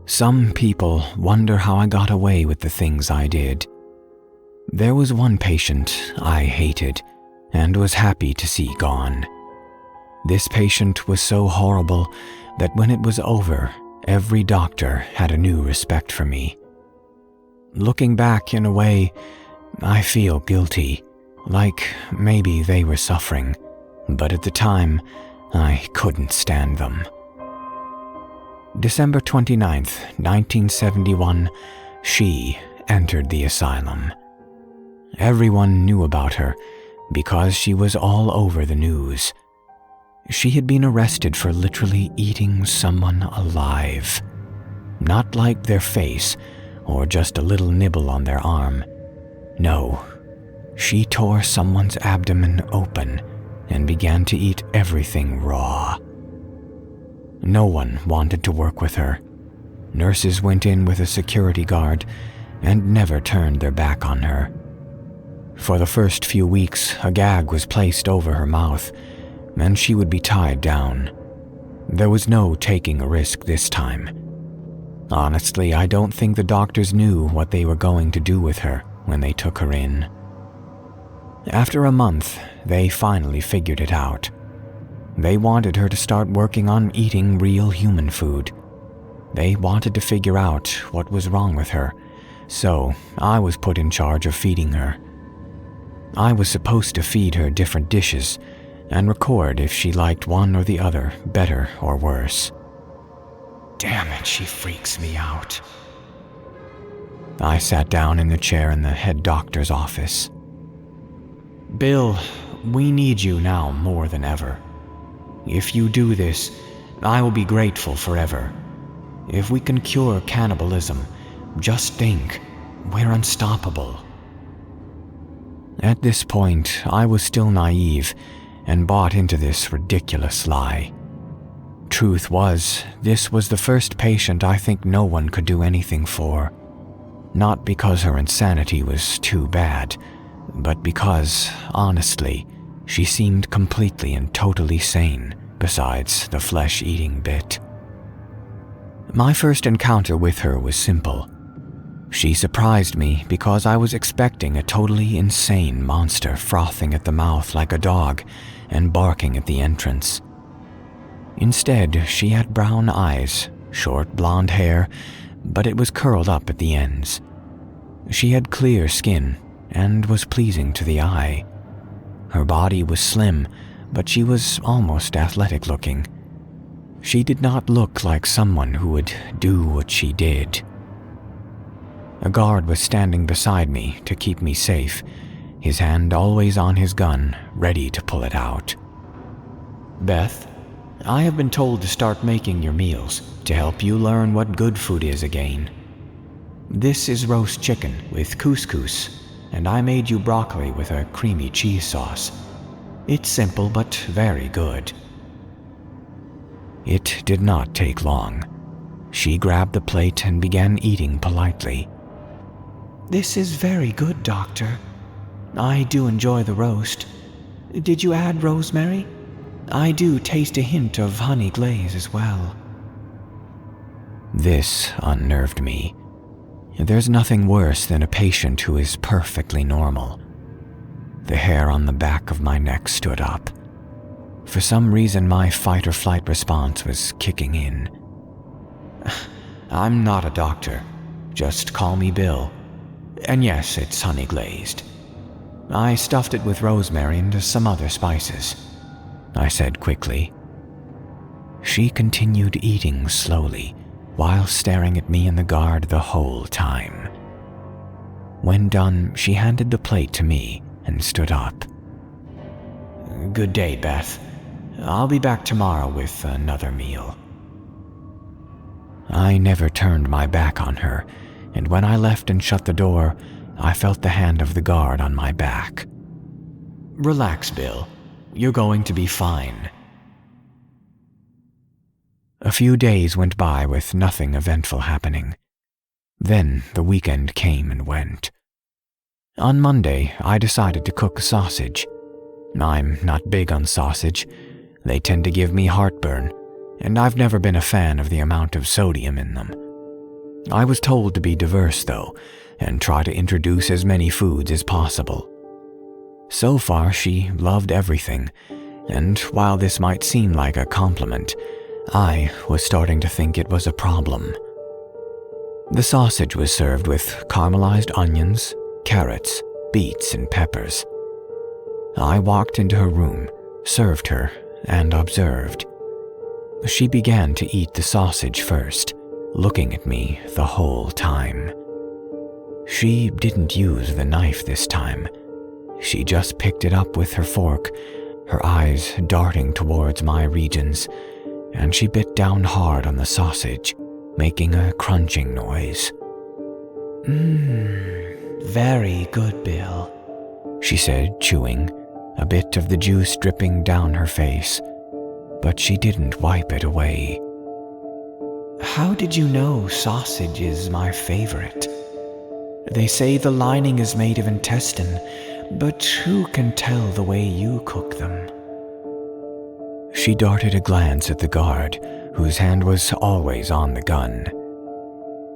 Some people wonder how I got away with the things I did. There was one patient I hated and was happy to see gone. This patient was so horrible that when it was over, every doctor had a new respect for me. Looking back, in a way, I feel guilty, like maybe they were suffering, but at the time, I couldn't stand them. December 29th, 1971, she entered the asylum. Everyone knew about her because she was all over the news. She had been arrested for literally eating someone alive. Not like their face or just a little nibble on their arm. No, she tore someone's abdomen open and began to eat everything raw. No one wanted to work with her. Nurses went in with a security guard and never turned their back on her. For the first few weeks, a gag was placed over her mouth, and she would be tied down. There was no taking a risk this time. Honestly, I don't think the doctors knew what they were going to do with her when they took her in. After a month, they finally figured it out. They wanted her to start working on eating real human food. They wanted to figure out what was wrong with her, so I was put in charge of feeding her. I was supposed to feed her different dishes and record if she liked one or the other better or worse. Damn it, she freaks me out. I sat down in the chair in the head doctor's office. Bill, we need you now more than ever. If you do this, I will be grateful forever. If we can cure cannibalism, just think, we're unstoppable. At this point, I was still naive and bought into this ridiculous lie. Truth was, this was the first patient I think no one could do anything for. Not because her insanity was too bad, but because, honestly, she seemed completely and totally sane, besides the flesh-eating bit. My first encounter with her was simple. She surprised me because I was expecting a totally insane monster frothing at the mouth like a dog and barking at the entrance. Instead, she had brown eyes, short blonde hair, but it was curled up at the ends. She had clear skin and was pleasing to the eye. Her body was slim, but she was almost athletic looking. She did not look like someone who would do what she did. A guard was standing beside me to keep me safe, his hand always on his gun, ready to pull it out. Beth, I have been told to start making your meals to help you learn what good food is again. This is roast chicken with couscous, and I made you broccoli with a creamy cheese sauce. It's simple but very good. It did not take long. She grabbed the plate and began eating politely. This is very good, Doctor. I do enjoy the roast. Did you add rosemary? I do taste a hint of honey glaze as well. This unnerved me. There's nothing worse than a patient who is perfectly normal. The hair on the back of my neck stood up. For some reason, my fight-or-flight response was kicking in. I'm not a doctor. Just call me Bill. And yes, it's honey glazed. I stuffed it with rosemary and some other spices, I said quickly. She continued eating slowly, while staring at me and the guard the whole time. When done, she handed the plate to me and stood up. "Good day, Beth. I'll be back tomorrow with another meal." I never turned my back on her, and when I left and shut the door, I felt the hand of the guard on my back. "Relax, Bill. You're going to be fine." A few days went by with nothing eventful happening. Then the weekend came and went. On Monday, I decided to cook a sausage. I'm not big on sausage. They tend to give me heartburn, and I've never been a fan of the amount of sodium in them. I was told to be diverse, though, and try to introduce as many foods as possible. So far, she loved everything, and while this might seem like a compliment, I was starting to think it was a problem. The sausage was served with caramelized onions, carrots, beets, and peppers. I walked into her room, served her, and observed. She began to eat the sausage first, looking at me the whole time. She didn't use the knife this time. She just picked it up with her fork, her eyes darting towards my regions, and she bit down hard on the sausage, making a crunching noise. Very good, Bill," she said, chewing, a bit of the juice dripping down her face, but she didn't wipe it away. "How did you know sausage is my favorite? They say the lining is made of intestine, but who can tell the way you cook them?" She darted a glance at the guard, whose hand was always on the gun.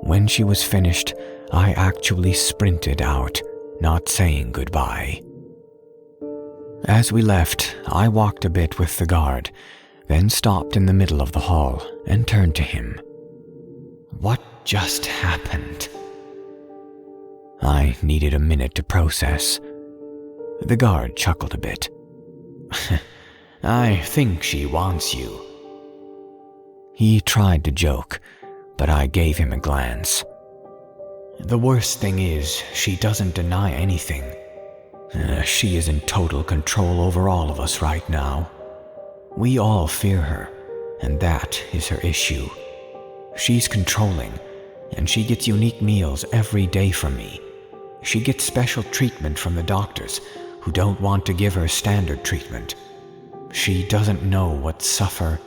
When she was finished, I actually sprinted out, not saying goodbye. As we left, I walked a bit with the guard, then stopped in the middle of the hall and turned to him. "What just happened?" I needed a minute to process. The guard chuckled a bit. "I think she wants you." He tried to joke, but I gave him a glance. "The worst thing is, she doesn't deny anything. She is in total control over all of us right now. We all fear her, and that is her issue. She's controlling, and she gets unique meals every day from me. She gets special treatment from the doctors, who don't want to give her standard treatment. She doesn't know what suffer."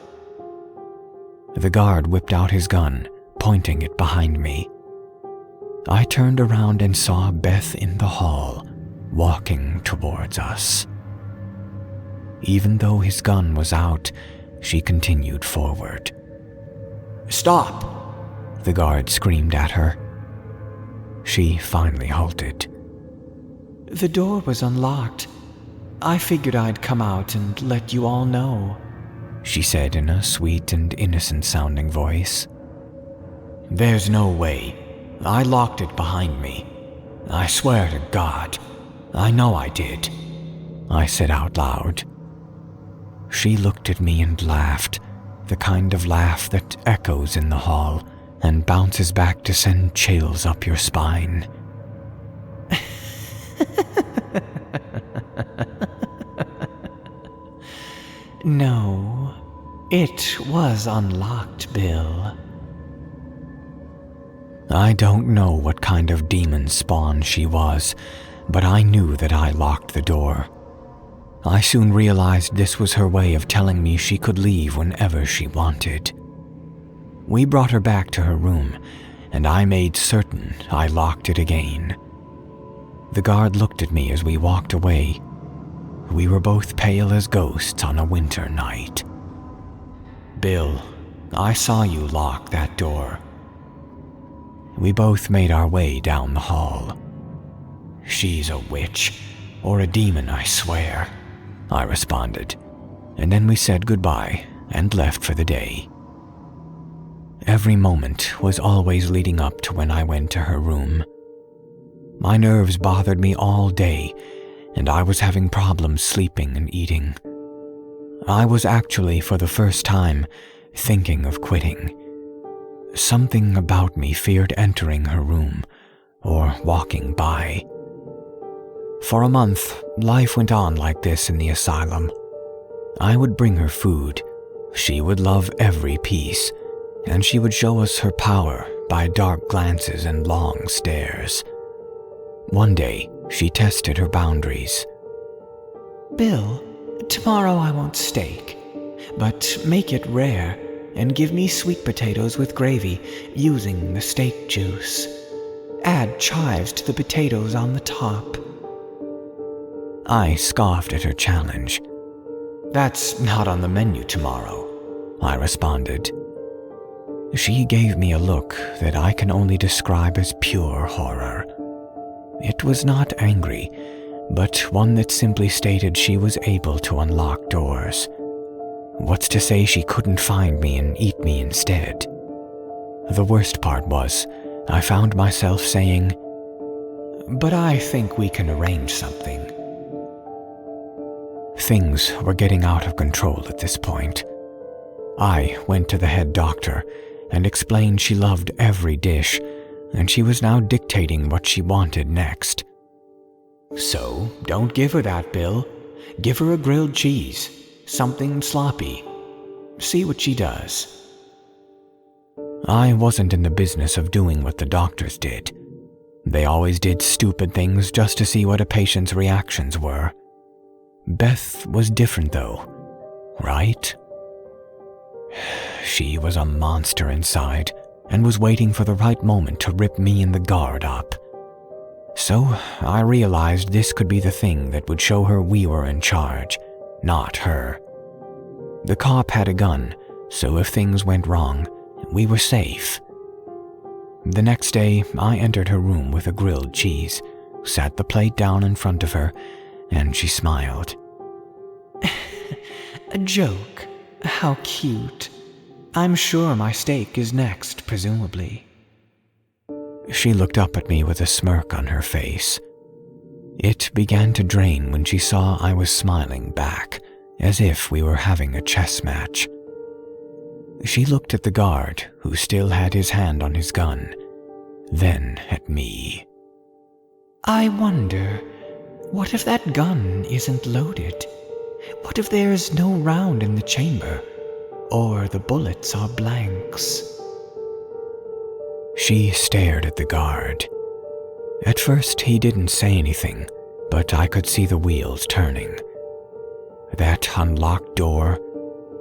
The guard whipped out his gun, pointing it behind me. I turned around and saw Beth in the hall, walking towards us. Even though his gun was out, she continued forward. "Stop!" the guard screamed at her. She finally halted. "The door was unlocked. I figured I'd come out and let you all know," she said in a sweet and innocent-sounding voice. "There's no way. I locked it behind me. I swear to God. I know I did," I said out loud. She looked at me and laughed, the kind of laugh that echoes in the hall and bounces back to send chills up your spine. "No, it was unlocked, Bill." I don't know what kind of demon spawn she was, but I knew that I locked the door. I soon realized this was her way of telling me she could leave whenever she wanted. We brought her back to her room, and I made certain I locked it again. The guard looked at me as we walked away. We were both pale as ghosts on a winter night. "Bill, I saw you lock that door." We both made our way down the hall. "She's a witch, or a demon, I swear," I responded, and then we said goodbye and left for the day. Every moment was always leading up to when I went to her room. My nerves bothered me all day, and I was having problems sleeping and eating. I was actually, for the first time, thinking of quitting. Something about me feared entering her room or walking by. For a month, life went on like this in the asylum. I would bring her food. She would love every piece, and she would show us her power by dark glances and long stares. One day, she tested her boundaries. Bill, tomorrow I want steak, but make it rare and give me sweet potatoes with gravy using the steak juice. Add chives to the potatoes on the top. I scoffed at her challenge. That's not on the menu tomorrow, I responded. She gave me a look that I can only describe as pure horror. It was not angry, but one that simply stated she was able to unlock doors. What's to say she couldn't find me and eat me instead? The worst part was, I found myself saying, "But I think we can arrange something." Things were getting out of control at this point. I went to the head doctor and explained she loved every dish, and she was now dictating what she wanted next. So, don't give her that, Bill. Give her a grilled cheese, something sloppy. See what she does. I wasn't in the business of doing what the doctors did. They always did stupid things just to see what a patient's reactions were. Beth was different though, right? She was a monster inside and was waiting for the right moment to rip me and the guard up. So I realized this could be the thing that would show her we were in charge, not her. The cop had a gun, so if things went wrong, we were safe. The next day, I entered her room with a grilled cheese, sat the plate down in front of her, and she smiled. A joke? How cute. I'm sure my steak is next, presumably. She looked up at me with a smirk on her face. It began to drain when she saw I was smiling back, as if we were having a chess match. She looked at the guard, who still had his hand on his gun, then at me. I wonder, what if that gun isn't loaded? What if there's no round in the chamber? Or the bullets are blanks? She stared at the guard. At first, he didn't say anything, but I could see the wheels turning. That unlocked door,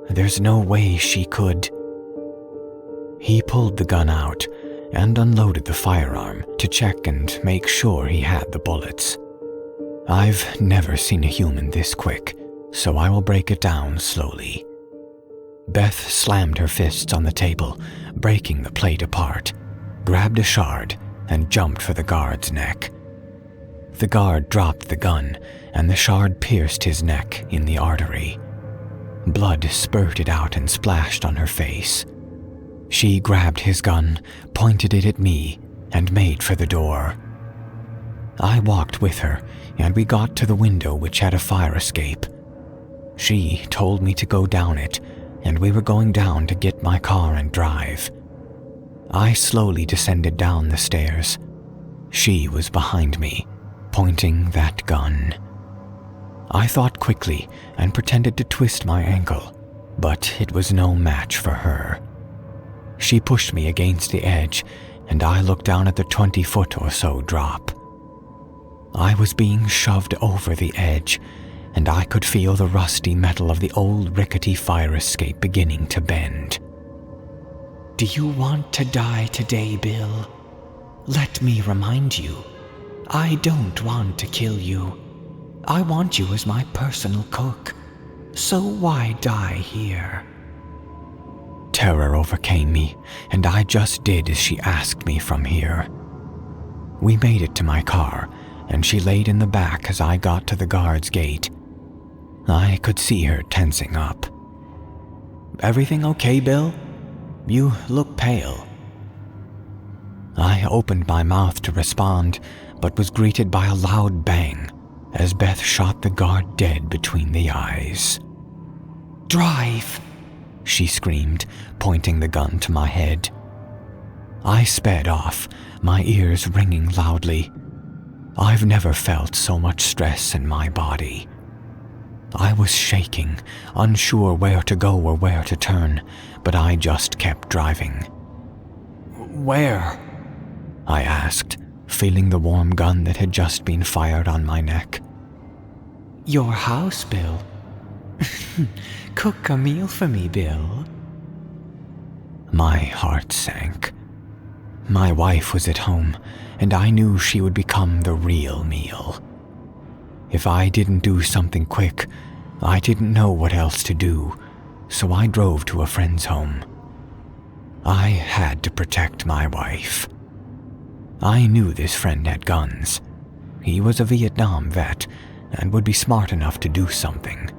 there's no way she could. He pulled the gun out and unloaded the firearm to check and make sure he had the bullets. I've never seen a human this quick, so I will break it down slowly. Beth slammed her fists on the table, breaking the plate apart, grabbed a shard, and jumped for the guard's neck. The guard dropped the gun, and the shard pierced his neck in the artery. Blood spurted out and splashed on her face. She grabbed his gun, pointed it at me, and made for the door. I walked with her, and we got to the window which had a fire escape. She told me to go down it, and we were going down to get my car and drive. I slowly descended down the stairs. She was behind me, pointing that gun. I thought quickly and pretended to twist my ankle, but it was no match for her. She pushed me against the edge, and I looked down at the 20-foot or so drop. I was being shoved over the edge, and I could feel the rusty metal of the old rickety fire escape beginning to bend. Do you want to die today, Bill? Let me remind you, I don't want to kill you. I want you as my personal cook, so why die here? Terror overcame me, and I just did as she asked me from here. We made it to my car, and she laid in the back as I got to the guard's gate. I could see her tensing up. Everything okay, Bill? You look pale. I opened my mouth to respond, but was greeted by a loud bang as Beth shot the guard dead between the eyes. Drive, she screamed, pointing the gun to my head. I sped off, my ears ringing loudly. I've never felt so much stress in my body. I was shaking, unsure where to go or where to turn, but I just kept driving. "Where?" I asked, feeling the warm gun that had just been fired on my neck. "Your house, Bill. Cook a meal for me, Bill." My heart sank. My wife was at home, and I knew she would become the real meal. If I didn't do something quick, I didn't know what else to do, so I drove to a friend's home. I had to protect my wife. I knew this friend had guns. He was a Vietnam vet and would be smart enough to do something.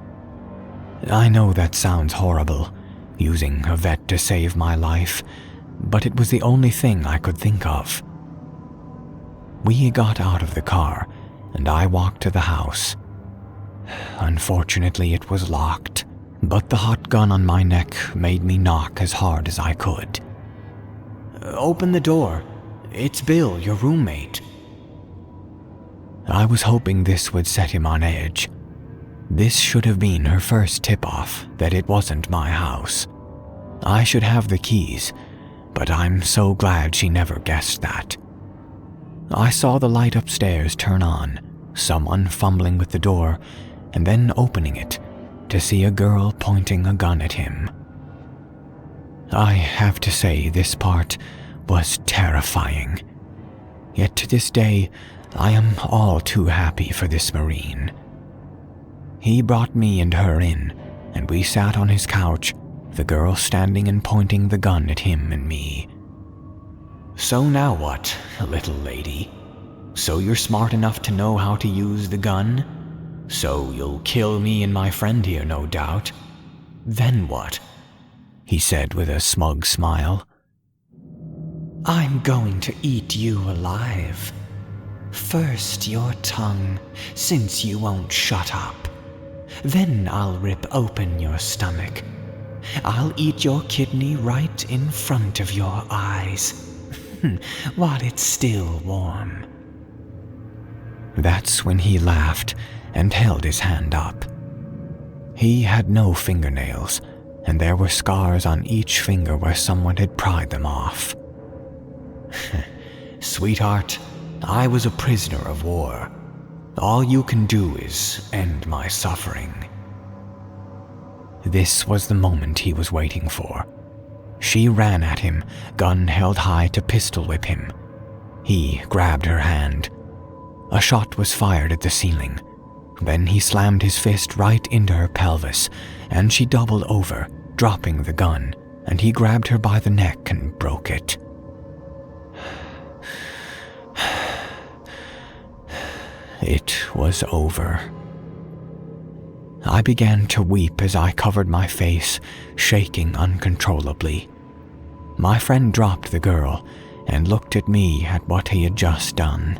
I know that sounds horrible, using a vet to save my life, but it was the only thing I could think of. We got out of the car, and I walked to the house. Unfortunately, it was locked, but the hot gun on my neck made me knock as hard as I could. "Open the door. It's Bill, your roommate." I was hoping this would set him on edge. This should have been her first tip-off that it wasn't my house. I should have the keys, but I'm so glad she never guessed that. I saw the light upstairs turn on, someone fumbling with the door, and then opening it to see a girl pointing a gun at him. I have to say this part was terrifying. Yet to this day, I am all too happy for this Marine. He brought me and her in, and we sat on his couch, the girl standing and pointing the gun at him and me. "So now what, little lady? So you're smart enough to know how to use the gun? So you'll kill me and my friend here, no doubt. Then what?" he said with a smug smile. "I'm going to eat you alive. First your tongue, since you won't shut up. Then I'll rip open your stomach. I'll eat your kidney right in front of your eyes, while it's still warm." That's when he laughed and held his hand up. He had no fingernails, and there were scars on each finger where someone had pried them off. "Sweetheart, I was a prisoner of war. All you can do is end my suffering." This was the moment he was waiting for. She ran at him, gun held high to pistol whip him. He grabbed her hand. A shot was fired at the ceiling. Then he slammed his fist right into her pelvis, and she doubled over, dropping the gun, and he grabbed her by the neck and broke it. It was over. I began to weep as I covered my face, shaking uncontrollably. My friend dropped the girl and looked at me at what he had just done.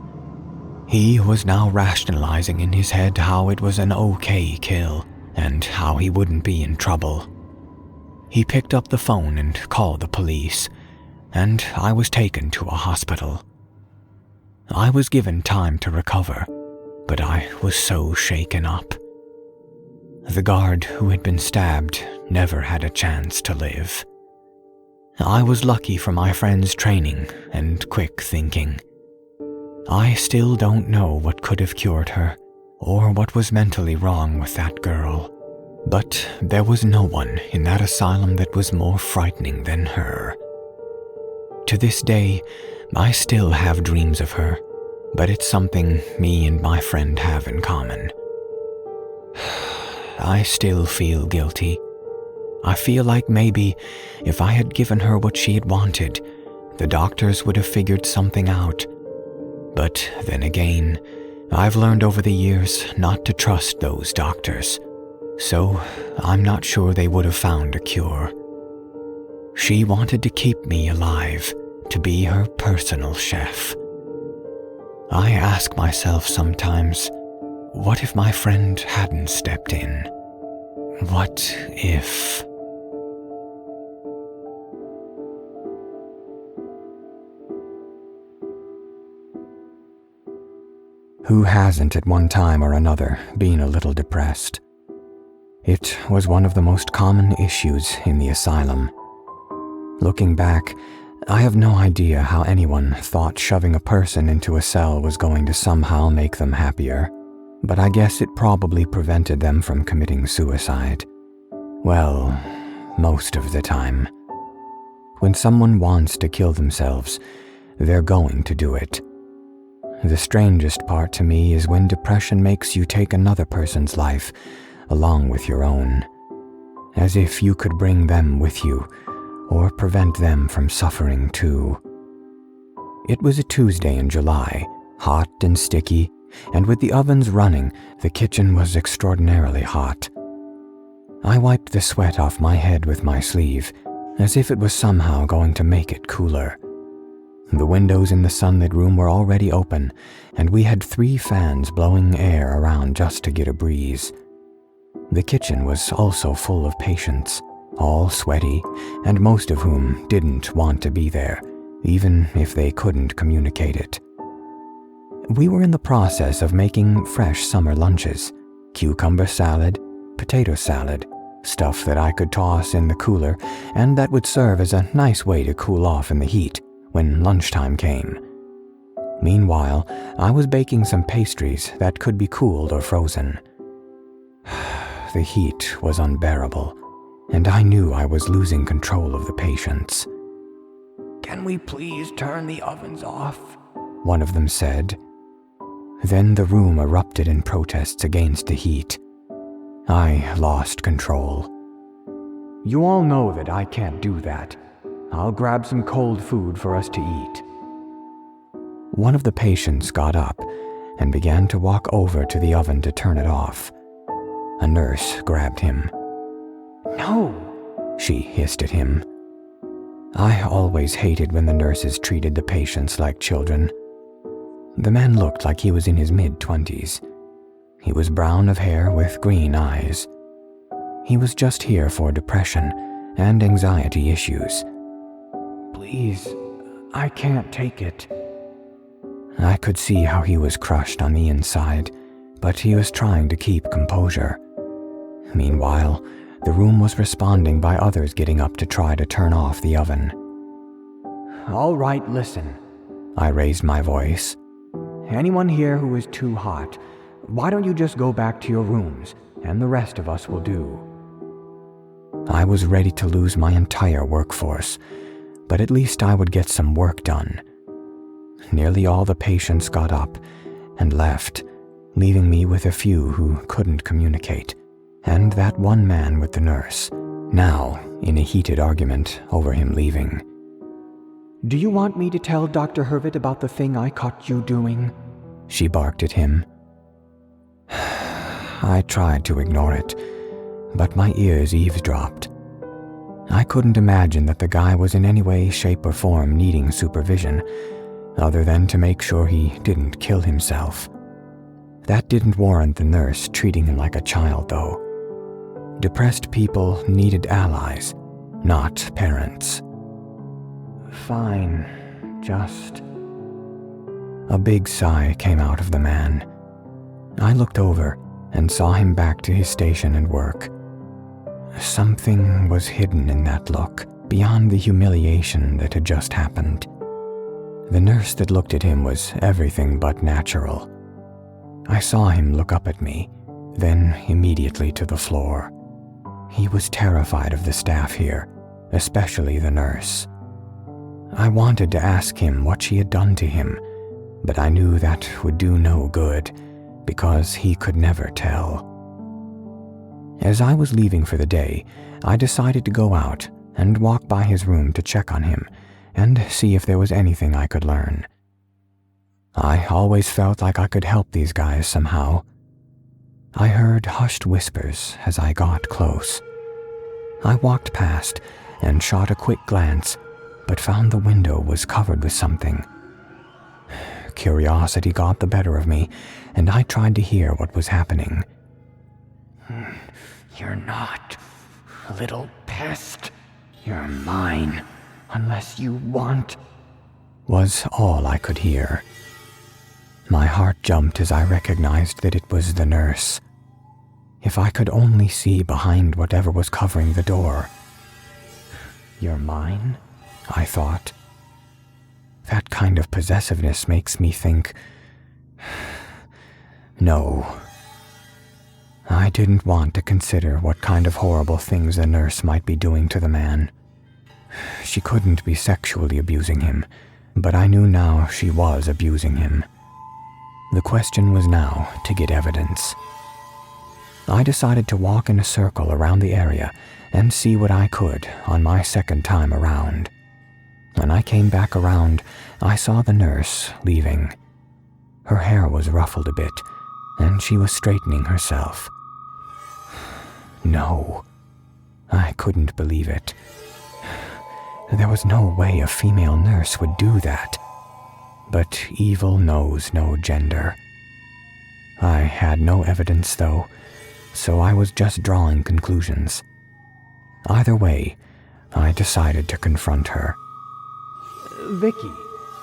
He was now rationalizing in his head how it was an okay kill and how he wouldn't be in trouble. He picked up the phone and called the police, and I was taken to a hospital. I was given time to recover, but I was so shaken up. The guard who had been stabbed never had a chance to live. I was lucky for my friend's training and quick thinking. I still don't know what could have cured her, or what was mentally wrong with that girl, but there was no one in that asylum that was more frightening than her. To this day, I still have dreams of her, but it's something me and my friend have in common. I still feel guilty. I feel like maybe if I had given her what she had wanted, the doctors would have figured something out. But then again, I've learned over the years not to trust those doctors, so I'm not sure they would have found a cure. She wanted to keep me alive, to be her personal chef. I ask myself sometimes, what if my friend hadn't stepped in? What if... Who hasn't at one time or another been a little depressed? It was one of the most common issues in the asylum. Looking back, I have no idea how anyone thought shoving a person into a cell was going to somehow make them happier, but I guess it probably prevented them from committing suicide. Well, most of the time. When someone wants to kill themselves, they're going to do it. The strangest part to me is when depression makes you take another person's life along with your own, as if you could bring them with you or prevent them from suffering too. It was a Tuesday in July, hot and sticky, and with the ovens running, the kitchen was extraordinarily hot. I wiped the sweat off my head with my sleeve, as if it was somehow going to make it cooler. The windows in the sunlit room were already open, and we had 3 fans blowing air around just to get a breeze. The kitchen was also full of patients, all sweaty, and most of whom didn't want to be there, even if they couldn't communicate it. We were in the process of making fresh summer lunches, cucumber salad, potato salad, stuff that I could toss in the cooler and that would serve as a nice way to cool off in the heat when lunchtime came. Meanwhile, I was baking some pastries that could be cooled or frozen. The heat was unbearable, and I knew I was losing control of the patients. "Can we please turn the ovens off?" one of them said. Then the room erupted in protests against the heat. I lost control. "You all know that I can't do that. I'll grab some cold food for us to eat." One of the patients got up and began to walk over to the oven to turn it off. A nurse grabbed him. "No!" she hissed at him. I always hated when the nurses treated the patients like children. The man looked like he was in his mid-20s. He was brown of hair with green eyes. He was just here for depression and anxiety issues. "Please, I can't take it." I could see how he was crushed on the inside, but he was trying to keep composure. Meanwhile, the room was responding by others getting up to try to turn off the oven. "All right, listen." I raised my voice. "Anyone here who is too hot, why don't you just go back to your rooms, and the rest of us will do." I was ready to lose my entire workforce, but at least I would get some work done. Nearly all the patients got up and left, leaving me with a few who couldn't communicate, and that one man with the nurse, now in a heated argument over him leaving. "Do you want me to tell Dr. Hervit about the thing I caught you doing?" she barked at him. I tried to ignore it, but my ears eavesdropped. I couldn't imagine that the guy was in any way, shape, or form needing supervision, other than to make sure he didn't kill himself. That didn't warrant the nurse treating him like a child, though. Depressed people needed allies, not parents. "Fine, just..." A big sigh came out of the man. I looked over and saw him back to his station and work. Something was hidden in that look, beyond the humiliation that had just happened. The nurse that looked at him was everything but natural. I saw him look up at me, then immediately to the floor. He was terrified of the staff here, especially the nurse. I wanted to ask him what she had done to him, but I knew that would do no good, because he could never tell. As I was leaving for the day, I decided to go out and walk by his room to check on him and see if there was anything I could learn. I always felt like I could help these guys somehow. I heard hushed whispers as I got close. I walked past and shot a quick glance, but found the window was covered with something. Curiosity got the better of me, and I tried to hear what was happening. "You're not, little pest. You're mine, unless you want," was all I could hear. My heart jumped as I recognized that it was the nurse. If I could only see behind whatever was covering the door. "You're mine?" I thought. That kind of possessiveness makes me think, no. I didn't want to consider what kind of horrible things the nurse might be doing to the man. She couldn't be sexually abusing him, but I knew now she was abusing him. The question was now to get evidence. I decided to walk in a circle around the area and see what I could on my second time around. When I came back around, I saw the nurse leaving. Her hair was ruffled a bit, and she was straightening herself. No, I couldn't believe it. There was no way a female nurse would do that. But evil knows no gender. I had no evidence, though, so I was just drawing conclusions. Either way, I decided to confront her. "Vicky,"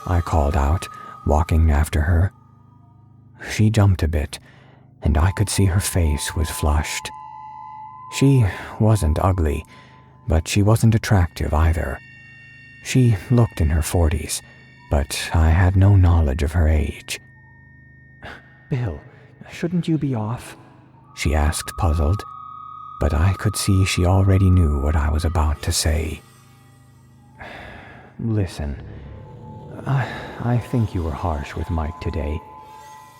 I called out, walking after her. She jumped a bit, and I could see her face was flushed. She wasn't ugly, but she wasn't attractive either. She looked in her 40s, but I had no knowledge of her age. "Bill, shouldn't you be off?" she asked, puzzled, but I could see she already knew what I was about to say. "Listen, I think you were harsh with Mike today.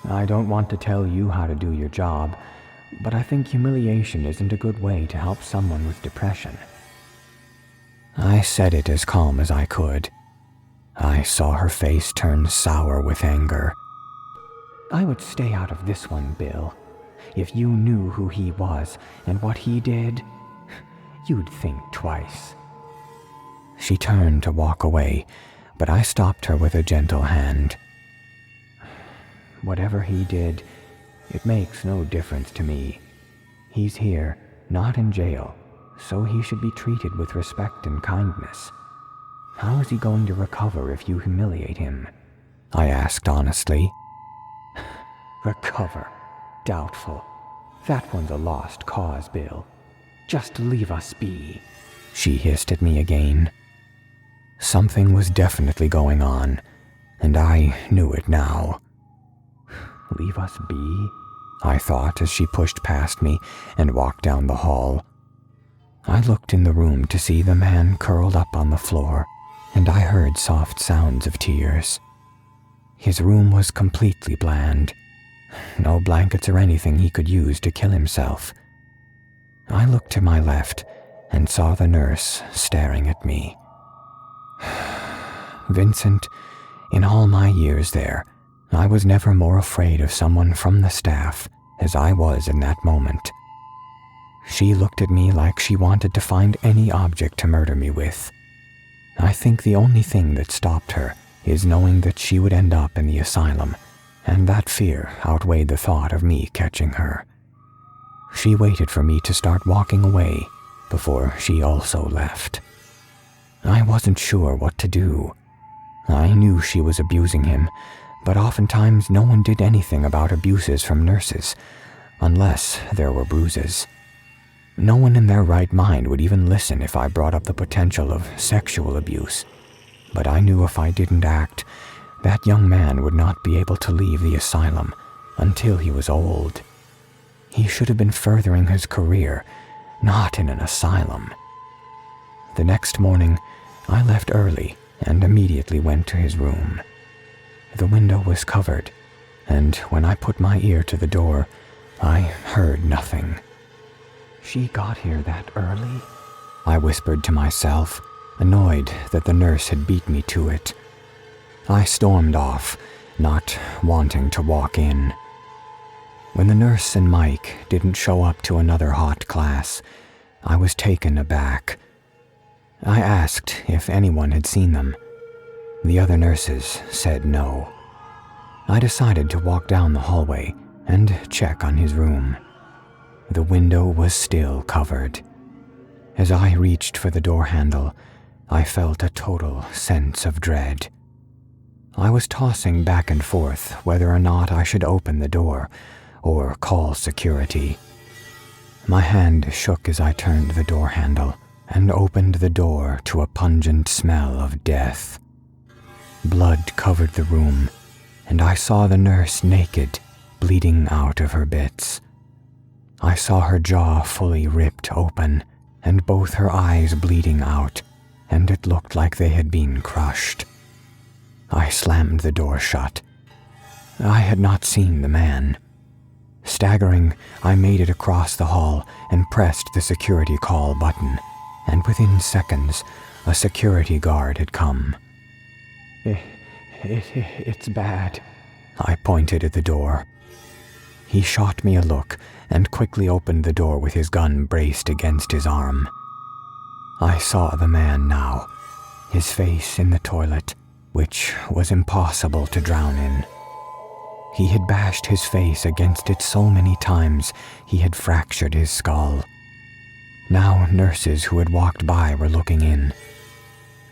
I don't want to tell you how to do your job, but I think humiliation isn't a good way to help someone with depression." I said it as calm as I could. I saw her face turn sour with anger. "I would stay out of this one, Bill. If you knew who he was and what he did, you'd think twice." She turned to walk away, but I stopped her with a gentle hand. "Whatever he did, it makes no difference to me. He's here, not in jail, so he should be treated with respect and kindness. How is he going to recover if you humiliate him?" I asked honestly. "Recover? Doubtful. That one's a lost cause, Bill. Just leave us be," she hissed at me again. Something was definitely going on, and I knew it now. "Leave us be?" I thought as she pushed past me and walked down the hall. I looked in the room to see the man curled up on the floor, and I heard soft sounds of tears. His room was completely bland. No blankets or anything he could use to kill himself. I looked to my left and saw the nurse staring at me. Vincent, in all my years there, I was never more afraid of someone from the staff as I was in that moment. She looked at me like she wanted to find any object to murder me with. I think the only thing that stopped her is knowing that she would end up in the asylum, and that fear outweighed the thought of me catching her. She waited for me to start walking away before she also left. I wasn't sure what to do. I knew she was abusing him, but oftentimes no one did anything about abuses from nurses, unless there were bruises. No one in their right mind would even listen if I brought up the potential of sexual abuse, but I knew if I didn't act, that young man would not be able to leave the asylum until he was old. He should have been furthering his career, not in an asylum. The next morning, I left early and immediately went to his room. The window was covered, and when I put my ear to the door, I heard nothing. "She got here that early?" I whispered to myself, annoyed that the nurse had beat me to it. I stormed off, not wanting to walk in. When the nurse and Mike didn't show up to another hot class, I was taken aback. I asked if anyone had seen them. The other nurses said no. I decided to walk down the hallway and check on his room. The window was still covered. As I reached for the door handle, I felt a total sense of dread. I was tossing back and forth whether or not I should open the door or call security. My hand shook as I turned the door handle and opened the door to a pungent smell of death. Blood covered the room, and I saw the nurse naked, bleeding out of her bits. I saw her jaw fully ripped open, and both her eyes bleeding out, and it looked like they had been crushed. I slammed the door shut. I had not seen the man. Staggering, I made it across the hall and pressed the security call button, and within seconds, a security guard had come. It's bad. I pointed at the door. He shot me a look and quickly opened the door with his gun braced against his arm. I saw the man now, his face in the toilet, which was impossible to drown in. He had bashed his face against it so many times he had fractured his skull. Now nurses who had walked by were looking in.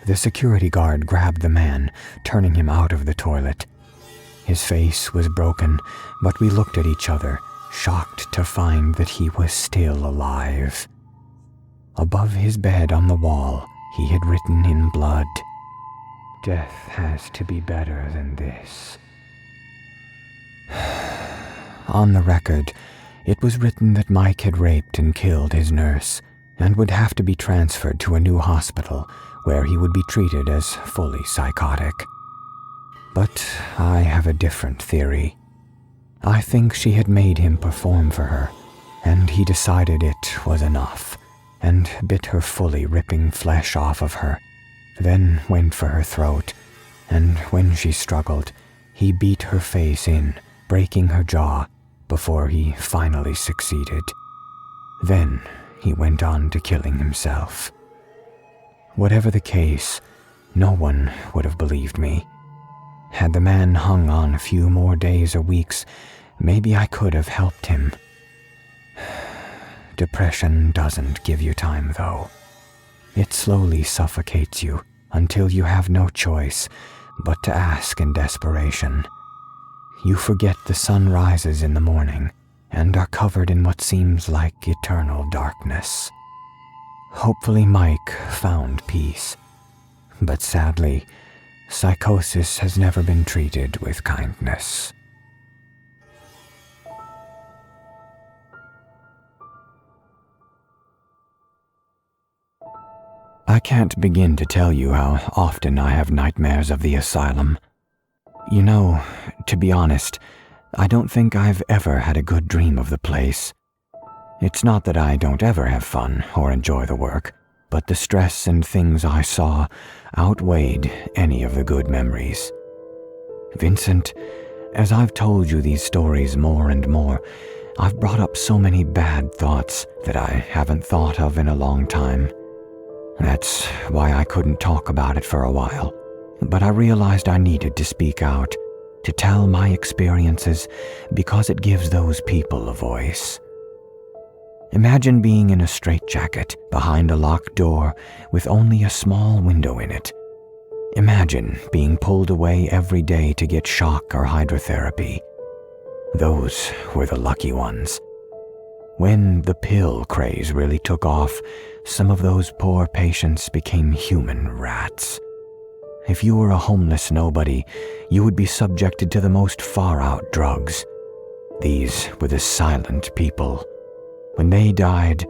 The security guard grabbed the man, turning him out of the toilet. His face was broken, but we looked at each other, shocked to find that he was still alive. Above his bed on the wall, he had written in blood, "Death has to be better than this." On the record, it was written that Mike had raped and killed his nurse and would have to be transferred to a new hospital where he would be treated as fully psychotic. But I have a different theory. I think she had made him perform for her, and he decided it was enough, and bit her fully, ripping flesh off of her, then went for her throat, and when she struggled, he beat her face in, breaking her jaw, before he finally succeeded. Then he went on to killing himself. Whatever the case, no one would have believed me. Had the man hung on a few more days or weeks, maybe I could have helped him. Depression doesn't give you time, though. It slowly suffocates you until you have no choice but to ask in desperation. You forget the sun rises in the morning and are covered in what seems like eternal darkness. Hopefully Mike found peace, but sadly, psychosis has never been treated with kindness. I can't begin to tell you how often I have nightmares of the asylum. You know, to be honest, I don't think I've ever had a good dream of the place. It's not that I don't ever have fun or enjoy the work, but the stress and things I saw outweighed any of the good memories. Vincent, as I've told you these stories more and more, I've brought up so many bad thoughts that I haven't thought of in a long time. That's why I couldn't talk about it for a while, but I realized I needed to speak out, to tell my experiences, because it gives those people a voice. Imagine being in a straitjacket behind a locked door with only a small window in it. Imagine being pulled away every day to get shock or hydrotherapy. Those were the lucky ones. When the pill craze really took off, some of those poor patients became human rats. If you were a homeless nobody, you would be subjected to the most far-out drugs. These were the silent people. When they died,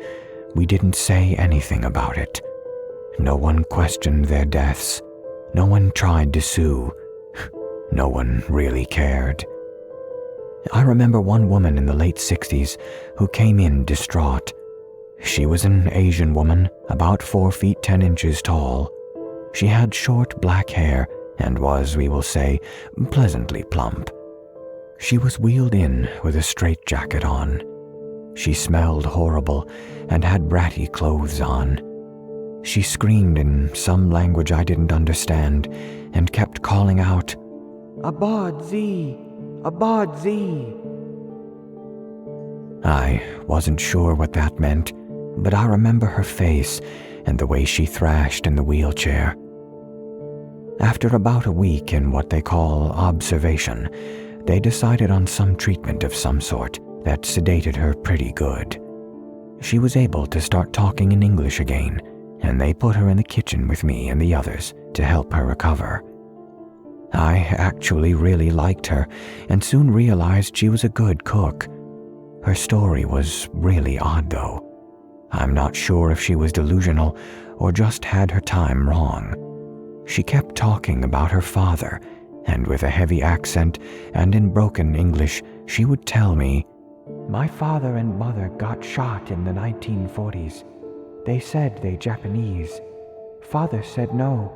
we didn't say anything about it. No one questioned their deaths. No one tried to sue. No one really cared. I remember one woman in the late 60s who came in distraught. She was an Asian woman, about 4 feet 10 inches tall. She had short black hair and was, we will say, pleasantly plump. She was wheeled in with a straitjacket on. She smelled horrible and had bratty clothes on. She screamed in some language I didn't understand and kept calling out, "Abad Z! Abad Z!" I wasn't sure what that meant, but I remember her face and the way she thrashed in the wheelchair. After about a week in what they call observation, they decided on some treatment of some sort that sedated her pretty good. She was able to start talking in English again, and they put her in the kitchen with me and the others to help her recover. I actually really liked her and soon realized she was a good cook. Her story was really odd though. I'm not sure if she was delusional or just had her time wrong. She kept talking about her father, and with a heavy accent and in broken English, she would tell me, "My father and mother got shot in the 1940s. They said they Japanese. Father said no.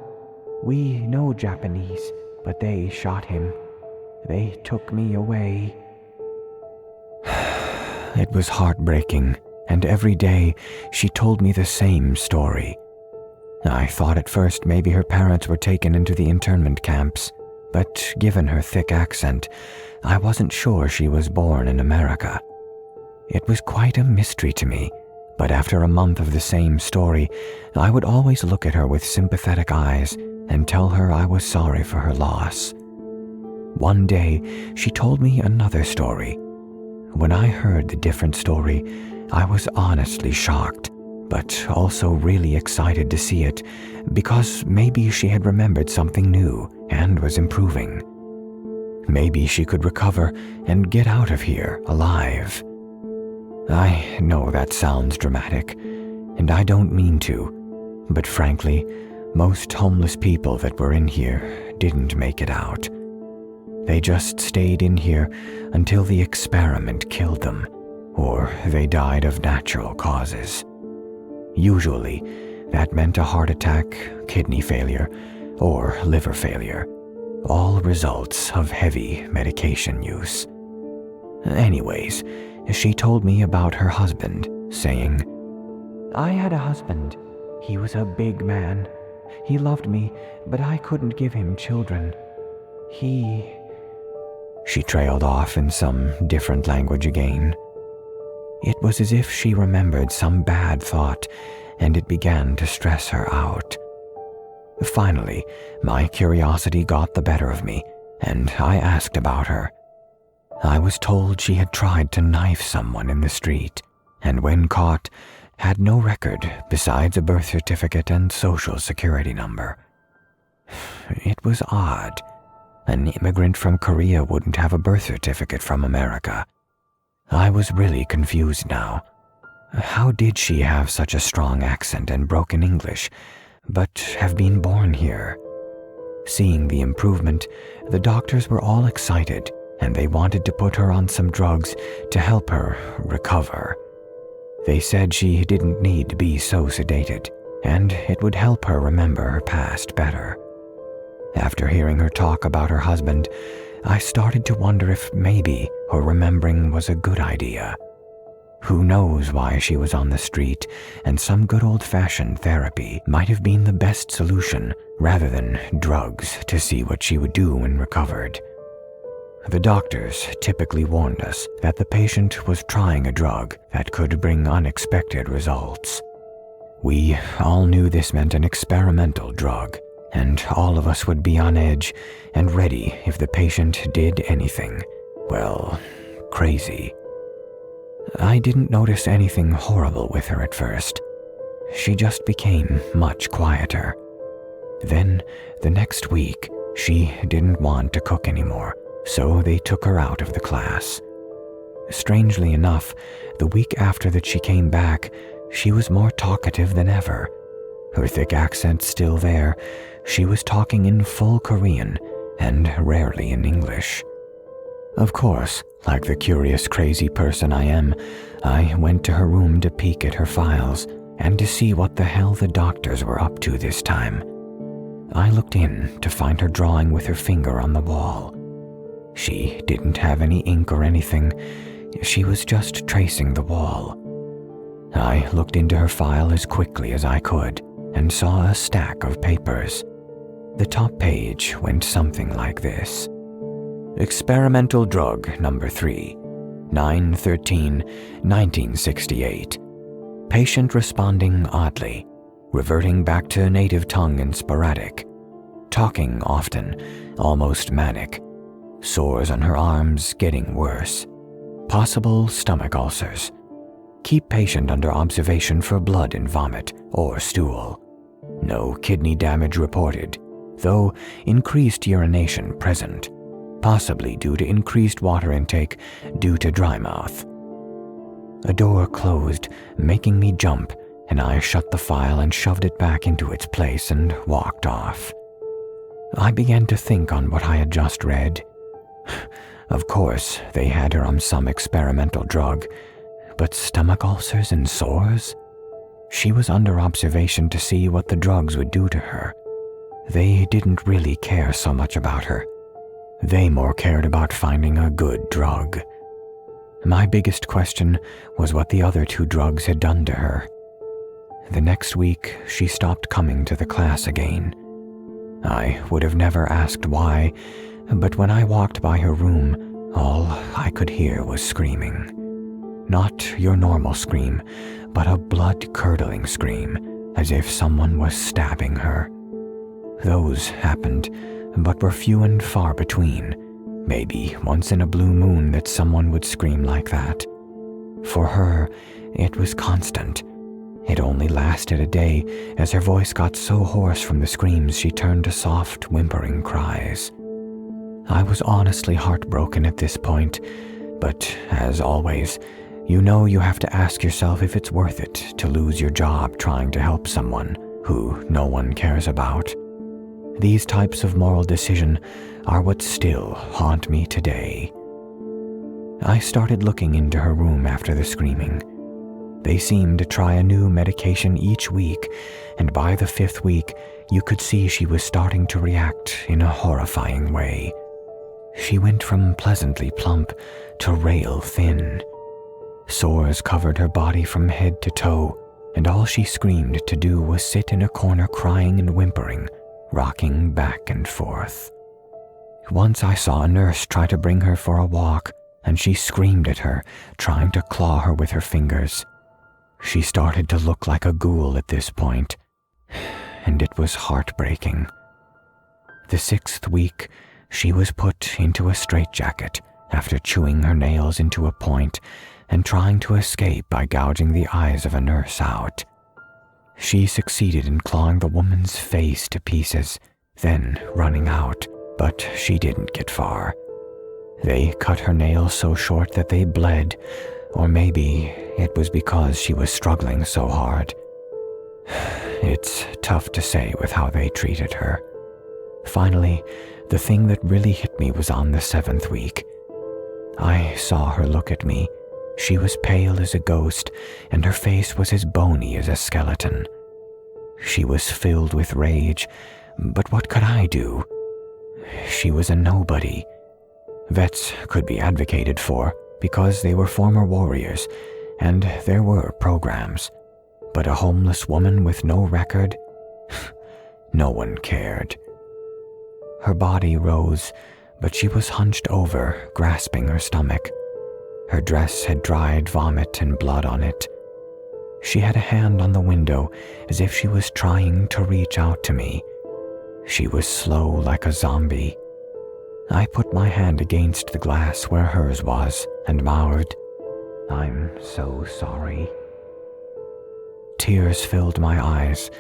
We know Japanese, but they shot him. They took me away." It was heartbreaking, and every day she told me the same story. I thought at first maybe her parents were taken into the internment camps, but given her thick accent, I wasn't sure she was born in America. It was quite a mystery to me, but after a month of the same story, I would always look at her with sympathetic eyes and tell her I was sorry for her loss. One day, she told me another story. When I heard the different story, I was honestly shocked, but also really excited to see it, because maybe she had remembered something new and was improving. Maybe she could recover and get out of here alive. I know that sounds dramatic, and I don't mean to, but frankly, most homeless people that were in here didn't make it out. They just stayed in here until the experiment killed them, or they died of natural causes. Usually, that meant a heart attack, kidney failure, or liver failure, all results of heavy medication use. Anyways, she told me about her husband, saying, "I had a husband. He was a big man. He loved me, but I couldn't give him children. She trailed off in some different language again. It was as if she remembered some bad thought, and it began to stress her out. Finally, my curiosity got the better of me, and I asked about her. I was told she had tried to knife someone in the street, and when caught, had no record besides a birth certificate and social security number. It was odd. An immigrant from Korea wouldn't have a birth certificate from America. I was really confused now. How did she have such a strong accent and broken English, but have been born here? Seeing the improvement, the doctors were all excited, and they wanted to put her on some drugs to help her recover. They said she didn't need to be so sedated, and it would help her remember her past better. After hearing her talk about her husband, I started to wonder if maybe her remembering was a good idea. Who knows why she was on the street, and some good old-fashioned therapy might have been the best solution rather than drugs to see what she would do when recovered. The doctors typically warned us that the patient was trying a drug that could bring unexpected results. We all knew this meant an experimental drug, and all of us would be on edge and ready if the patient did anything, well, crazy. I didn't notice anything horrible with her at first. She just became much quieter. Then, the next week, she didn't want to cook anymore, so they took her out of the class. Strangely enough, the week after that she came back, she was more talkative than ever. Her thick accent still there, she was talking in full Korean and rarely in English. Of course, like the curious, crazy person I am, I went to her room to peek at her files and to see what the hell the doctors were up to this time. I looked in to find her drawing with her finger on the wall. She didn't have any ink or anything. She was just tracing the wall. I looked into her file as quickly as I could and saw a stack of papers. The top page went something like this. Experimental drug number 3, 9/13/1968. Patient responding oddly, reverting back to native tongue and sporadic. talking often, almost manic, sores on her arms getting worse, possible stomach ulcers. Keep patient under observation for blood and vomit or stool. No kidney damage reported, though increased urination present, possibly due to increased water intake due to dry mouth. A door closed, making me jump, and I shut the file and shoved it back into its place and walked off. I began to think on what I had just read. Of course, they had her on some experimental drug, but stomach ulcers and sores? She was under observation to see what the drugs would do to her. They didn't really care so much about her. They more cared about finding a good drug. My biggest question was what the other 2 drugs had done to her. The next week, she stopped coming to the class again. I would have never asked why, but when I walked by her room, all I could hear was screaming. Not your normal scream, but a blood-curdling scream, as if someone was stabbing her. Those happened, but were few and far between. Maybe once in a blue moon that someone would scream like that. For her, it was constant. It only lasted a day, as her voice got so hoarse from the screams she turned to soft, whimpering cries. I was honestly heartbroken at this point, but as always, you know you have to ask yourself if it's worth it to lose your job trying to help someone who no one cares about. These types of moral decision are what still haunt me today. I started looking into her room after the screaming. They seemed to try a new medication each week, and by the 5th week, you could see she was starting to react in a horrifying way. She went from pleasantly plump to rail thin. Sores covered her body from head to toe, and all she screamed to do was sit in a corner crying and whimpering, rocking back and forth. Once I saw a nurse try to bring her for a walk, and she screamed at her, trying to claw her with her fingers. She started to look like a ghoul at this point, and it was heartbreaking. The 6th week, she was put into a straitjacket after chewing her nails into a point and trying to escape by gouging the eyes of a nurse out. She succeeded in clawing the woman's face to pieces, then running out, but she didn't get far. They cut her nails so short that they bled, or maybe it was because she was struggling so hard. It's tough to say with how they treated her. Finally, the thing that really hit me was on the 7th week. I saw her look at me. She was pale as a ghost, and her face was as bony as a skeleton. She was filled with rage, but what could I do? She was a nobody. Vets could be advocated for because they were former warriors, and there were programs. But a homeless woman with no record? No one cared. Her body rose, but she was hunched over, grasping her stomach. Her dress had dried vomit and blood on it. She had a hand on the window, as if she was trying to reach out to me. She was slow like a zombie. I put my hand against the glass where hers was and mouthed, "I'm so sorry." Tears filled my eyes,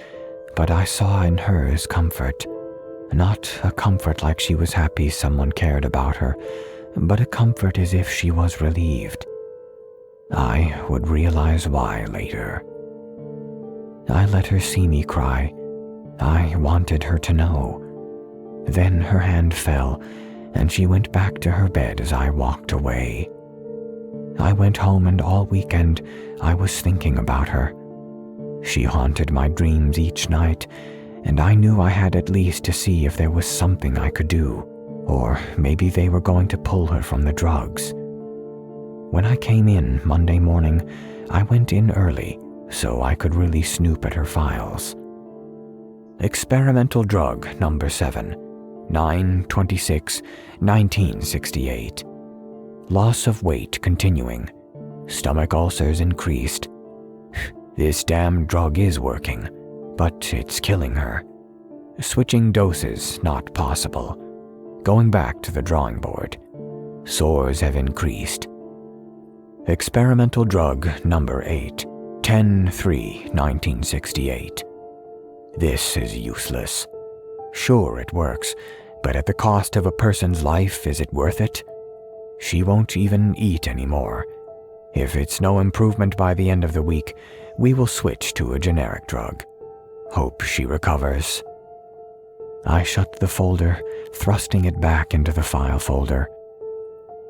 but I saw in hers comfort. Not a comfort like she was happy someone cared about her, but a comfort as if she was relieved. I would realize why later. I let her see me cry. I wanted her to know. Then her hand fell, and she went back to her bed as I walked away. I went home, and all weekend I was thinking about her. She haunted my dreams each night, and I knew I had at least to see if there was something I could do, or maybe they were going to pull her from the drugs. When I came in Monday morning, I went in early so I could really snoop at her files. Experimental drug number 7, 9/26/1968. Loss of weight continuing. Stomach ulcers increased. This damn drug is working, but it's killing her. Switching doses not possible. Going back to the drawing board. Sores have increased. Experimental drug number 8, 10/3/1968. This is useless. Sure, it works, but at the cost of a person's life, is it worth it? She won't even eat anymore. If it's no improvement by the end of the week, we will switch to a generic drug. Hope she recovers. I shut the folder, thrusting it back into the file folder.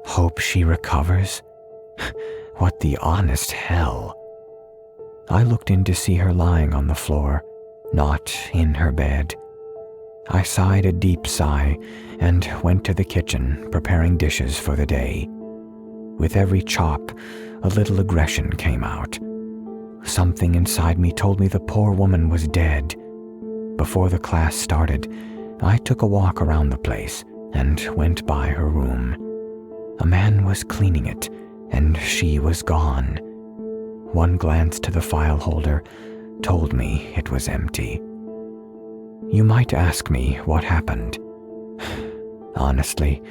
Hope she recovers? What the honest hell? I looked in to see her lying on the floor, not in her bed. I sighed a deep sigh and went to the kitchen, preparing dishes for the day. With every chop, a little aggression came out. Something inside me told me the poor woman was dead. Before the class started, I took a walk around the place and went by her room. A man was cleaning it, and she was gone. One glance to the file holder told me it was empty. You might ask me what happened. Honestly,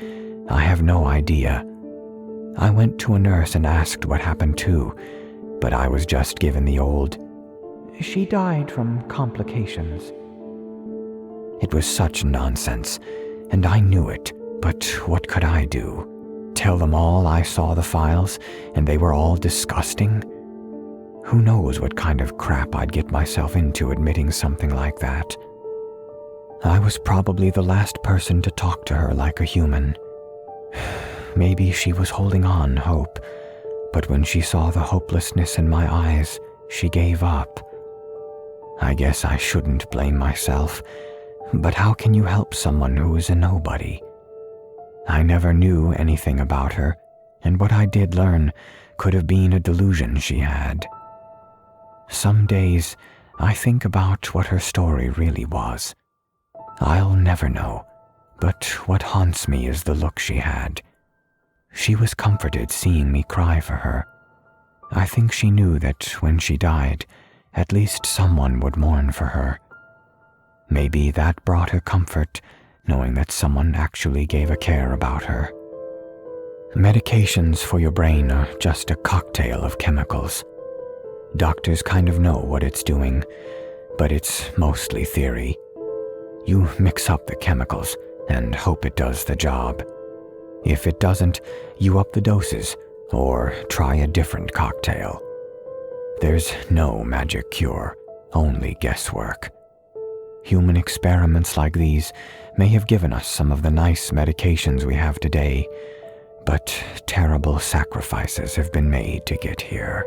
I have no idea. I went to a nurse and asked what happened too, but I was just given the old, "She died from complications." It was such nonsense, and I knew it, but what could I do? Tell them all I saw the files, and they were all disgusting? Who knows what kind of crap I'd get myself into admitting something like that. I was probably the last person to talk to her like a human. Maybe she was holding on hope, but when she saw the hopelessness in my eyes, she gave up. I guess I shouldn't blame myself, but how can you help someone who is a nobody? I never knew anything about her, and what I did learn could have been a delusion she had. Some days, I think about what her story really was. I'll never know, but what haunts me is the look she had. She was comforted seeing me cry for her. I think she knew that when she died, at least someone would mourn for her. Maybe that brought her comfort, knowing that someone actually gave a care about her. Medications for your brain are just a cocktail of chemicals. Doctors kind of know what it's doing, but it's mostly theory. You mix up the chemicals and hope it does the job. If it doesn't, you up the doses or try a different cocktail. There's no magic cure, only guesswork. Human experiments like these may have given us some of the nice medications we have today, but terrible sacrifices have been made to get here.